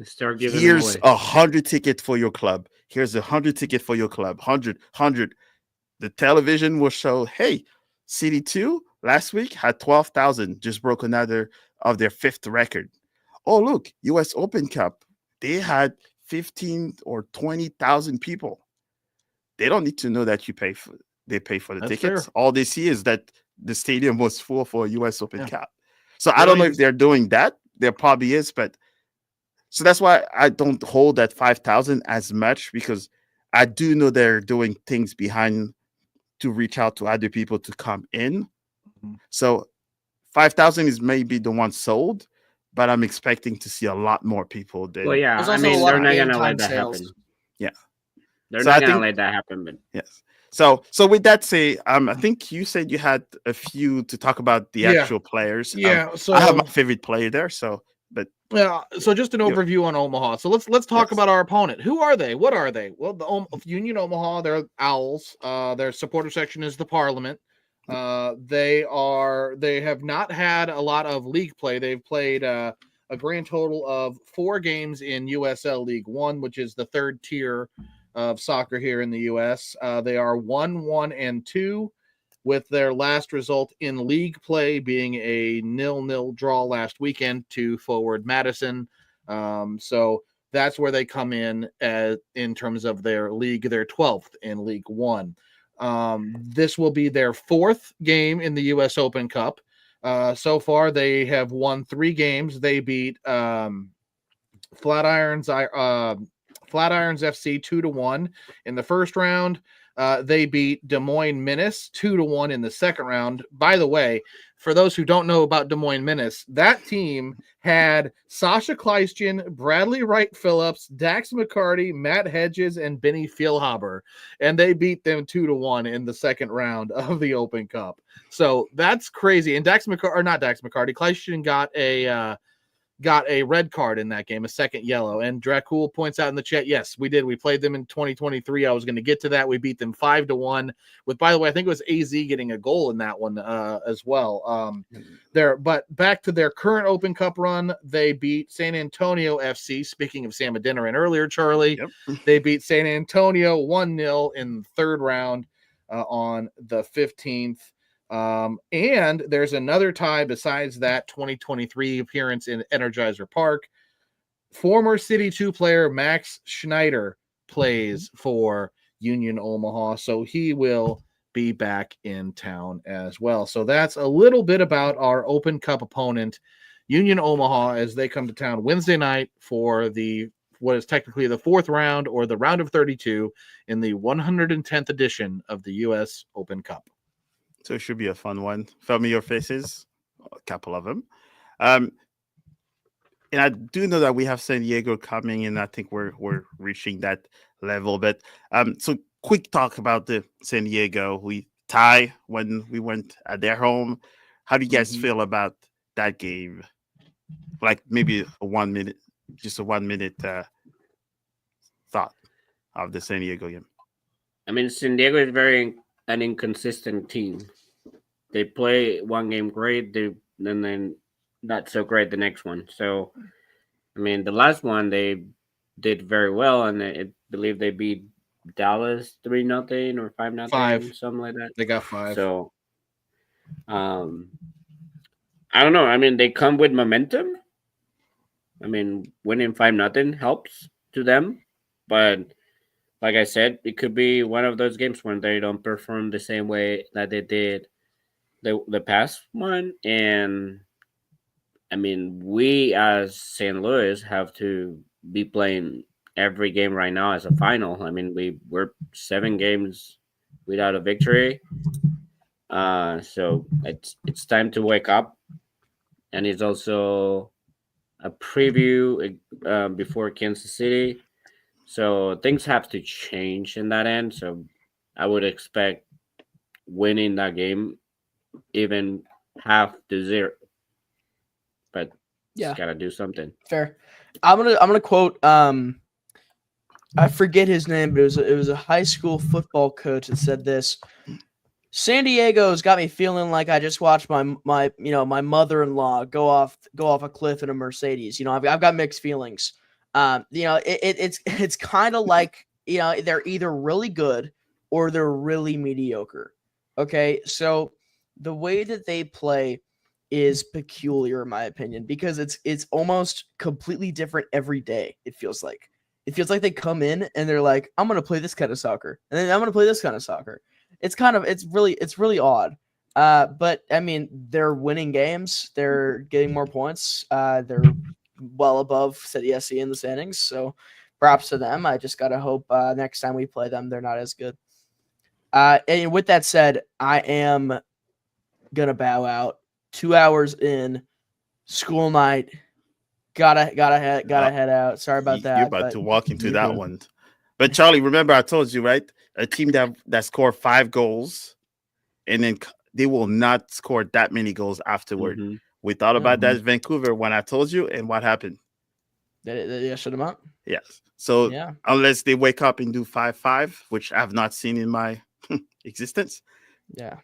Start giving them Here's away. 100 ticket for your club. Here's 100 ticket for your club. 100. The television will show, hey, City 2 last week had 12,000, just broke another of their fifth record. Oh, look, US Open Cup, they had 15 or 20,000 people. They don't need to know that they pay for the That's tickets. fair. All they see is that the stadium was full for a US Open Yeah. Cup. So They I don't don't know even if they're doing that. There probably is, but so that's why I don't hold that 5,000 as much, because I do know they're doing things behind to reach out to other people to come in. Mhm. So 5,000 is maybe the one sold, but I'm expecting to see a lot more people Well, than. yeah. There's I also a mean, lot they're of not game gonna time let that sales. happen. Yeah. They're So not I gonna think, let that happen. But yes. So with that say, I think you said you had a few to talk about the Yeah. actual players. Yeah. I have my So favorite player there, so But Yeah. So just an Yeah. overview on Omaha. So let's talk Yes. about our opponent. Who are they? What are they? Well, the Union Omaha, they're Owls. Their supporter section is the Parliament. They have not had a lot of league play. They've played a grand total of 4 games in USL League One, which is the third tier of soccer here in the U.S. They are 1-1-2, with their last result in league play being a 0-0 draw last weekend to Forward Madison. So that's where they come in terms of their league. They're 12th in League One. This will be their 4th game in the U.S. Open Cup. So far, they have won 3 games. They beat Flatirons FC 2-1 in the first round. They beat Des Moines Menace 2-1 in the second round. By the way, for those who don't know about Des Moines Menace, that team had Sasha Kleistian, Bradley Wright Phillips, Dax McCarty, Matt Hedges, and Benny Feilhaber, and they beat them 2-1 in the second round of the Open Cup. So that's crazy. And Kleistian got a red card in that game, a second yellow. And Dracul points out in the chat, yes, we did. We played them in 2023. I was going to get to that. We beat them 5-1 with, by the way, I think it was AZ getting a goal in that one as well. But back to their current Open Cup run, they beat San Antonio FC. Speaking of Sam Adeniran earlier, Charlie, They beat San Antonio 1-0 in the third round on the 15th. And there's another tie besides that 2023 appearance in Energizer Park. Former City 2 player Max Schneider plays for Union Omaha, so he will be back in town as well. So that's a little bit about our Open Cup opponent, Union Omaha, as they come to town Wednesday night for what is technically the 4th round, or the round of 32 in the 110th edition of the U.S. Open Cup. So it should be a fun one. Familiar faces, a couple of them. And I do know that we have San Diego coming in. I think we're reaching that level. But so quick talk about the San Diego. We tie when we went at their home. How do you guys feel about that game? Like maybe a 1 minute, just a 1 minute thought of the San Diego game. I mean, San Diego is an inconsistent team. They play one game great, and then not so great the next one. So, I mean, the last one they did very well, and I believe they beat Dallas 3-0 or 5-0, 5, something like that. They got 5. So, I don't know. I mean, they come with momentum. I mean, winning 5-0 helps to them, but like I said, it could be one of those games when they don't perform the same way that they did the past one. And I mean, we as St. Louis have to be playing every game right now as a final. I mean, we're 7 games without a victory. So it's time to wake up, and it's also a preview before Kansas City. So things have to change in that end. So I would expect winning that game, even 0.5-0. But just gotta do something. Fair. I'm gonna quote I forget his name, but it was a high school football coach that said this. San Diego's got me feeling like I just watched my mother-in-law go off a cliff in a Mercedes. I've got mixed feelings. It's kind of like, they're either really good or they're really mediocre. Okay, so the way that they play is peculiar in my opinion, because it's almost completely different every day. It feels like they come in and they're like, I'm gonna play this kind of soccer, and then I'm gonna play this kind of soccer. It's really odd. But I mean, they're winning games. They're getting more points. They're well above City SC in the standings. So props to them. I just gotta hope next time we play them, they're not as good. And with that said, I am gonna bow out. 2 hours in, school night. Gotta head out. Sorry about that. You're about to walk into that one. But Charlie, remember I told you, right? A team that scored 5 goals, and then they will not score that many goals afterward. We thought about that in Vancouver when I told you, and what happened? They shut him up. Yes. So Yeah. unless they wake up and do 5-5, which I've not seen in my existence, Yeah.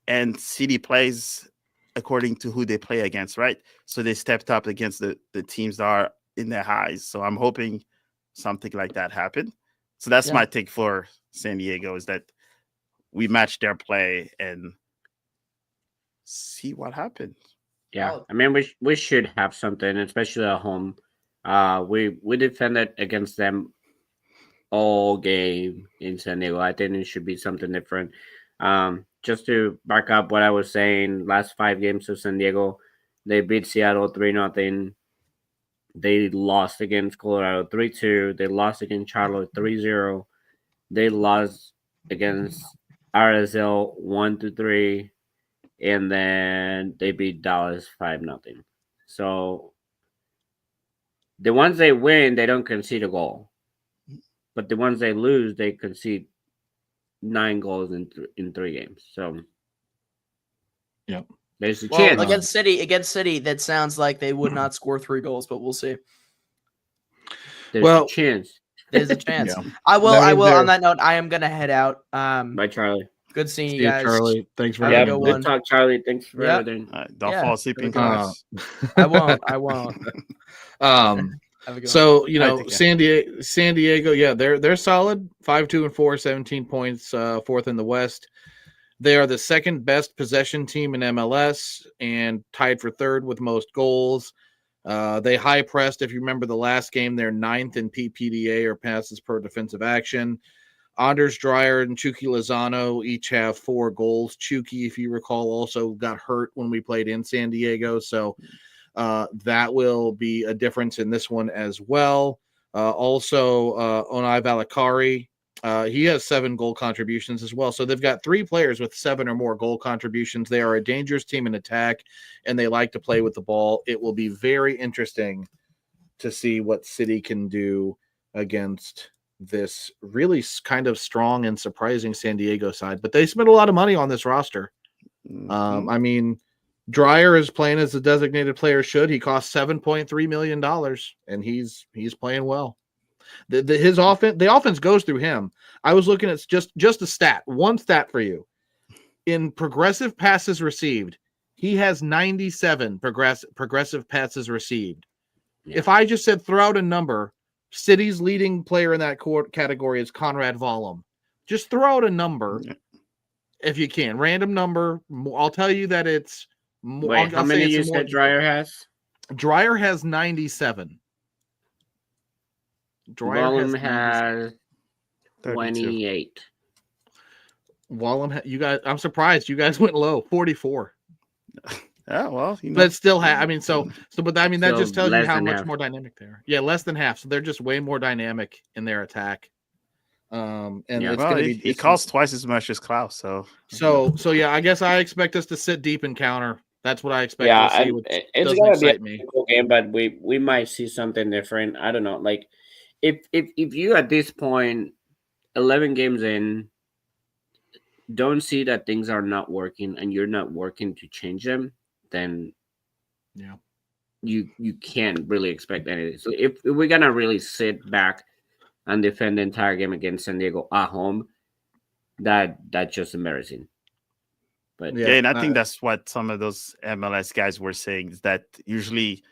and City plays according to who they play against, right? So they stepped up against the teams that are in their highs. So I'm hoping something like that happened. So that's my take for San Diego, is that we match their play and see what happens. Yeah, I mean, we should have something, especially at home. We defended against them all game in San Diego. I think it should be something different. Just to back up what I was saying, last 5 games of San Diego, they beat Seattle 3-0. They lost against Colorado 3-2. They lost against Charlotte 3-0. They lost against RSL 1-3, and then they beat Dallas 5-0. So the ones they win, they don't concede a goal, but the ones they lose, they concede 9 goals in 3 games. So Yep. There's a Well, chance. against City, that sounds like they would not score 3 goals, but we'll see. There's a chance. There's a chance. Yeah. I will. That I means will. they're- On that note, I am gonna head out. Bye, Charlie. Good seeing See you you, guys. Charlie. Thanks for Have a Yeah, good having good one. talk, Charlie. Thanks for Yeah. everything. Don't Yeah, fall asleep in have a good one. class. I won't. I won't. Um, Have a good one. so you I know, think, yeah. San Diego, yeah, they're solid. 5-2-4, 17 points, fourth in the West. They are the second best possession team in MLS and tied for third with most goals. They high pressed. If you remember the last game, they're 9th in PPDA, or passes per defensive action. Anders Dreyer and Chucky Lozano each have 4 goals. Chucky, if you recall, also got hurt when we played in San Diego, so that will be a difference in this one as well. Also, Onai Valakari, he has 7 goal contributions as well. So they've got 3 players with 7 or more goal contributions. They are a dangerous team in attack, and they like to play with the ball. It will be very interesting to see what City can do against this really kind of strong and surprising San Diego side. But they spent a lot of money on this roster. Mhm. I mean, Dreyer is playing as a designated player should. He cost $7.3 million, and he's playing well. The offense goes through him. I was looking at just a stat, one stat for you. In progressive passes received, he has 97 progressive passes received. Yeah. If I just said throw out a number, City's leading player in that category is Conrad Vollum. Just throw out a number if you can. Random number. I'll tell you that it's more. Wait, how many you said Dreyer has? Dreyer has 97. Wallum has 32. 28. Wallum, you guys, I'm surprised you guys went low, 44. Yeah, well, But still, I mean, but I mean, that So just tells you less how than much half. more dynamic they are. Yeah, less than half. So they're just way more dynamic in their attack. And Yeah. it's well, going to be. he costs twice as much as Klaus, so So yeah, I guess I expect us to sit deep and counter. That's what I expect Yeah, to see. and Which it's doesn't gonna be a excite me. cool game, but we might see something different. I don't know. Like if you at this point, 11 games in, don't see that things are not working and you're not working to change them, then Yeah. you can't really expect anything. So if we're gonna really sit back and defend the entire game against San Diego at home, that's just embarrassing. But yeah, and I think that's what some of those MLS guys were saying, is that usually,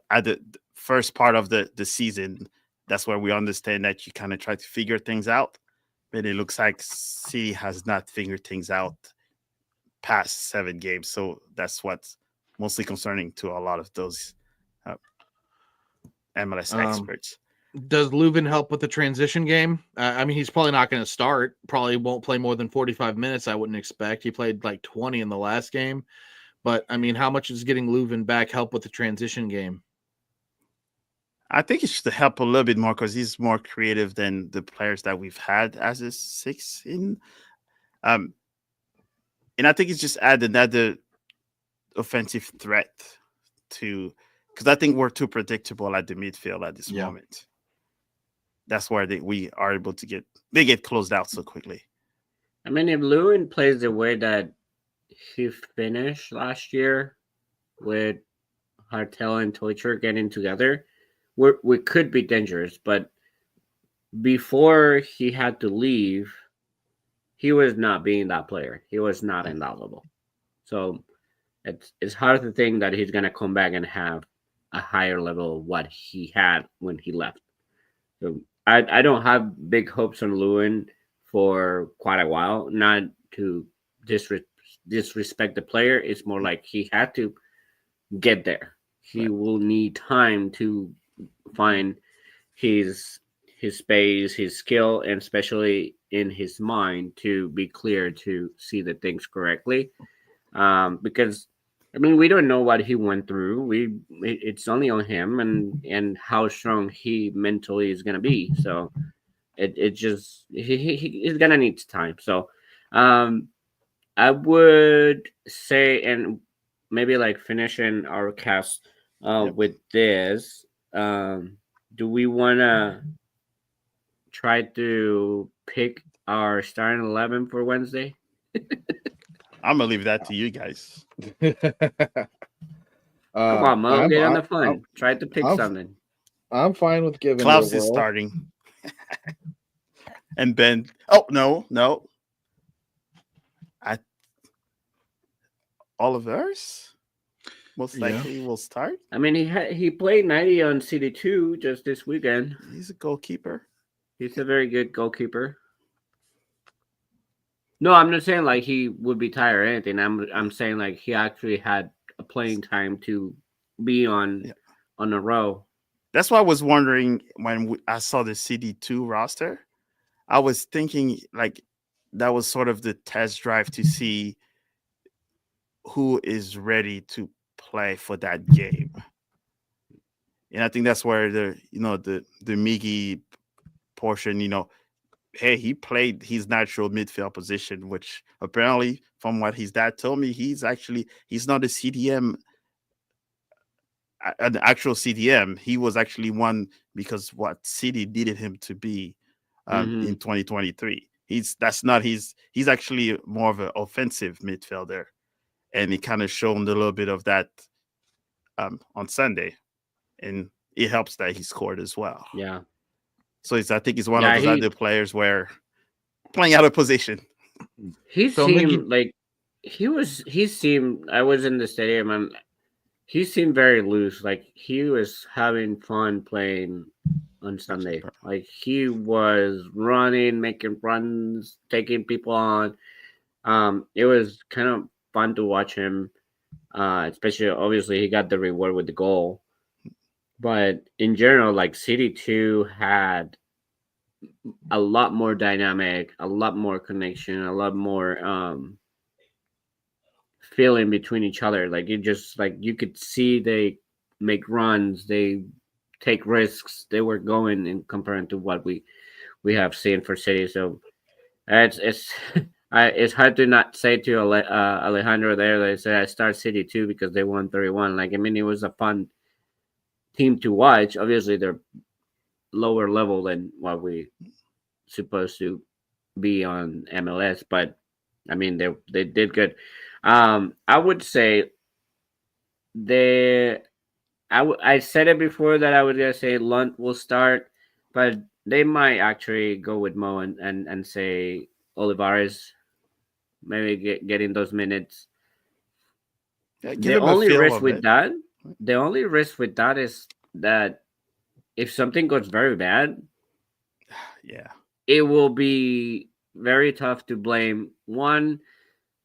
at the first part of the season, that's where we understand that you kind of try to figure things out. But it looks like City has not figured things out past 7 games. So that's what's mostly concerning to a lot of those MLS experts. Does Leuven help with the transition game? I mean, he's probably not going to start. Probably won't play more than 45 minutes, I wouldn't expect. He played like 20 in the last game. But, I mean, how much is getting Leuven back help with the transition game? I think it should help a little bit more because he's more creative than the players that we've had as a 6 in. And I think it's just add another offensive threat to, because I think we're too predictable at the midfield at this moment. That's where we are able to get closed out so quickly. I mean, if Lewin plays the way that he finished last year, with Hartel and Toicher getting together, we could be dangerous. But before he had to leave, he was not being that player. He was not in that level. So it's hard to think that he's gonna come back and have a higher level of what he had when he left. So I don't have big hopes on Lewin for quite a while. Not to disre- disrespect the player. It's more like he had to get there. He Right. will need time to find his his space, his skill, and especially in his mind to be clear to see the things correctly. Because I mean, we don't know what he went through. It's only on him and how strong he mentally is gonna be. So it just he's gonna need time. So um, I would say, and maybe like finishing our cast Yep. with this. Um, do we wanna try to pick our starting 11 for Wednesday? I'm gonna leave that to you guys. Come on, Mo, I'm get on I, the fun. Try to pick I'm something. I'm fine with giving Klaus the is overall. starting, and Ben. Oh no, I Oliver's most Yeah. likely will start. I mean, he played 90 on CD2 just this weekend. He's a goalkeeper. He's a very good goalkeeper. No, I'm not saying like he would be tired or anything. I'm saying like he actually had a playing time to be Yeah. on a row. That's why I was wondering when I saw the CD2 roster. I was thinking like that was sort of the test drive to see who is ready to play for that game. And I think that's where the Miggy portion, hey, he played his natural midfield position, which apparently from what his dad told me, he's not a CDM, an actual CDM. He was actually one because what City needed him to be Mm-hmm. in 2023. That's not he's actually more of an offensive midfielder, and he kind of shown a little bit of that on Sunday, and it helps that he scored as well. Yeah, So I think he's one of yeah. those other players where playing out of position. He So Miggy, seemed like he seemed. I was in the stadium and he seemed very loose. Like he was having fun playing on Sunday. Like he was running, making runs, taking people on. It was kind of fun to watch him. Especially obviously he got the reward with the goal. But in general, like City 2 had a lot more dynamic, a lot more connection, a lot more feeling between each other. Like you just like you could see they make runs, they take risks. They were going in comparing to what we have seen for City. So it's it's hard to not say to Alejandro there. They said I start City too because they won 31. Like I mean, it was a fun team to watch. Obviously, they're lower level than what we supposed to be on MLS, but I mean they did good. I would say they I said it before that I was gonna say Lunt will start, but they might actually go with Mo and say Olivares maybe getting those minutes. Yeah, give The him a only feel risk of with it. that, the only risk with that is that if something goes very bad, Yeah. it will be very tough to blame one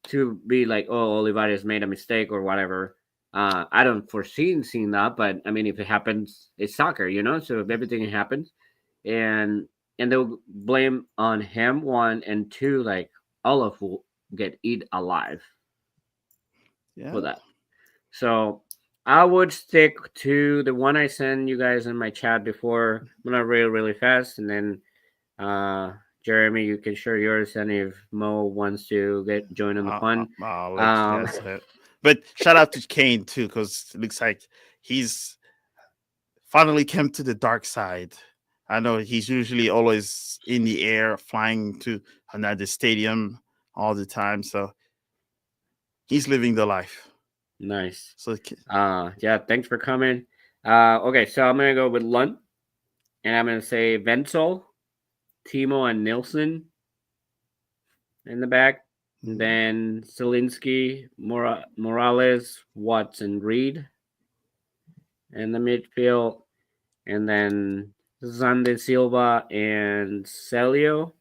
to be like, oh, Olivares made a mistake or whatever. I don't foresee seeing that, but I mean, if it happens, it's soccer, you know. So if everything happens, and they'll blame on him one and two, like Olaf will get eat alive Yeah. for that. So I would stick to the one I sent you guys in my chat before. I'm gonna really fast, and then Jeremy, you can share yours, and if Mo wants to get join in the fun. I'll let you Um, guys have. But shout out to Kane too, because it looks like he's finally came to the dark side. I know he's usually always in the air, flying to another stadium all the time. So he's living the life. Nice. So Yeah, thanks for coming. Okay, so I'm gonna go with Lund, and I'm gonna say Wenzel, Timo, and Nilsson in the back. And then Zielinski, Morales, Watts, and Reed in the midfield. And then Zande Silva and Celio.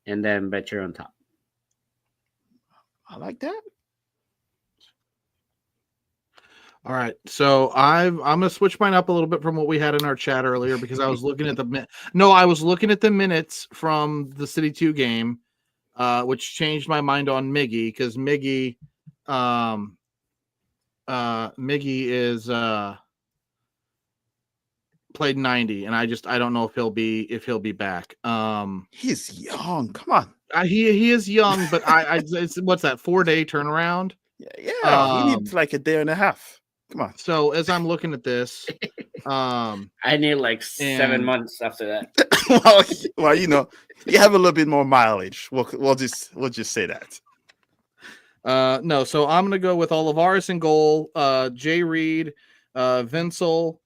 And then Betcher on top. I like that. All right, so I'm gonna switch mine up a little bit from what we had in our chat earlier because I was looking at I was looking at the minutes from the City 2 game, which changed my mind on Miggy because Miggy is played 90, and I don't know if he'll be back. He's young. Come on. He is young, but it's what's that 4-day turnaround? Yeah. He needs like a day and a half. Come on. So as I'm looking at this, I need like 7 months after that. well, you know, you have a little bit more mileage. We'll just say that. No, so I'm gonna go with Olivares in goal, Jay Reed, Vincel,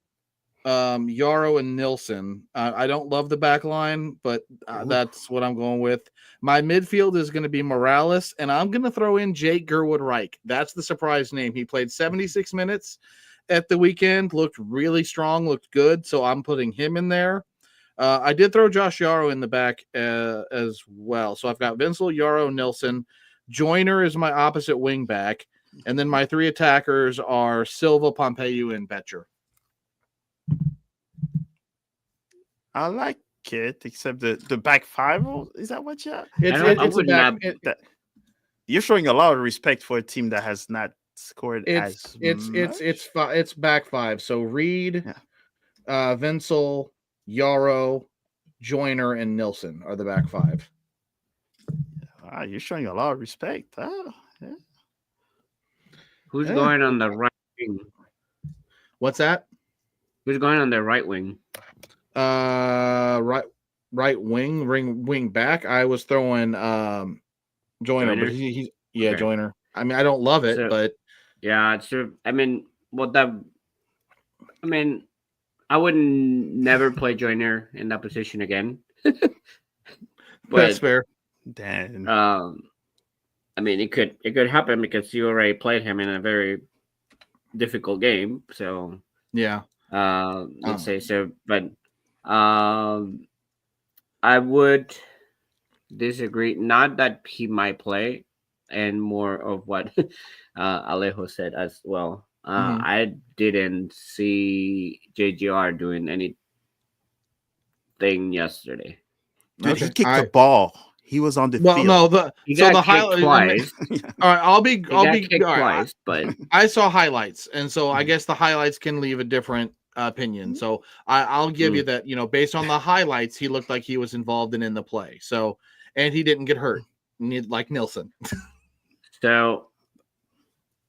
Yarrow, and Nilsson. I don't love the back line, but that's what I'm going with. My midfield is going to be Morales, and I'm going to throw in Jake Gerwood-Reich. That's the surprise name. He played 76 minutes at the weekend, looked really strong, looked good, so I'm putting him in there. I did throw Josh Yarrow in the back as well. So I've got Vincel, Yarrow, Nilsson. Joyner is my opposite wing back, and then my 3 attackers are Silva, Pompeu, and Betcher. I like it, except the back five. Is that what you? You're showing a lot of respect for a team that has not scored it's back five. So Reed, Vincel, Yarrow, Joyner, and Nilsson are the back five. You're showing a lot of respect. Oh, yeah. Who's going on the right wing? What's that? Who's going on the right wing? Right wing back. I was throwing Joyner, but he's okay. Joyner. I mean, I don't love it, but yeah, it's true. I mean, I would never play Joyner in that position again. But that's fair. Damn. I mean, it could happen because you already played him in a very difficult game. So yeah, let's say so. But I would disagree. Not that he might play, and more of what Alejo said as well. I didn't see JGR doing anything yesterday. Dude, he kicked the ball. He was on the field. No, the highlights twice. All right, I'll be twice, but I saw highlights, and so I guess the highlights can leave a different opinion. So I'll give you that. You know, based on the highlights, he looked like he was involved in the play. So, and he didn't get hurt, like Nilsson. So,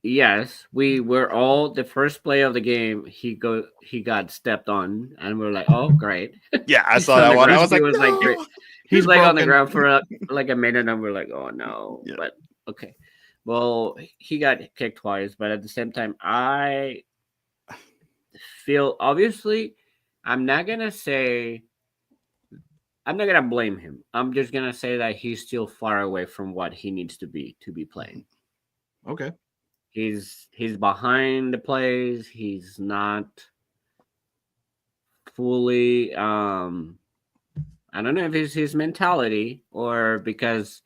yes, we were all the first play of the game. He got stepped on, and we're like, "Oh, great!" Yeah, I saw that one. I was like, great. He's like on the ground for like a minute, and we're like, "Oh no!" Yeah. But okay, well, he got kicked twice, but at the same time, I feel obviously, I'm not gonna blame him. I'm just gonna say that he's still far away from what he needs to be playing. Okay. He's behind the plays. He's not fully. I don't know if it's his mentality or because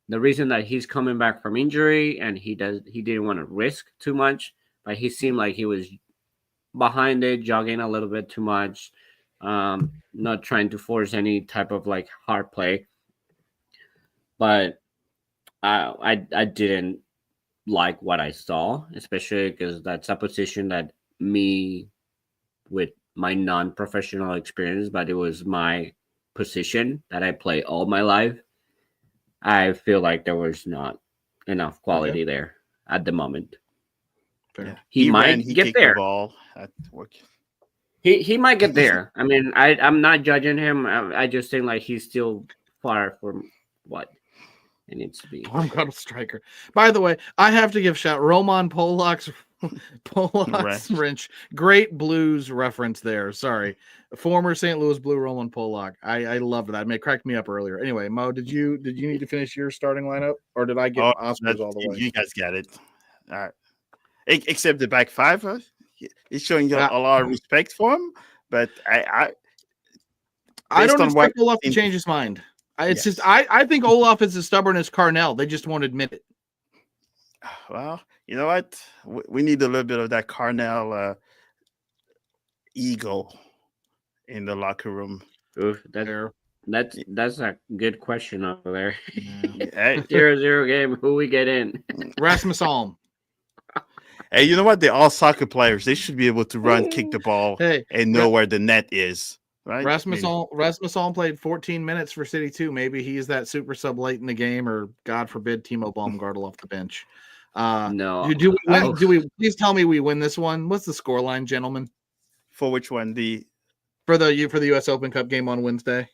the reason that he's coming back from injury and he didn't want to risk too much, but he seemed like he was behind it, jogging a little bit too much, not trying to force any type of like hard play. But I didn't like what I saw, especially because that's a position that me, with my non-professional experience, but it was my position that I play all my life. I feel like there was not enough quality there at the moment. Yeah. He might get there. The ball at work. He might get there. I mean, I'm not judging him. I just think like he's still far from what it needs to be. I'm got a striker. By the way, I have to give shout. Roman Polak's Pollock's wrench. Great Blues reference there. Sorry. Former St. Louis Blue Roland Pollock. I loved that. It cracked me up earlier. Anyway, Mo, did you need to finish your starting lineup, or did I get Oscars all the way? You guys got it. All right. Except the back five, it's showing you a lot of respect for him. But I don't expect Olaf to change his mind. It's just I think Olaf is as stubborn as Carnell. They just won't admit it. Well, you know what? We need a little bit of that Carnell ego in the locker room. Oof, that's a good question over there. Hey. 0-0 game. Who we get in? Rasmus Alm. Hey, you know what? They're all soccer players. They should be able to run, kick the ball, and know where the net is. Right? Rasmus Alm played 14 minutes for City 2. Maybe he's that super sub late in the game, or God forbid, Timo Baumgartel off the bench. No. Do we win? Do we please tell me we win this one? What's the scoreline, gentlemen? For which one? For the U.S. Open Cup game on Wednesday.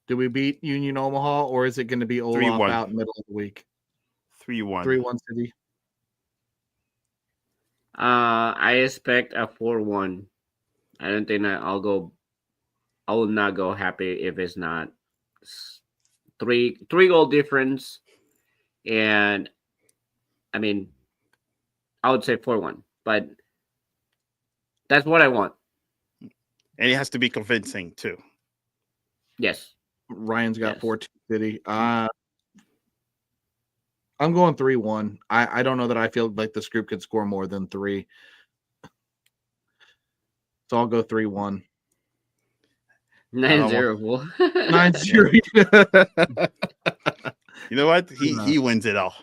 Do we beat Union Omaha, or is it going to be Olaf out in the middle of the week? 3-1. 3-1 City. I expect a 4-1. I don't think that I will not go happy if it's not three goal difference. And I mean, I would say 4-1, but that's what I want. And it has to be convincing too. Yes. Ryan's got 4-2 City. I'm going 3-1. I don't know that I feel like this group could score more than 3. So I'll go 3-1. 9-0. 9-0. You know what? He wins it all.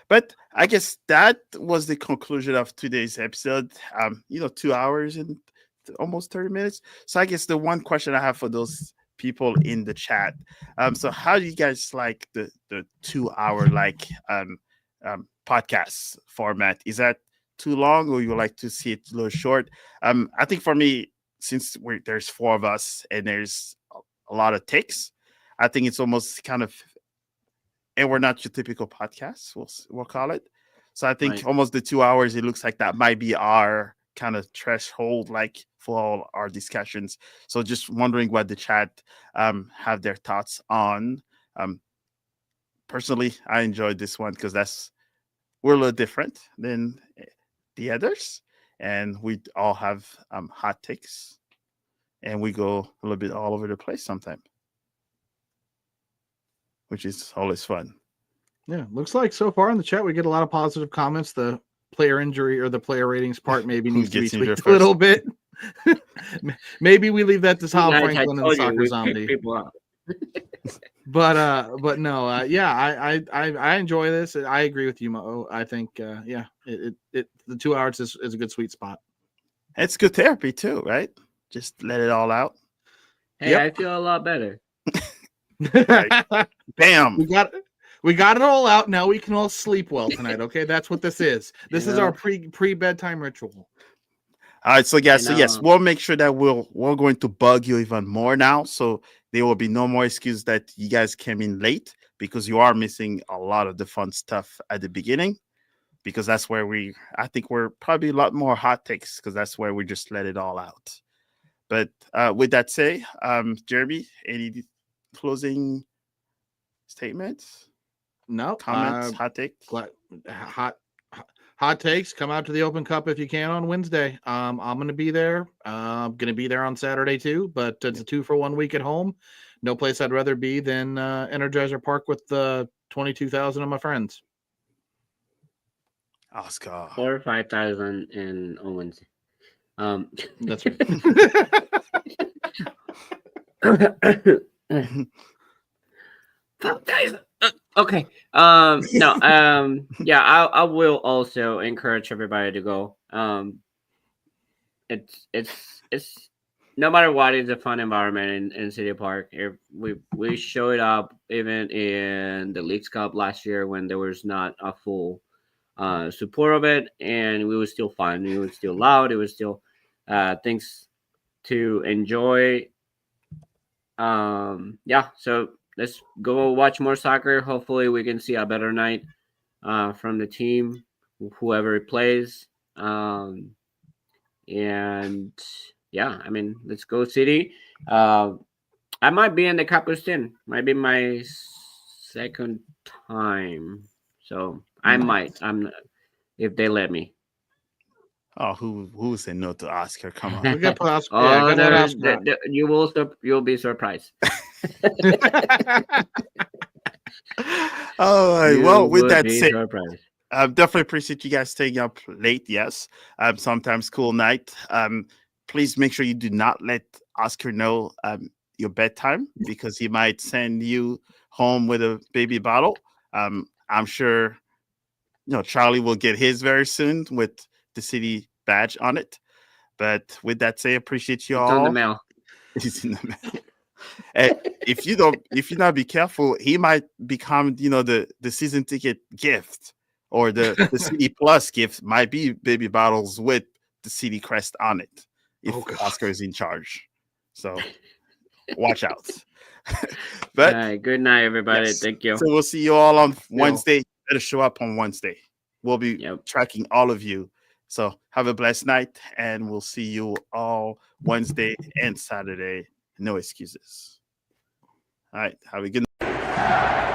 But I guess that was the conclusion of today's episode. 2 hours and almost 30 minutes. So I guess the one question I have for those people in the chat. So how do you guys like the 2 hour podcast format? Is that too long, or you like to see it a little short? I think for me, since there's 4 of us and there's a lot of takes, I think it's almost kind of, and we're not your typical podcast, we'll call it. So I think almost the 2 hours, it looks like that might be our kind of threshold, like for all our discussions. So just wondering what the chat have their thoughts on. Personally, I enjoyed this one because we're a little different than the others, and we all have hot takes, and we go a little bit all over the place sometimes, which is always fun. Yeah, looks like so far in the chat we get a lot of positive comments. The player injury or the player ratings part maybe needs to be tweaked a little bit. Maybe we leave that to Tom Franklin and the Soccer Zombie. But no, I enjoy this. I agree with you, Mo. I think the 2 hours is a good sweet spot. It's good therapy too, right? Just let it all out. Hey, I feel a lot better. Bam. We got it all out. Now we can all sleep well tonight. Okay, that's what this is. This is our pre bedtime ritual. All right, so yes, we'll make sure that we're going to bug you even more now. So there will be no more excuse that you guys came in late, because you are missing a lot of the fun stuff at the beginning, because that's where I think we're probably a lot more hot takes, because that's where we just let it all out. But with that said, Jeremy, any closing statements? No comments, hot takes. Hot takes. Come out to the Open Cup if you can on Wednesday. I'm going to be there. I'm going to be there on Saturday too. But it's a 2-for-1 week at home. No place I'd rather be than Energizer Park with the 22,000 of my friends. Oscar. 4,000 or 5,000 on Wednesday. That's right. Okay. No. Yeah. I will also encourage everybody to go. It's no matter what, it's a fun environment in City Park. If we showed up even in the Leagues Cup last year when there was not a full support of it, and we were still fun. It was still loud. It was still things to enjoy. So let's go watch more soccer. Hopefully we can see a better night from the team. whoever he plays. And yeah, I mean, let's go City. I might be in the Capuchin. Might be my second time, so I might. I'm not, if they let me. Oh, who said no to Oscar? Come We on. got to put Oscar. Oh, Yeah, gotta let Oscar out. you'll be surprised. All right. You Well, with would that be said, surprised. definitely appreciate you guys staying up late. Yes. Sometimes cool night. Please make sure you do not let Oscar know your bedtime because he might send you home with a baby bottle. I'm sure Charlie will get his very soon with the city badge on it. But with that said, appreciate you It's on the all. mail. He's in the mail. And if you not be careful, he might become, the season ticket gift or the CD Plus gift might be baby bottles with the CD crest on it if Oh, God. Oscar is in charge. So watch out. All But right. Good night, everybody. yes, Thank you. so we'll see you all on Wednesday. Better show up on Wednesday. We'll be Yep. tracking all of you. So have a blessed night, and we'll see you all Wednesday and Saturday. No excuses. All right. Have a good night.